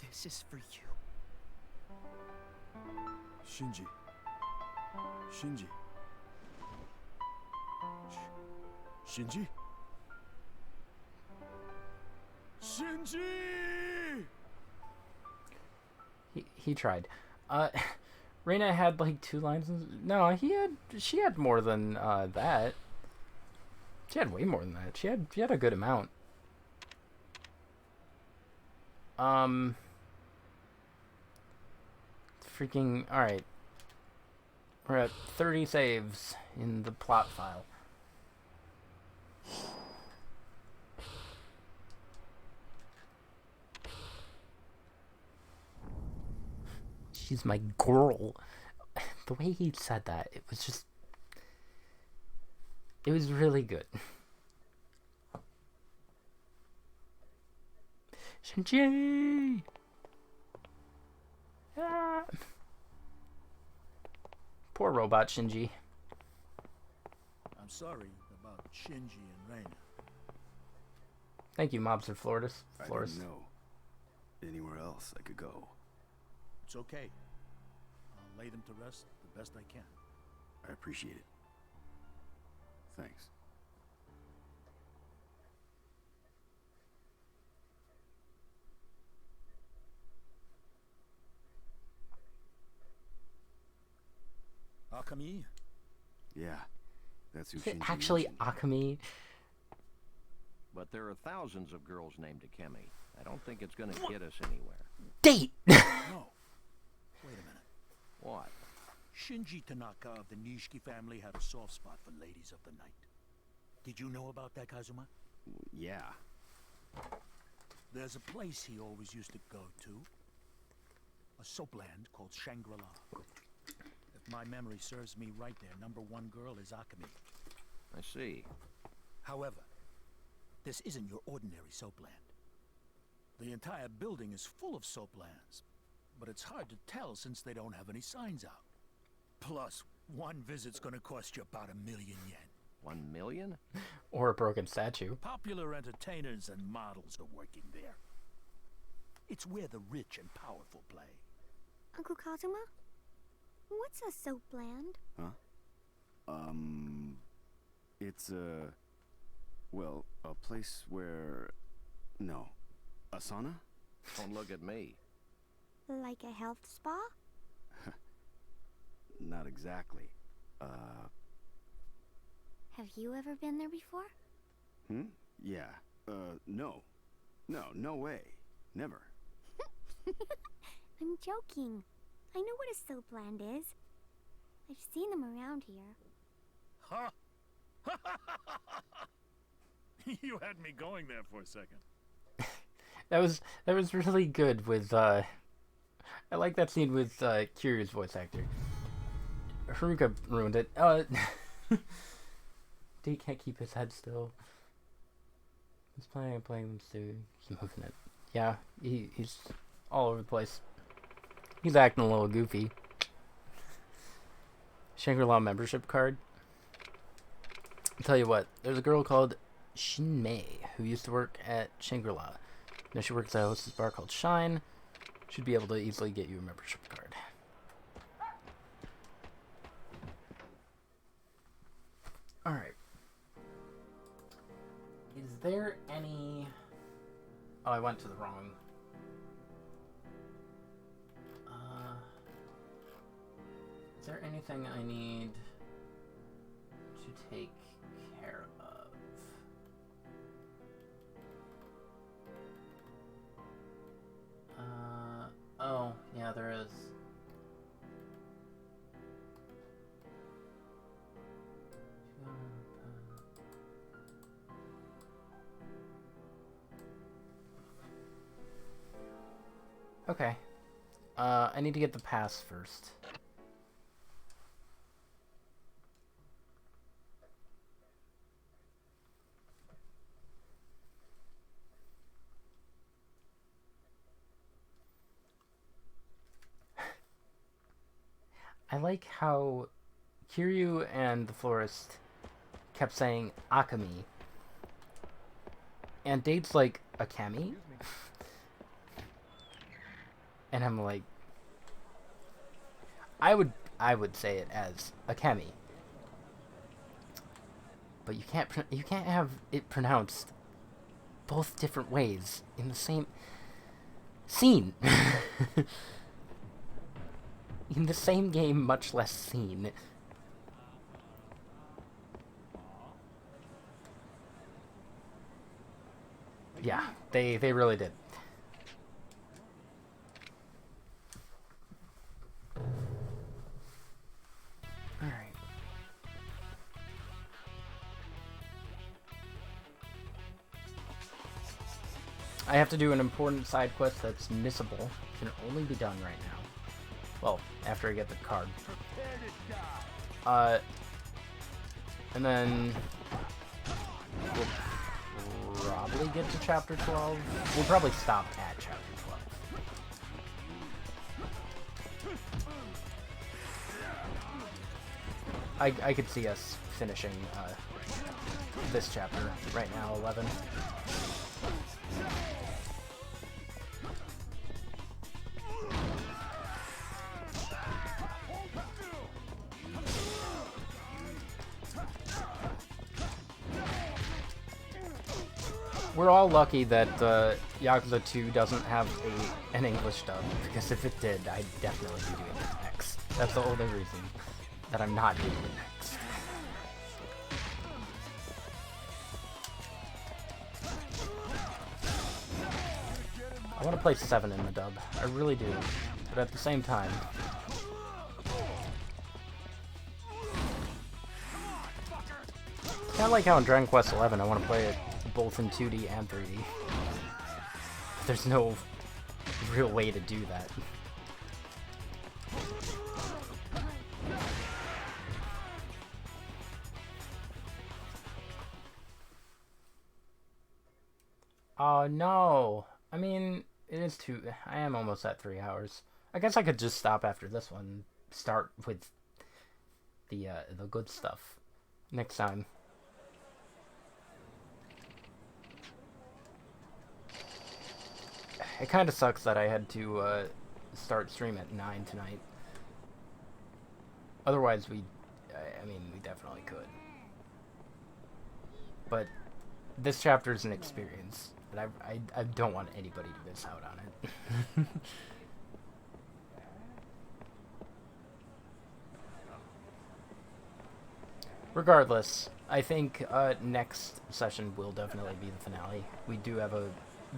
S5: this is for you.
S2: Shinji. Shinji. Shinji? Shinji!
S1: He tried. Reina had like 2 lines. No, she had more than that. She had way more than that. She had a good amount. Freaking alright. We're at 30 saves in the plot file. She's my girl. The way he said that, it was just... It was really good. Shinji! Ah. Poor robot Shinji.
S9: I'm sorry about Shinji and Reina.
S1: Thank you, Mobster Flores.
S2: I didn't know anywhere else I could go.
S9: It's okay. I'll lay them to rest the best I can.
S2: I appreciate it. Thanks.
S9: Akami?
S2: Yeah, that's who
S1: Is it
S2: Shinji
S1: actually
S2: mentioned.
S1: Akami?
S10: but there are thousands of girls named Akemi. I don't think it's gonna get us anywhere.
S1: Date!
S9: No. Wait a minute.
S10: What?
S9: Shinji Tanaka of the Nishiki family had a soft spot for ladies of the night. Did you know about that, Kazuma?
S2: Yeah.
S9: There's a place he always used to go to. A soapland called Shangri-La. If my memory serves me right, their #1 girl is Akemi.
S10: I see.
S9: However, this isn't your ordinary soapland. The entire building is full of soaplands, but it's hard to tell since they don't have any signs out. Plus, one visit's gonna cost you about 1,000,000 yen.
S10: 1 million?
S1: Or a broken statue.
S9: Popular entertainers and models are working there. It's where the rich and powerful play.
S4: Uncle Kazuma? What's a soapland?
S2: Huh? It's well, a place where... No. A sauna?
S10: Don't look at me.
S4: Like a health spa?
S2: Not exactly.
S4: Have you ever been there before?
S2: Yeah. No. No way. Never.
S4: I'm joking. I know what a soapland is. I've seen them around here.
S9: Huh? You had me going there for a second.
S1: That was really good with I like that scene with Kiryu's voice actor. Haruka ruined it. He can't keep his head still. He's planning on playing them soon. He's moving it. Yeah, he's all over the place. He's acting a little goofy. Shangri-La membership card. I'll tell you what, there's a girl called Shinmei who used to work at Shangri-La. Now she works at a hostess bar called Shine. Should be able to easily get you a membership card. Alright. Is there any... Oh, I went to the wrong... Is there anything I need to take care of? Oh, yeah, there is. Okay. I need to get the pass first. I like how Kiryu and the florist kept saying Akemi, and Date's like Akemi, and I'm like, I would say it as Akemi, but you can't have it pronounced both different ways in the same scene. In the same game, much less scene. Yeah, they really did. Alright. I have to do an important side quest that's missable. Can only be done right now. Well, after I get the card. And then we'll probably get to chapter 12. We'll probably stop at chapter 12. I could see us finishing this chapter right now, 11. We're all lucky that Yakuza 2 doesn't have an English dub, because if it did, I'd definitely be doing it next. That's the only reason that I'm not doing it next. I want to play 7 in the dub. I really do. But at the same time... Kind of like how in Dragon Quest XI, I want to play it both in 2D and 3D. There's no real way to do that. Oh no! I mean, it is I am almost at 3 hours. I guess I could just stop after this one. Start with the good stuff next time. It kind of sucks that I had to start stream at 9 tonight. Otherwise, I mean, we definitely could. But this chapter is an experience, and I don't want anybody to miss out on it. Regardless, I think next session will definitely be the finale. We do have a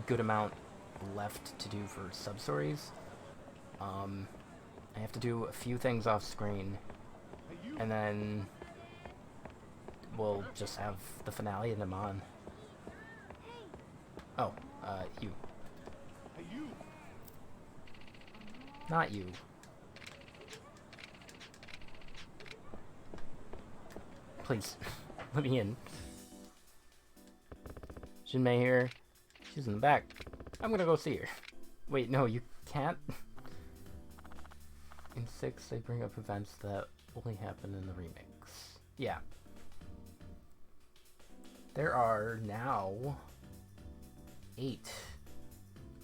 S1: good amount left to do for sub-stories. I have to do a few things off screen, and then we'll just have the finale and I'm on. Oh, you. Not you. Please, let me in. Jinmei here. She's in the back. I'm gonna go see her. Wait, no, you can't? In 6, they bring up events that only happen in the remix. Yeah. There are now 8.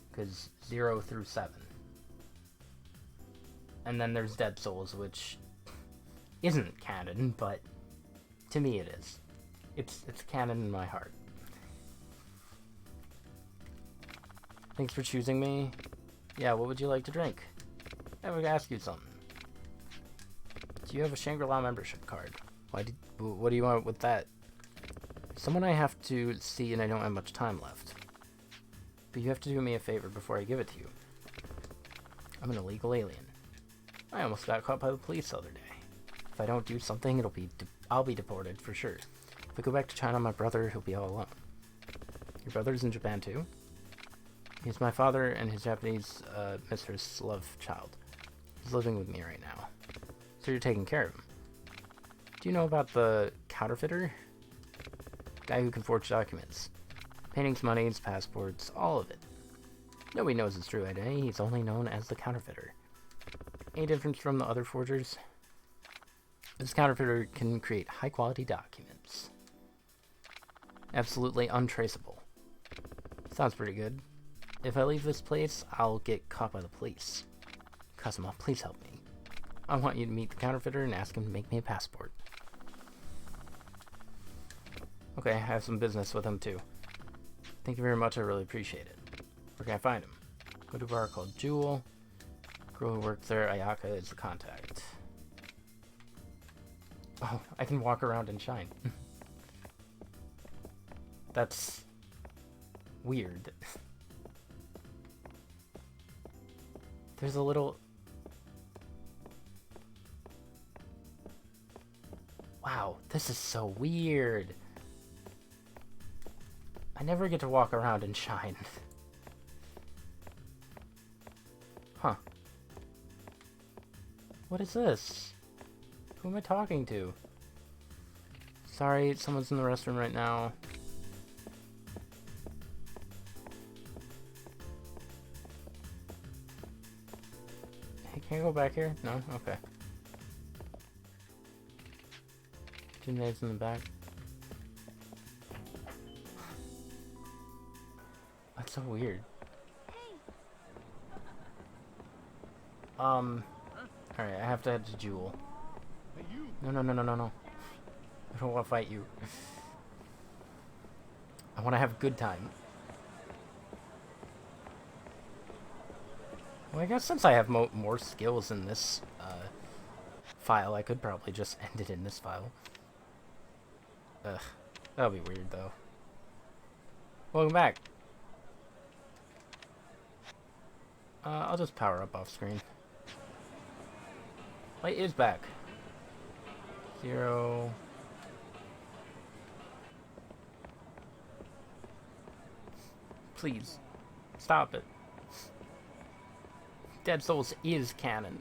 S1: Because 0 through 7. And then there's Dead Souls, which isn't canon, but to me it is. It's canon in my heart. Thanks for choosing me. Yeah, what would you like to drink? I would ask you something. Do you have a Shangri-La membership card? What do you want with that? Someone I have to see and I don't have much time left. But you have to do me a favor before I give it to you. I'm an illegal alien. I almost got caught by the police the other day. If I don't do something, I'll be deported for sure. If I go back to China, my brother, he'll be all alone. Your brother's in Japan too? He's my father and his Japanese mistress' love child. He's living with me right now. So you're taking care of him. Do you know about the counterfeiter? Guy who can forge documents. Paintings, monies, passports, all of it. Nobody knows his true identity, he's only known as the counterfeiter. Any difference from the other forgers? This counterfeiter can create high-quality documents. Absolutely untraceable. Sounds pretty good. If I leave this place, I'll get caught by the police. Kazuma, please help me. I want you to meet the counterfeiter and ask him to make me a passport. Okay, I have some business with him too. Thank you very much, I really appreciate it. Where can I find him? Go to a bar called Jewel. Girl who works there, Ayaka, is the contact. Oh, I can walk around and shine. That's weird. There's a little... Wow, this is so weird. I never get to walk around and shine. Huh. What is this? Who am I talking to? Sorry, someone's in the restroom right now. Hey, can I go back here? No? Okay. Jinmei's in the back. That's so weird. Alright, I have to head to Jewel. No. I don't want to fight you. I want to have a good time. Well, I guess since I have more skills in this file, I could probably just end it in this file. Ugh. That'll be weird, though. Welcome back. I'll just power up off screen. Light is back. 0. Please, stop it. Dead Souls is canon.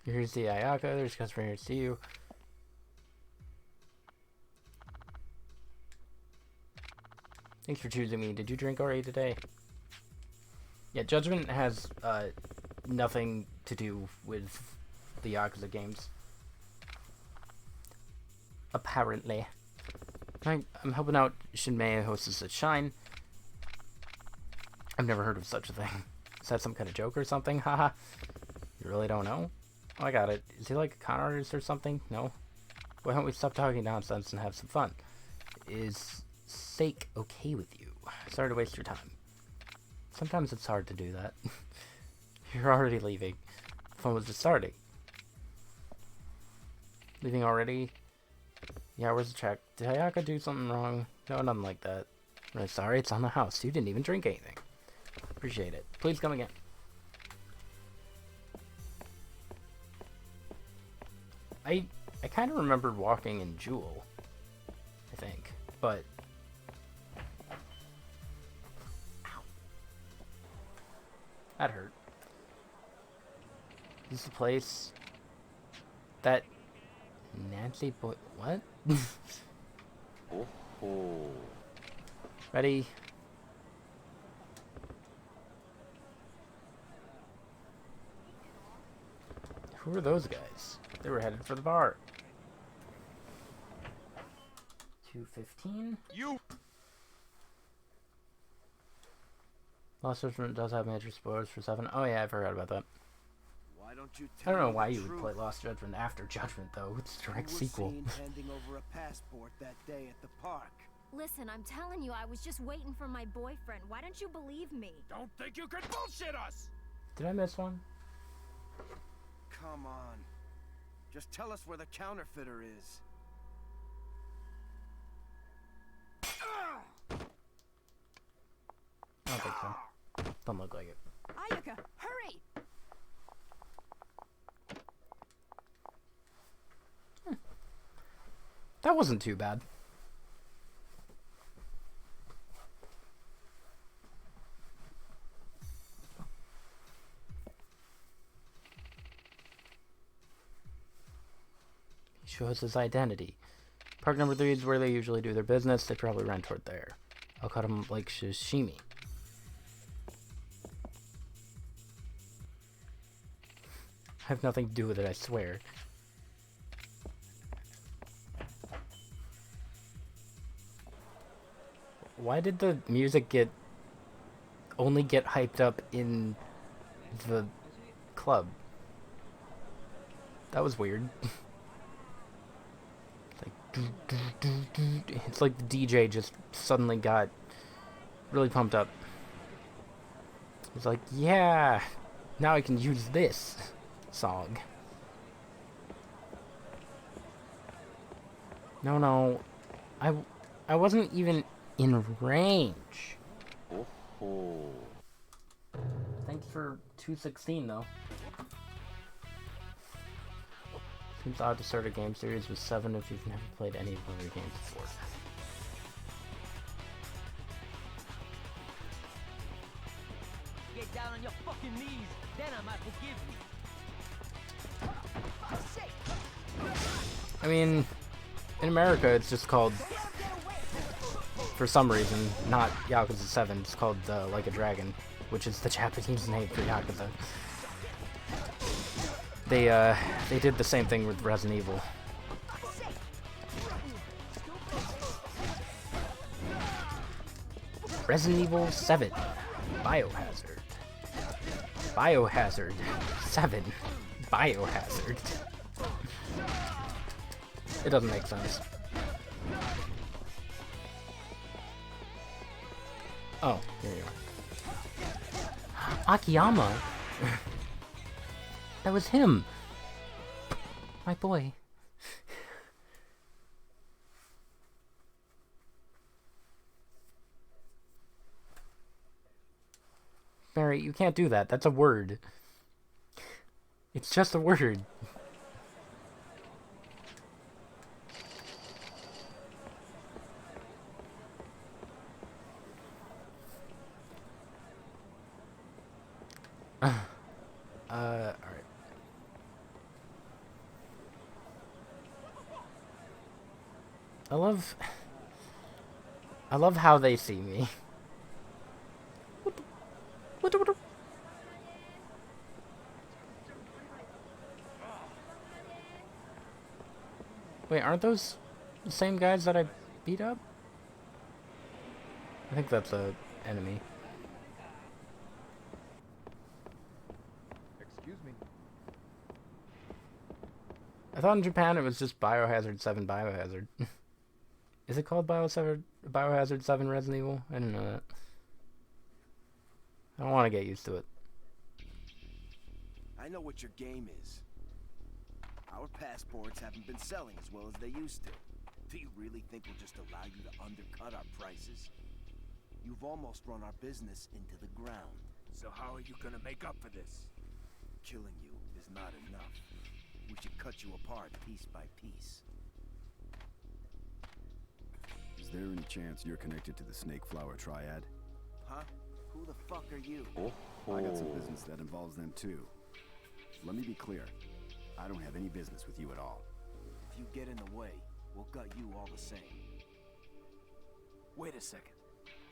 S1: Here's the Ayaka, there's customer here to see you. Thanks for choosing me. Did you drink already today? Yeah, Judgment has nothing to do with the Yakuza games. Apparently. I'm helping out Shinmei hostess at Shine. I've never heard of such a thing. Is that some kind of joke or something? Haha. You really don't know? Oh, I got it. Is he like a con artist or something? No? Why don't we stop talking nonsense and have some fun? Is sake okay with you? Sorry to waste your time. Sometimes it's hard to do that. You're already leaving. The fun was just starting. Leaving already? Yeah, where's the check? Did Ayaka do something wrong? No, nothing like that. I'm sorry, it's on the house. You didn't even drink anything. Appreciate it. Please come again. I kind of remembered walking in Jewel, I think, but ow. That hurt. This is the place that Nancy boy. What?
S10: Oh.
S1: Ready? Who are those guys? They were headed for the bar. 2:15.
S8: You.
S1: Lost Judgment does have major spoilers for 7. Oh yeah, I forgot about that.
S5: Why don't you
S1: I
S5: tell
S1: don't know
S5: me
S1: why
S5: the
S1: you would
S5: truth?
S1: play Lost Judgment after Judgment though. It's a direct
S5: You were
S1: sequel.
S5: seen handing over a passport that day at the park.
S11: Listen, I'm telling you, I was just waiting for my boyfriend. Why don't you believe me?
S8: Don't think you can bullshit us.
S1: Did I miss one?
S5: Come on. Just tell us where the counterfeiter is.
S1: I don't think so. Don't look like it.
S11: Ayaka, hurry!
S1: That wasn't too bad. He shows his identity. Park number 3 is where they usually do their business. They probably ran toward there. I'll cut him like sashimi. I have nothing to do with it, I swear. Why did the music only get hyped up in the club? That was weird. It's like the DJ just suddenly got really pumped up. He's like, yeah, now I can use this song. No, I wasn't even in range.
S10: Oh.
S1: Thanks for 216 though. Seems odd to start a game series with 7 if you've never played any of the other games before.
S12: Get down on your fucking knees, then I might forgive you.
S1: I mean, in America it's just called, for some reason, not Yakuza 7, it's called Like a Dragon, which is the Japanese name for Yakuza. They did the same thing with Resident Evil. Resident Evil 7, Biohazard. Biohazard 7, Biohazard. It doesn't make sense. Oh, here you are. Akiyama! That was him! My boy. Barry, you can't do that. That's a word. It's just a word. Alright. I love how they see me. Wait, aren't those the same guys that I beat up? I think that's a enemy.
S8: Excuse me.
S1: I thought in Japan it was just Biohazard 7 Biohazard. Is it called Biohazard 7 Resident Evil? I didn't know that. I don't want to get used to it.
S5: I know what your game is. Our passports haven't been selling as well as they used to. Do you really think we'll just allow you to undercut our prices? You've almost run our business into the ground.
S9: So how are you gonna make up for this?
S5: Killing you is not enough. We should cut you apart piece by piece.
S2: Is there any chance you're connected to the Snake Flower Triad?
S5: Huh? Who the fuck are you?
S2: I got some business that involves them too. Let me be clear. I don't have any business with you at all.
S5: If you get in the way, we'll gut you all the same.
S9: Wait a second.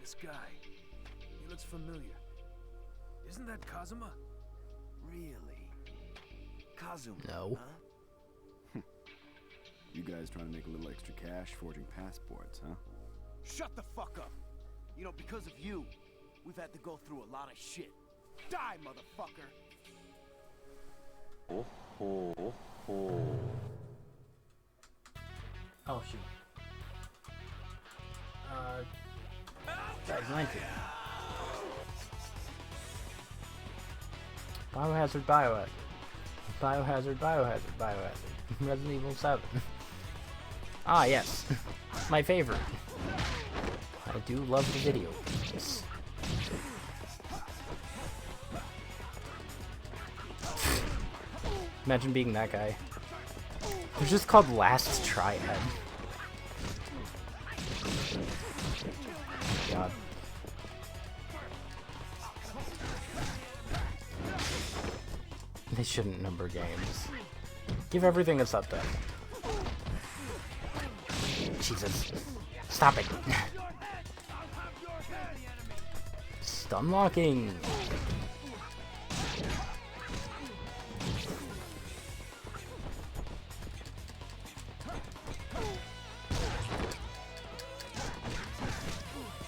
S9: This guy, he looks familiar. Isn't that Kazuma?
S5: Really? Kazuma?
S1: No.
S5: Huh?
S2: You guys trying to make a little extra cash forging passports, huh?
S5: Shut the fuck up! You know, because of you, we've had to go through a lot of shit. Die, motherfucker!
S1: Oh shoot. That's 19. Biohazard. Resident Evil 7. Ah, yes. My favorite. I do love the video. Yes. Imagine being that guy. They're just called Last Triad. God. They shouldn't number games. Give everything a subtitle. Jesus. Stop it. Stun locking.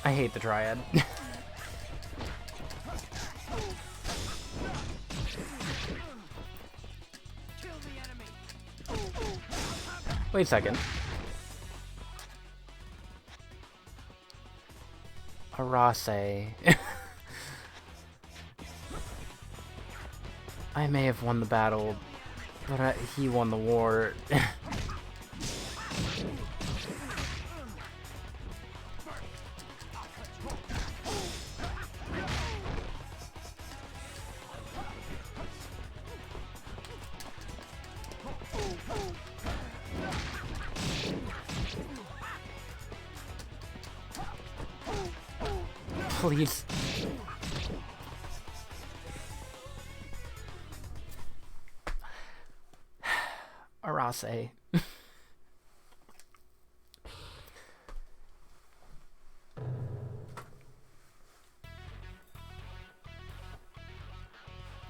S1: I hate the Triad. Wait a second. Arase. I may have won the battle, but he won the war. Please. Arase.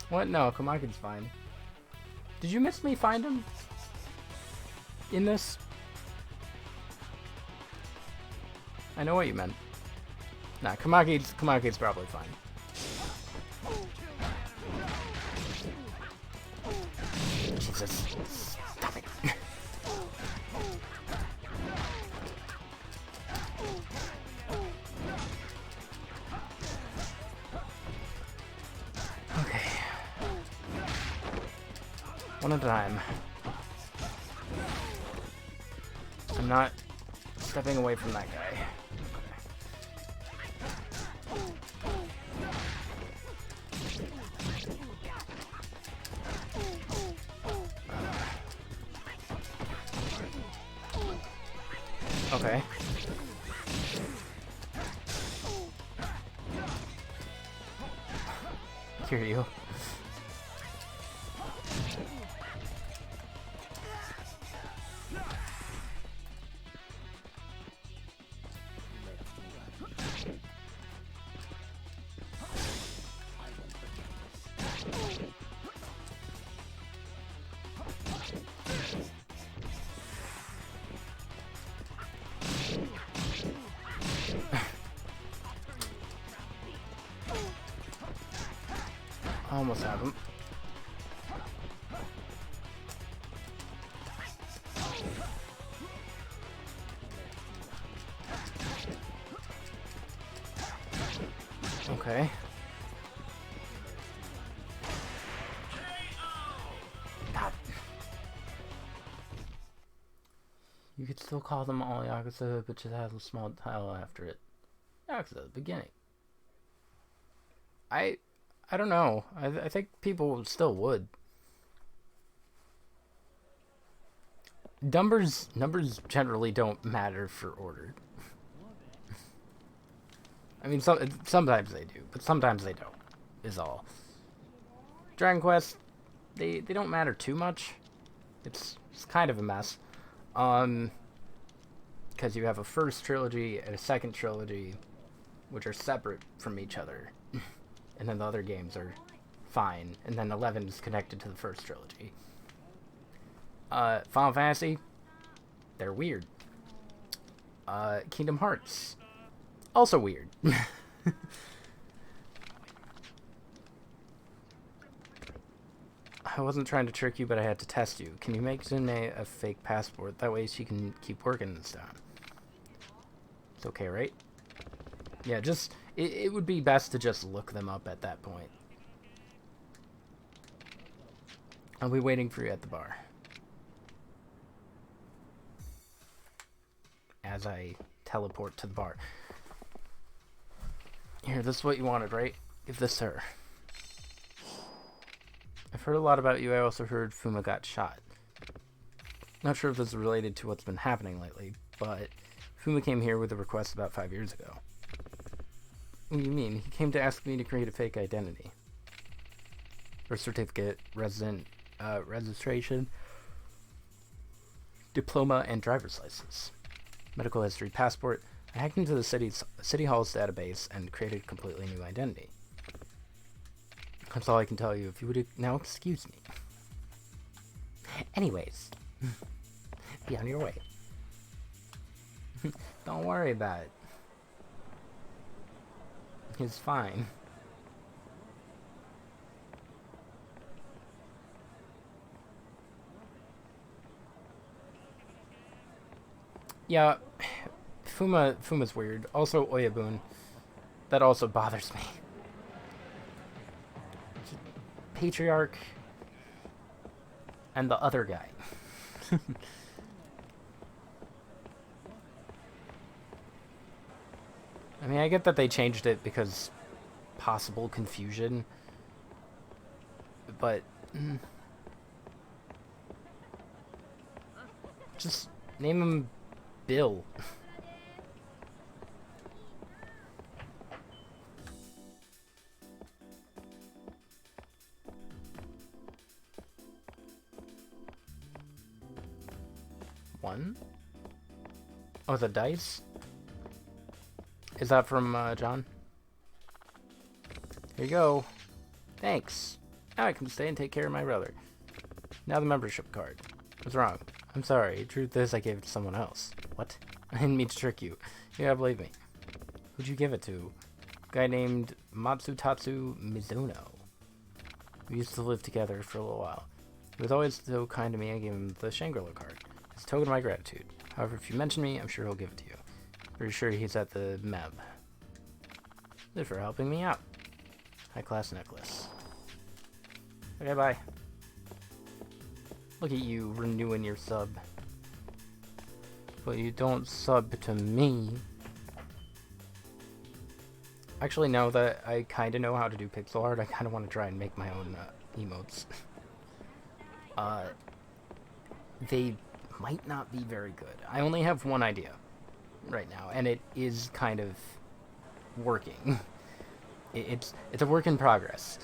S1: What? No, Kamaki's fine. Did you miss me find him? In this? I know what you meant. Nah, Kamaki's probably fine. Jesus. Stop it. One at a time. I'm not stepping away from that guy. Okay. Hear you. Almost have him. Okay. God. You could still call them all Yakuza, but just has a small title after it. Yakuza, the beginning. I don't know. I think people still would. Numbers generally don't matter for order. I mean, sometimes they do, but sometimes they don't, is all. Dragon Quest, they don't matter too much. It's kind of a mess. Because you have a first trilogy and a second trilogy, which are separate from each other. And then the other games are fine. And then 11 is connected to the first trilogy. Final Fantasy, they're weird. Kingdom Hearts, also weird. I wasn't trying to trick you, but I had to test you. Can you make Zune a fake passport? That way she can keep working this time. It's okay, right? Yeah, just... It would be best to just look them up at that point. I'll be waiting for you at the bar. As I teleport to the bar. Here, this is what you wanted, right? Give this to her. I've heard a lot about you. I also heard Fuma got shot. Not sure if this is related to what's been happening lately, but Fuma came here with a request about 5 years ago. What do you mean? He came to ask me to create a fake identity. Birth certificate, registration, diploma, and driver's license. Medical history, passport. I hacked into the City Hall's database and created a completely new identity. That's all I can tell you. If you would now excuse me. Anyways, be on your way. Don't worry about it. It's fine. Yeah, Fuma's weird. Also Oyabun. That also bothers me. Patriarch and the other guy. I mean, I get that they changed it because possible confusion, but just name him Bill. One? Oh, the dice? Is that from, John? Here you go. Thanks. Now I can stay and take care of my brother. Now the membership card. What's wrong? I'm sorry. Truth is, I gave it to someone else. What? I didn't mean to trick you. You gotta believe me. Who'd you give it to? A guy named Matsutatsu Mizuno. We used to live together for a little while. He was always so kind to me, I gave him the Shangri-La card. As a token of my gratitude. However, if you mention me, I'm sure he'll give it to you. Pretty sure he's at the MEB. Good for helping me out. High class necklace. Okay, bye. Look at you renewing your sub. But you don't sub to me. Actually, now that I kind of know how to do pixel art, I kind of want to try and make my own emotes. They might not be very good. I only have one idea right now, and it is kind of working. It's a work in progress.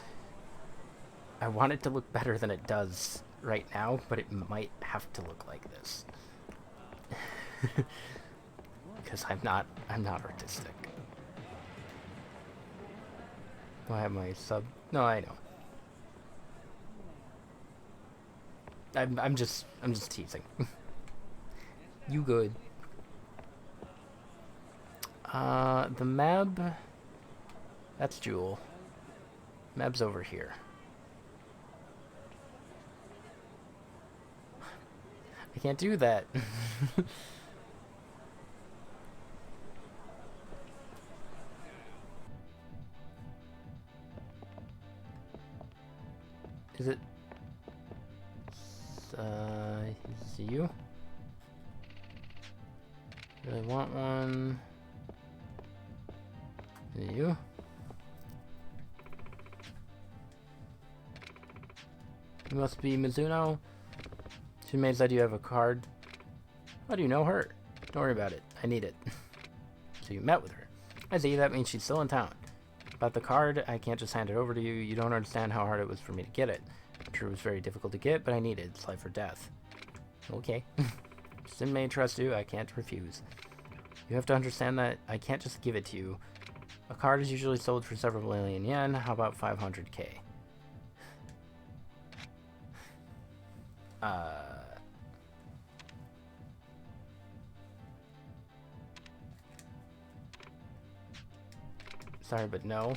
S1: I want it to look better than it does right now, but it might have to look like this. Because I'm not artistic. Do I have my sub? No, I don't. I'm just teasing. You good. The Mab, that's Jewel. Mab's over here. I can't do that. Is it? Is it you? Really want one? Is it you? You must be Mizuno. She made said you have a card. How do you know her? Don't worry about it. I need it. So you met with her. I see, that means she's still in town. About the card, I can't just hand it over to you. You don't understand how hard it was for me to get it. I'm sure it was very difficult to get, but I need it. It's life or death. Okay. Sin may trust you. I can't refuse. You have to understand that I can't just give it to you. A card is usually sold for several million yen. How about 500k? Sorry, but no.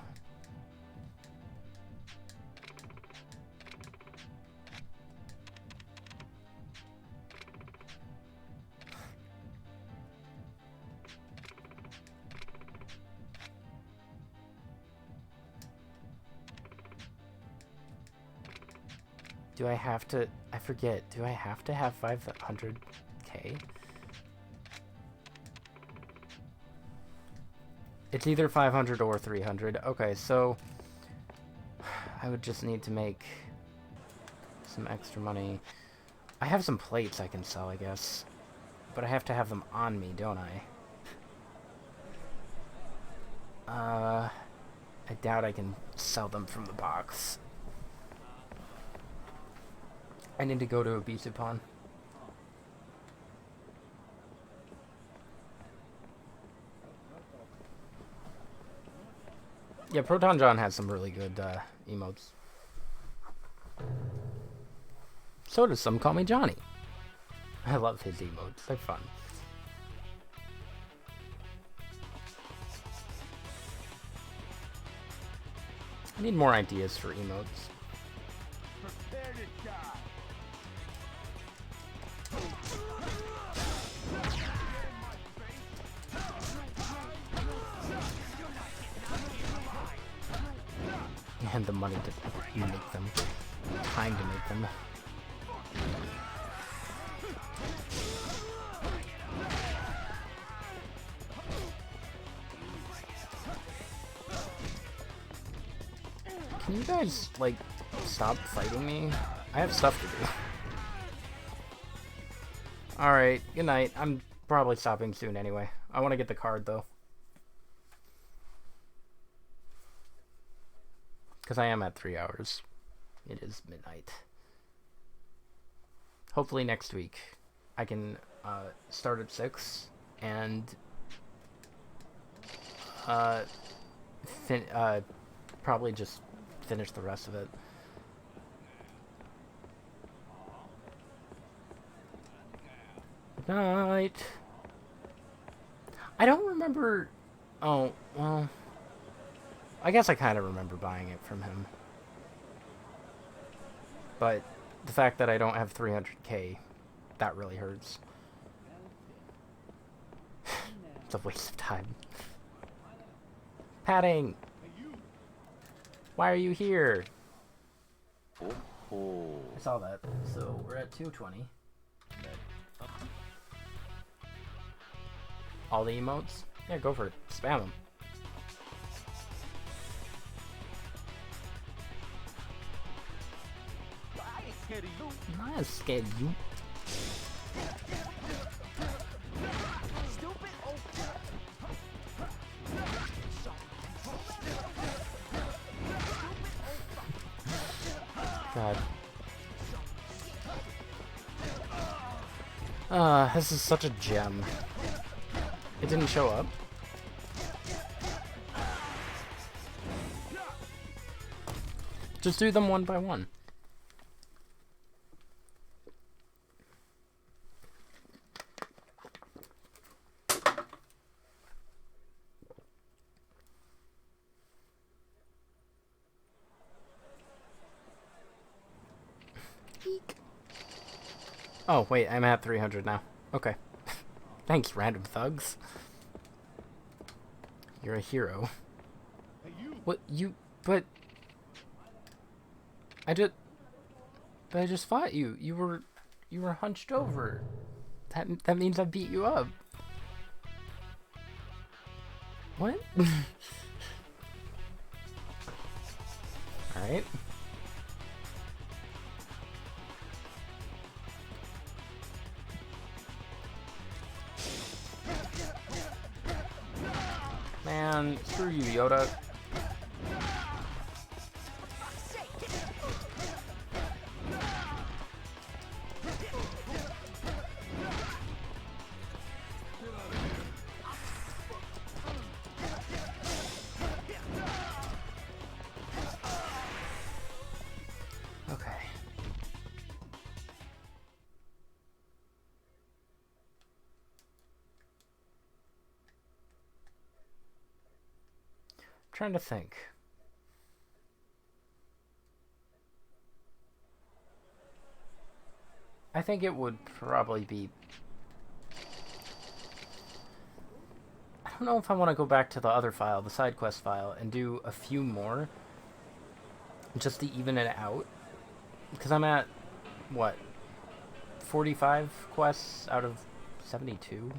S1: Do I have to... I forget. Do I have to have 500k? It's either 500 or 300. Okay, so... I would just need to make some extra money. I have some plates I can sell, I guess. But I have to have them on me, don't I? I doubt I can sell them from the box. I need to go to a Bisupon. Yeah, Proton John has some really good emotes. So does Some Call Me Johnny. I love his emotes. They're fun. I need more ideas for emotes.
S8: Prepare to die.
S1: And the money to make them. Time to make them. Can you guys, like, stop fighting me? I have stuff to do. Alright, good night. I'm probably stopping soon anyway. I want to get the card, though. Because I am at 3 hours. It is midnight. Hopefully next week I can start at 6 and probably just finish the rest of it. Good night. I don't remember... Oh, well... I guess I kind of remember buying it from him. But the fact that I don't have 300k, that really hurts. It's a waste of time. Padding! Why are you here? I saw that. So we're at 220. All the emotes? Yeah, go for it. Spam them.
S12: I ain't scared of you.
S1: I'm not scared of you.
S12: Stupid. Oh.
S1: God. This is such a gem. It didn't show up. Just do them one by one. Eek. Oh, wait, I'm at 300 now. Okay. Thanks, random thugs. You're a hero.
S8: Hey, you.
S1: What, you, but... I just fought you. You were hunched over. That means I beat you up. What? Alright. Man, screw you, Yoda. Okay. Trying to think. I think it would probably be... I don't know if I want to go back to the other file, the side quest file, and do a few more just to even it out. Because I'm at, what, 45 quests out of 72?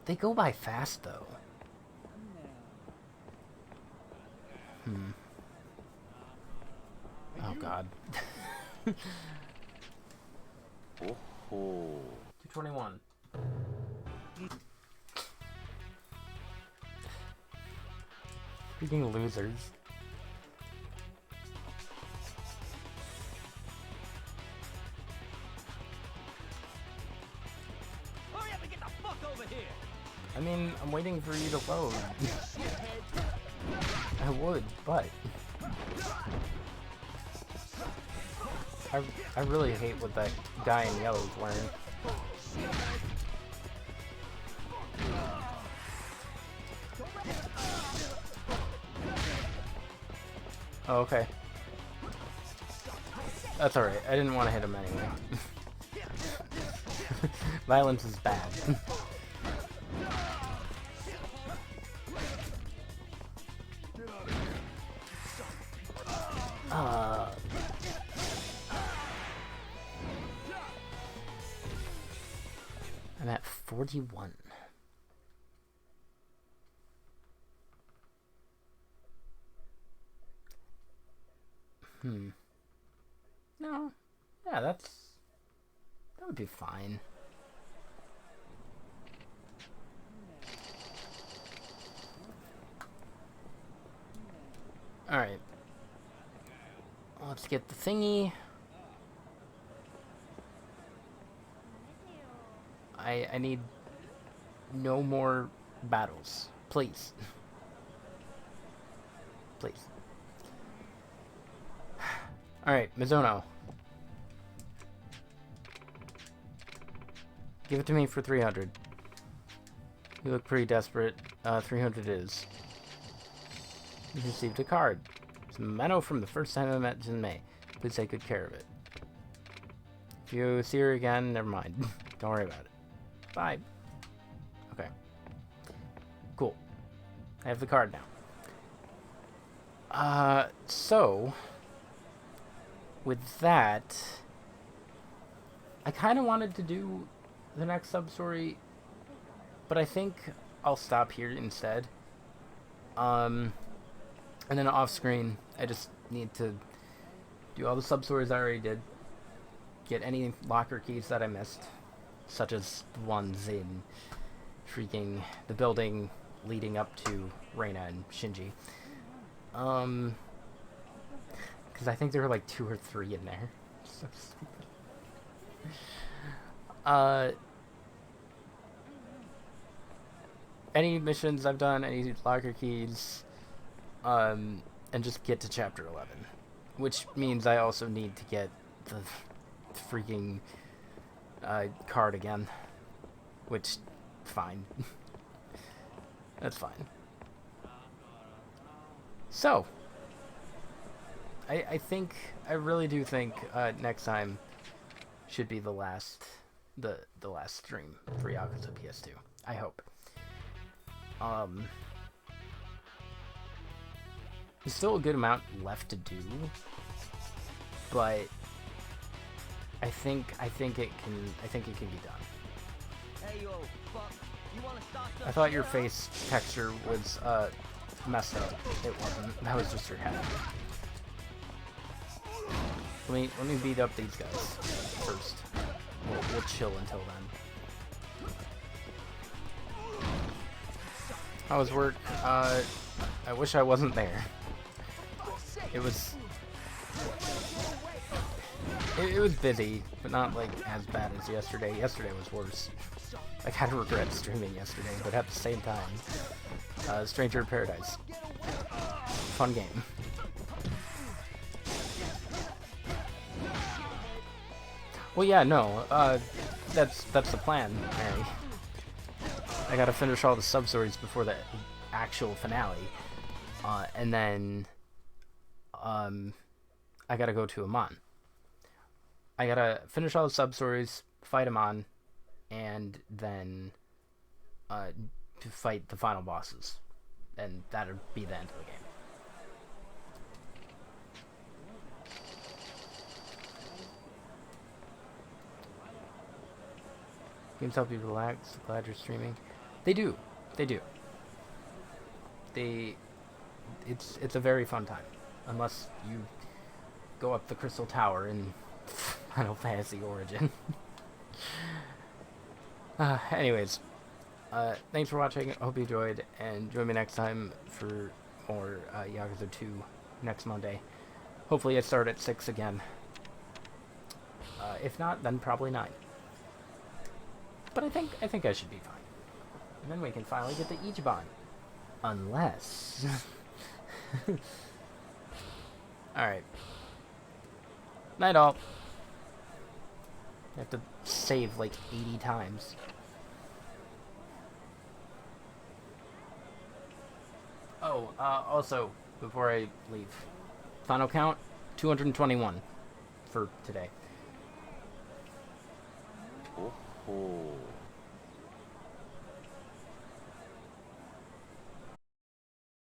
S1: They go by fast, though. Oh, God. 221. Freaking losers.
S12: Hurry up and get the fuck over here.
S1: I mean, I'm waiting for you to load. I would, but... I really hate what that guy in yellow is wearing. Oh, okay. That's alright. I didn't want to hit him anyway. Violence is bad. I'm at 41. No. Yeah, that would be fine. Alright. Let's get the thingy. I need no more battles. Please. Please. Alright, Mizuno. Give it to me for 300. You look pretty desperate. 300 is. You received a card. It's a memo from the first time I met Jinmei. Please take good care of it. If you see her again, never mind. Don't worry about it. Bye. Okay. Cool. I have the card now. So... with that, I kind of wanted to do the next sub-story, but I think I'll stop here instead. And then off screen, I just need to do all the sub-stories I already did, get any locker keys that I missed, such as the ones in freaking the building leading up to Reina and Shinji. Because I think there were like 2 or 3 in there. So stupid. Any missions I've done, any locker keys, and just get to chapter 11. Which means I also need to get the freaking card again. Which, fine. That's fine. So, I really do think next time should be the last stream for Yakuza PS2. I hope. There's still a good amount left to do, but I think it can be done.
S12: Hey, yo, fuck. You wanna start
S1: I thought your face texture was messed up. It wasn't. That was just your head. Let me beat up these guys first. We'll chill until then. How was work? I wish I wasn't there. It was busy, but not like as bad as yesterday. Yesterday was worse. I kind of regret streaming yesterday, but at the same time, Stranger in Paradise, fun game. Well, yeah, no, that's the plan, Mary. I gotta finish all the sub-stories before the actual finale, and then, I gotta go to Amon. I gotta finish all the sub-stories, fight Amon, and then, to fight the final bosses. And that'll be the end of the game. Games help you relax. Glad you're streaming. They do. They do. It's a very fun time. Unless you go up the Crystal Tower in Final Fantasy Origin. Anyways. Thanks for watching. I hope you enjoyed. And join me next time for more Yakuza 2 next Monday. Hopefully I start at 6 again. If not, then probably 9. But I think I should be fine. And then we can finally get the Ichiban. Unless... Alright. Night all. I have to save like 80 times. Oh, also, before I leave, final count, 221 for today.
S10: Oh.